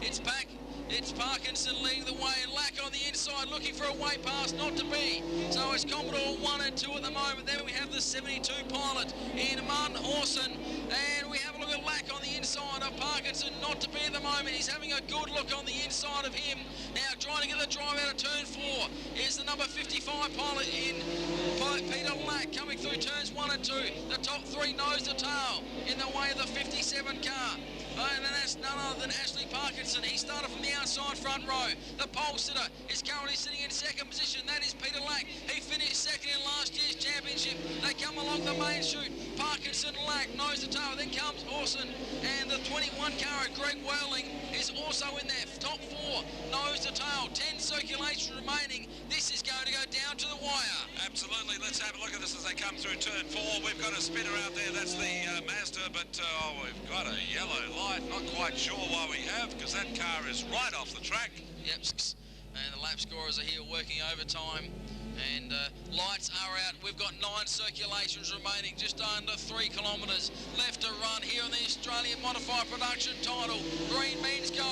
It's back. It's Parkinson leading the way, and Lack on the inside looking for a way past, not to be. So it's Commodore 1 and 2 at the moment. Then we have the 72 pilot in Martin Hawson, and we have a look at Lack on the inside of Parkinson, not to be at the moment. He's having a good look on the inside of him. Now trying to get the drive out of turn 4 is the number 55 pilot in Peter Lack coming through turns 1 and 2. The top 3 nose to tail in the way of the 57 car. And then that's none other than Ashley Parkinson. He started from the outside front row. The pole sitter is currently sitting in second position. That is Peter Lack. He finished second in last year's championship. They come along the main chute. Parkinson, Lack, nose to tail. Then comes Orson. And the 21 car, Greg Whirling, is also in there. Top four, nose to tail. 10 circulations remaining. This is going to go down to the wire.
Absolutely. Let's have a look at this as they come through turn 4. We've got a spinner out there. That's the Mazda, but we've got a yellow light. Not quite sure why we have, because that car is right off the track.
Yep. And the lap scorers are here working overtime. And lights are out. We've got 9 circulations remaining, just under 3 kilometres left to run here on the Australian Modified Production title. Green means go.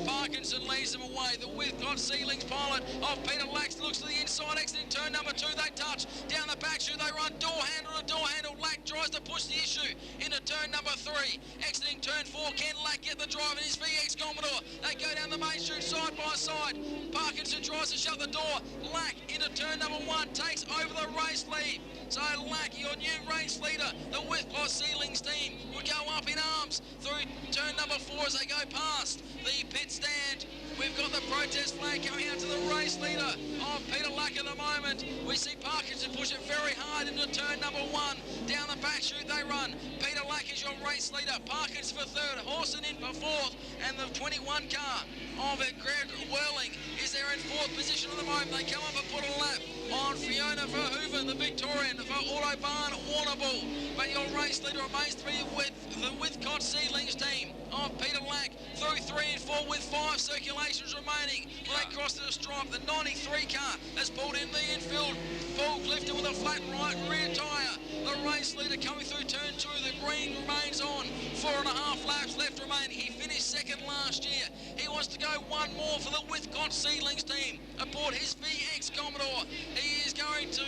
Parkinson leads them away. The Whitcott Ceilings pilot of Peter Lack looks to the inside, exiting turn number 2. They touch. Down the back chute, they run door handle to door handle. Lack tries to push the issue into turn number 3. Exiting turn 4, can Lack get the drive in his VX Commodore? They go down the main chute side by side. Parkinson tries to shut the door. Lack into turn number 1, takes over the race lead. So Lack, your new race leader, the Whitcott Ceilings team, will go up in arms through turn number 4 as they go past the pit stand. We've got the protest flag coming out to the race leader of Peter Lack at the moment. We see Parkinson push it very hard into turn number 1. Down the back chute they run. Peter Lack is your race leader. Parkinson for 3rd, Horson in for 4th, and the 21 car of Greg Whirling is there in 4th position at the moment. They come up and put a lap on Fiona Verhoeven, the Victorian, for Autobahn Warrnambool. But your race leader remains to be with the Whitcott Ceilings team of Peter Lack through 3 and 4 with 5 circulations remaining. When they cross to the stripe, the 93 car has pulled in the infield. Full Clifton with a flat right rear tyre. The race leader coming through turn 2. The green remains on. 4.5 laps left remaining. He finished 2nd last year. He wants to go one more for the Whitcott Ceilings team aboard his VX Commodore. He is going to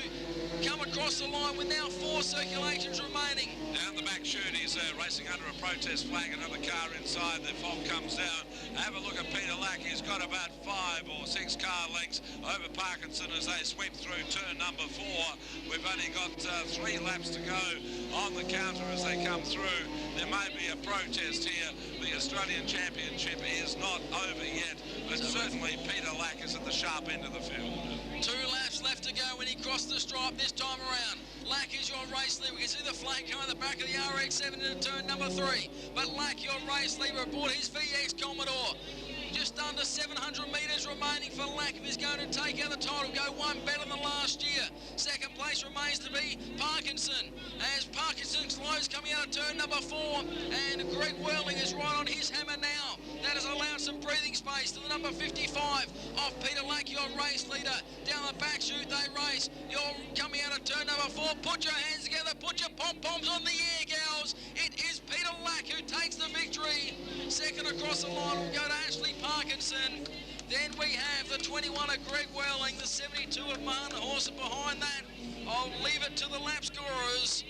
come across the line with now 4 circulations remaining.
Down the back chute, he's racing under a protest flag. Another car inside. The fog comes down. Have a look at Peter Lack. He's got about 5 or 6 car lengths over Parkinson as they sweep through turn number 4. We've only got 3 laps to go on the counter as they come through. There may be a protest here. The Australian Championship is not over yet, but certainly Peter Lack is at the sharp end of the field.
2 laps left to go when he crossed the stripe this time around. Lack is your race leader. We can see the flag coming at the back of the RX-7 into turn number 3. But Lack, your race leader, aboard his VX Commodore. Just under 700 metres remaining for Lack if he's going to take out the title, go one better than last year. 2nd place remains to be Parkinson. As Parkinson's close coming out of turn number 4, and Greg Whirling is right on his hammer now. That has allowed some breathing space to the number 55 of Peter Lack, your race leader. Down the back chute they race. You're coming out of turn number 4. Put your hands together, put your pom-poms on the air, gals. It is Peter Lack who takes the victory. 2nd across the line will go to Ashley Parkinson. Then we have the 21 of Greg Whirling, the 72 of Martin Horson behind that. I'll leave it to the lap scorers.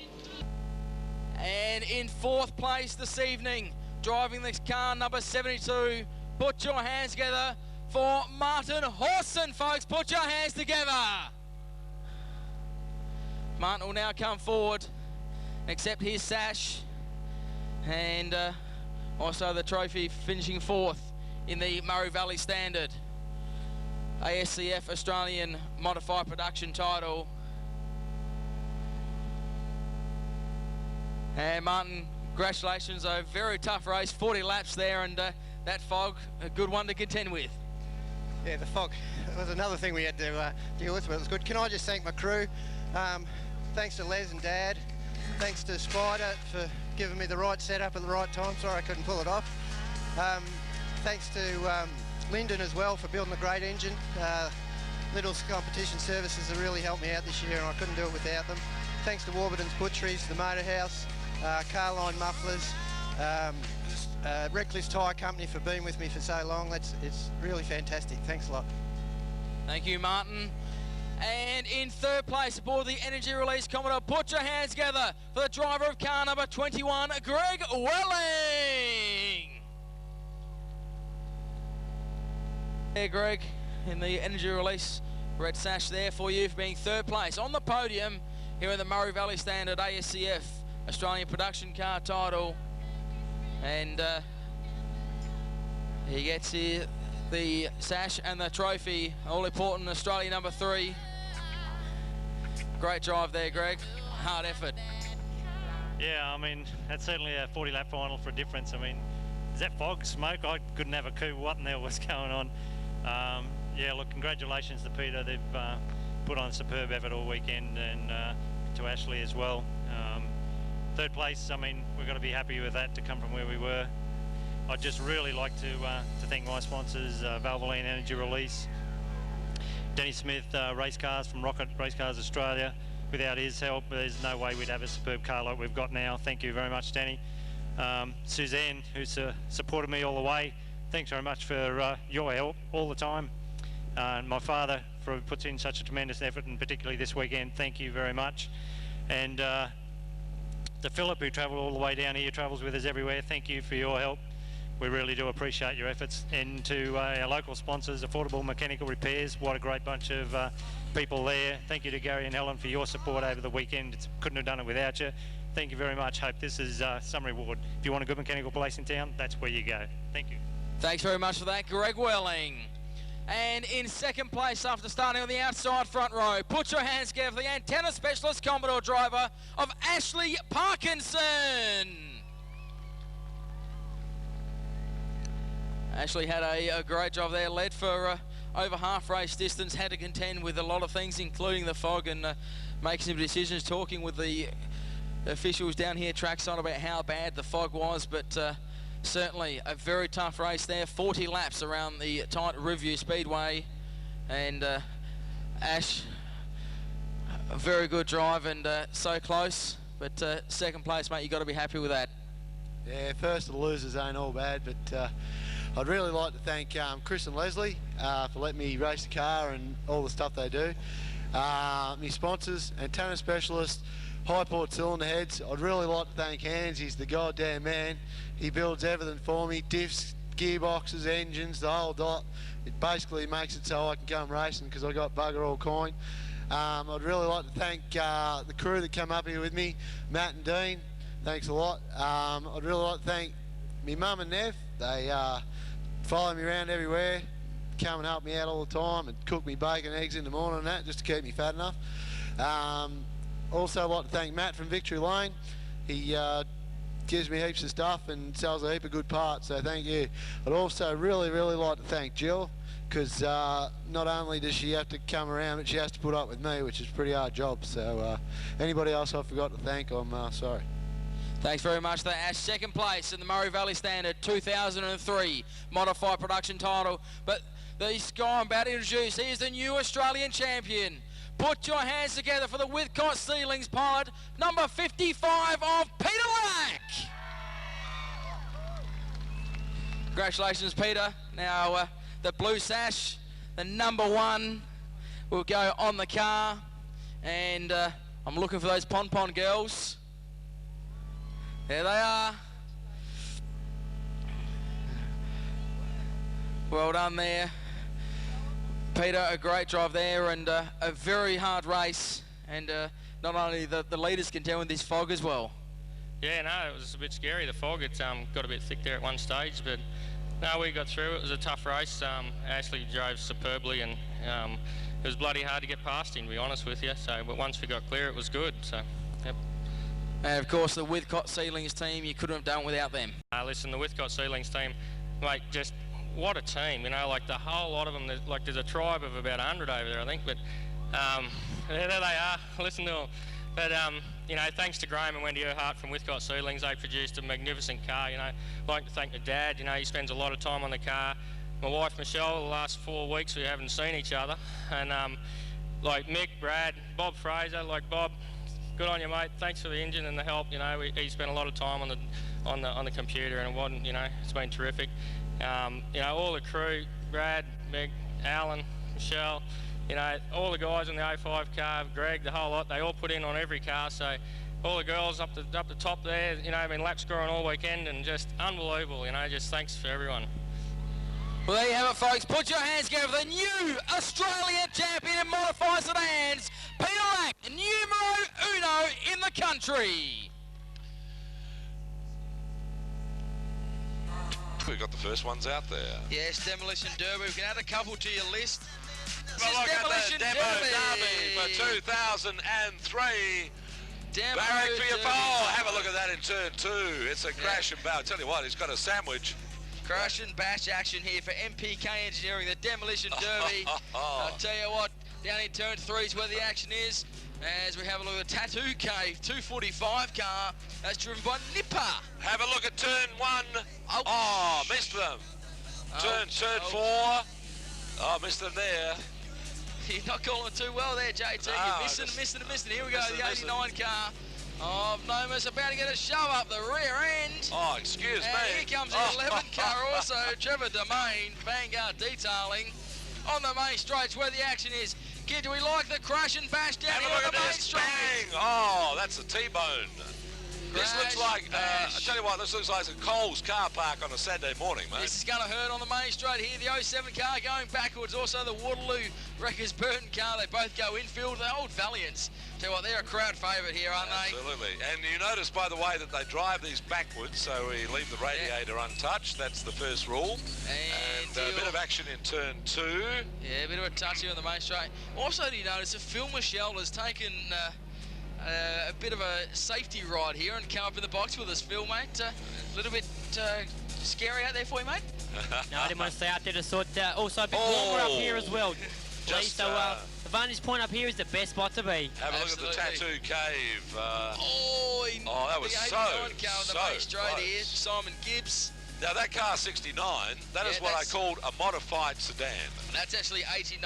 And in 4th place this evening, driving this car number 72, put your hands together for Martin Horson, folks. Put your hands together. Martin will now come forward and accept his sash and also the trophy, finishing 4th in the Murray Valley Standard ASCF Australian Modified Production title. And Martin, congratulations, a very tough race, 40 laps there, and that fog, a good one to contend with.
Yeah, the fog was another thing we had to deal with, but it was good. Can I just thank my crew? Thanks to Les and Dad. Thanks to Spider for giving me the right setup at the right time. Sorry I couldn't pull it off. Thanks to Lyndon as well for building a great engine. Little's Competition Services have really helped me out this year, and I couldn't do it without them. Thanks to Warburton's Butcheries, the Motorhouse, Carline Mufflers, Reckless Tyre Company for being with me for so long. It's really fantastic. Thanks a lot.
Thank you, Martin. And in 3rd place aboard the Energy Release Commodore, put your hands together for the driver of car number 21, Greg Whirling. There, Greg, in the Energy Release red sash there for you for being 3rd place on the podium here in the Murray Valley Standard ASCF Australian Production Car title. And He gets here the sash and the trophy, all important Australia number 3. Great drive there, Greg. Hard effort.
Yeah, I mean, that's certainly a 40-lap final for a difference. I mean, is that fog smoke? I couldn't have a clue what in the hell was going on. Yeah, look, congratulations to Peter. They've put on a superb effort all weekend, and to Ashley as well. Third place, I mean, we've got to be happy with that to come from where we were. I'd just really like to thank my sponsors, Valvoline Energy Release, Denny Smith Race Cars from Rocket Race Cars Australia. Without his help, there's no way we'd have a superb car like we've got now. Thank you very much, Danny. Suzanne, who's supported me all the way, thanks very much for your help all the time. And my father, for puts in such a tremendous effort, and particularly this weekend, thank you very much. And to Philip, who travelled all the way down here, travels with us everywhere, thank you for your help. We really do appreciate your efforts. And to our local sponsors, Affordable Mechanical Repairs, what a great bunch of people there. Thank you to Gary and Helen for your support over the weekend. Couldn't have done it without you. Thank you very much. Hope this is some reward. If you want a good mechanical place in town, that's where you go. Thank you.
Thanks very much for that, Greg Welling. And in second place after starting on the outside front row, put your hands together for the antenna specialist Commodore driver of Ashley Parkinson. Ashley had a great job there, led for over half race distance, had to contend with a lot of things, including the fog, and making some decisions, talking with the officials down here trackside about how bad the fog was, but certainly a very tough race there. 40 laps around the tight Review Speedway, and Ash, a very good drive, and so close, but second place, mate, you've got to be happy with that.
Yeah, first of the losers ain't all bad, but I'd really like to thank Chris and Leslie for letting me race the car and all the stuff they do. My sponsors, antenna specialist, Highport cylinder heads. I'd really like to thank Hans. He's the goddamn man. He builds everything for me, diffs, gearboxes, engines, the whole dot. It basically makes it so I can come racing because I got bugger all coin. I'd really like to thank the crew that come up here with me, Matt and Dean. Thanks a lot. I'd really like to thank me mum and Nev. They follow me around everywhere, come and help me out all the time, and cook me bacon and eggs in the morning and that, just to keep me fat enough. Also I'd like to thank Matt from Victory Lane. He gives me heaps of stuff and sells a heap of good parts, so thank you. I'd also really like to thank Jill, because not only does she have to come around, but she has to put up with me, which is a pretty hard job. So anybody else I forgot to thank, I'm sorry.
Thanks very much for that, Ash. Second place in the Murray Valley Standard 2003 modified production title. But this guy I'm about to introduce, he is the new Australian champion. Put your hands together for the Whitcott Ceilings pilot, number 55 of Peter Lack. Congratulations, Peter. Now the blue sash, the number 1, will go on the car. And I'm looking for those pon-pon girls. There they are. Well done there, Peter. A great drive there, and a very hard race, and not only the leaders contend with this fog as well.
Yeah, no, it was a bit scary, the fog. It got a bit thick there at one stage, but no, we got through. It was a tough race. Ashley drove superbly, and it was bloody hard to get past him, to be honest with you. So, but once we got clear, it was good. So, yep.
And of course, the Whitcott Ceilings team, you couldn't have done without them.
Listen, the Whitcott Ceilings team, mate, just what a team, you know, like the whole lot of them. There's a tribe of about 100 over there, I think, but there they are. Listen to them. But, you know, thanks to Graham and Wendy Earhart from Whitcott Ceilings, they produced a magnificent car, you know. I'd like to thank my dad, you know, he spends a lot of time on the car. My wife, Michelle, the last 4 weeks we haven't seen each other. And, like Mick, Brad, Bob Fraser, like Bob, good on you, mate. Thanks for the engine and the help. You know, he spent a lot of time on the computer, and it wasn't, you know, it's been terrific. You know, all the crew, Brad, Meg, Alan, Michelle, you know, all the guys in the 05 car, Greg, the whole lot, they all put in on every car. So all the girls up the top there, you know, I've been lap scoring all weekend, and just unbelievable. You know, just thanks for everyone.
Well, there you have it, folks. Put your hands together for the new Australian champion in modified sedans, Peter Lack, numero uno in the country.
We've got the first ones out there.
Yes, Demolition Derby. We can add a couple to your list.
Well, look at the Demo Derby for 2003.
Demo
Barrack for your
Derby.
pole. Have a look at that in turn 2. It's a crash and bash. I'll tell you what, he's got a sandwich.
Crash and bash action here for MPK Engineering, the Demolition Derby. I'll tell you what, down in turn 3 is where the action is. As we have a look at the Tattoo Cave 245 car. That's driven by Nipper.
Have a look at turn 1.
Oh.
Oh, missed them. Turn 4. Oh, missed them there.
You're not calling too well there, JT.
No,
You're missing. Here we go,
missing,
the 89 car of Noma's about to get a shove up the rear end.
Oh, excuse me.
And here comes the 11 car also, Trevor Domain, Vanguard Detailing on the main straights where the action is. Kid, do we like the crash and bash down
Have
here
a look
on the
at
main
this.
straight?
Bang. Oh, that's a T-bone. This looks like, I tell you what, this looks like a Coles car park on a Saturday morning, mate.
This is going to hurt on the main straight here. The 07 car going backwards. Also the Waterloo Wreckers Burton car. They both go infield. The old Valiants. Tell you what, they're a crowd favourite here, aren't they?
Absolutely. And you notice, by the way, that they drive these backwards, so we leave the radiator untouched. That's the first rule. And a bit of action in turn 2.
Yeah, a bit of a touch here on the main straight. Also, do you notice that Phil Michelle has taken a bit of a safety ride here and come up in the box with us, Phil, mate. A little bit scary out there for you, mate?
No, I didn't want to stay out there. Just thought also a bit warmer up here as well. So the vantage point up here is the best spot to be.
Have a look at the Tattoo Cave.
That was
the 89
car on the main straight here. Simon Gibbs.
Now that car 69, that is what I called a modified sedan.
That's actually 89.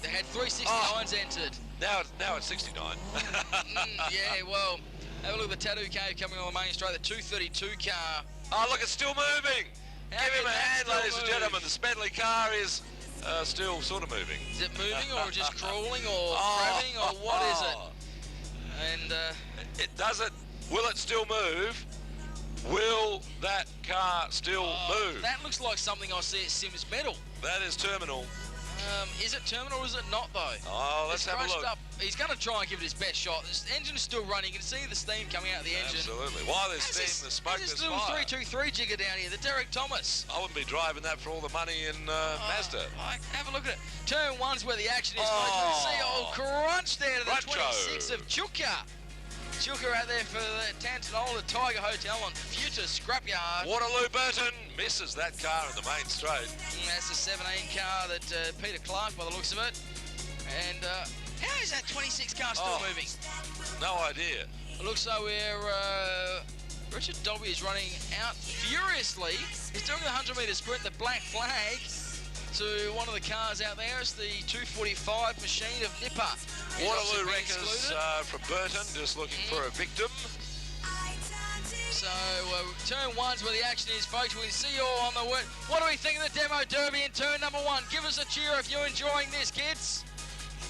They had 369s entered.
Now it's 69.
Yeah, well, have a look at the Tattoo Cave coming on the main straight. The 232 car.
Oh, look, it's still moving. Give him a hand, ladies and gentlemen. The Smedley car is still sort of moving.
Is it moving or just crawling or crabbing or what is it? And
it doesn't. Will it still move? Will that car still move?
That looks like something I see at Sims Metal.
That is terminal.
Is it terminal or is it not though?
Oh, let's have a look.
Up. He's going to try and give it his best shot. The engine's still running. You can see the steam coming out of the engine.
Absolutely. While there's steam, the smoke,
there's
there's
little
fire.
323 jigger down here, the Derek Thomas.
I wouldn't be driving that for all the money in Mazda.
Have a look at it. Turn 1's where the action is. You can see crunch there to the 26 of Chuka. Chuka out there for the Tantanola Tiger Hotel on Future Scrapyard.
Waterloo Burton misses that car in the main straight.
That's the 17 car that Peter Clark, by the looks of it. And how is that 26 car still moving?
No idea.
It looks like we're Richard Dobby is running out furiously. He's doing the 100-metre sprint, the black flag, to one of the cars out there. It's the 245 machine of Nipper.
Waterloo Wreckers from Burton, just looking for a victim.
So turn 1's where the action is, folks. We see you all on the way. What do we think of the Demo Derby in turn number 1? Give us a cheer if you're enjoying this, kids.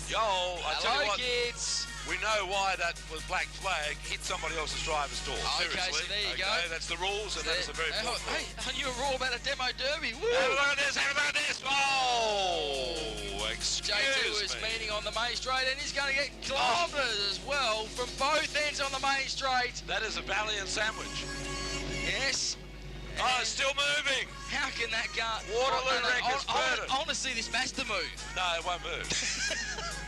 Yo, I tell you what,
kids.
We know why that was black flag hit somebody else's driver's door.
Okay,
seriously.
so there you go.
That's the rules, and that's a very important rule.
Hey, I knew a rule about a Demo Derby. Woo.
Have a look at this, have a look at this. Oh, excuse
JT was meeting on the main straight, and he's going to get kilometres as well from both ends on the main straight.
That is a valiant sandwich.
Yes.
Oh, it's still moving.
How can that car...
Waterloo Wreckers Burton.
I want to see this Mazda move.
No, it won't move.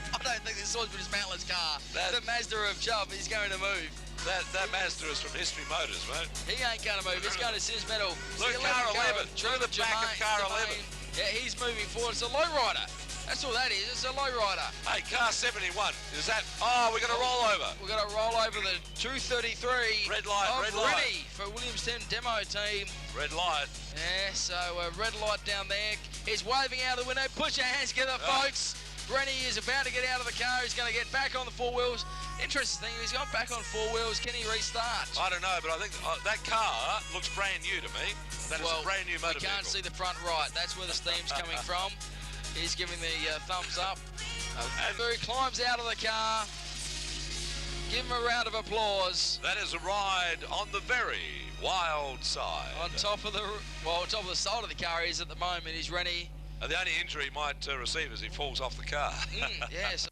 I don't think this was his Mantler's car. The Mazda of Chubb is going to move.
That Mazda is from History Motors, mate.
He ain't going to move. He's going to Sims Metal.
Look, car 11. Through the back of car 11.
Yeah, he's moving forward. It's a lowrider. That's all that is. It's a lowrider.
Hey, car 71. Is that... Oh, we're going to roll over.
We're going to roll over the 233.
Red light, red
light. For Williamstown Demo Team.
Red light.
Yeah, so red light down there. He's waving out of the window. Put your hands together, folks. Rennie is about to get out of the car. He's going to get back on the 4 wheels. Interesting thing, he's gone back on 4 wheels. Can he restart?
I don't know, but I think that car looks brand new to me. That is a brand new motor
vehicle. You can't see the front right. That's where the steam's coming from. He's giving the thumbs up. Boo climbs out of the car. Give him a round of applause.
That is a ride on the very wild side.
On top of the side of the car he is at the moment is Rennie.
The only injury he might receive is he falls off the car.
Yes.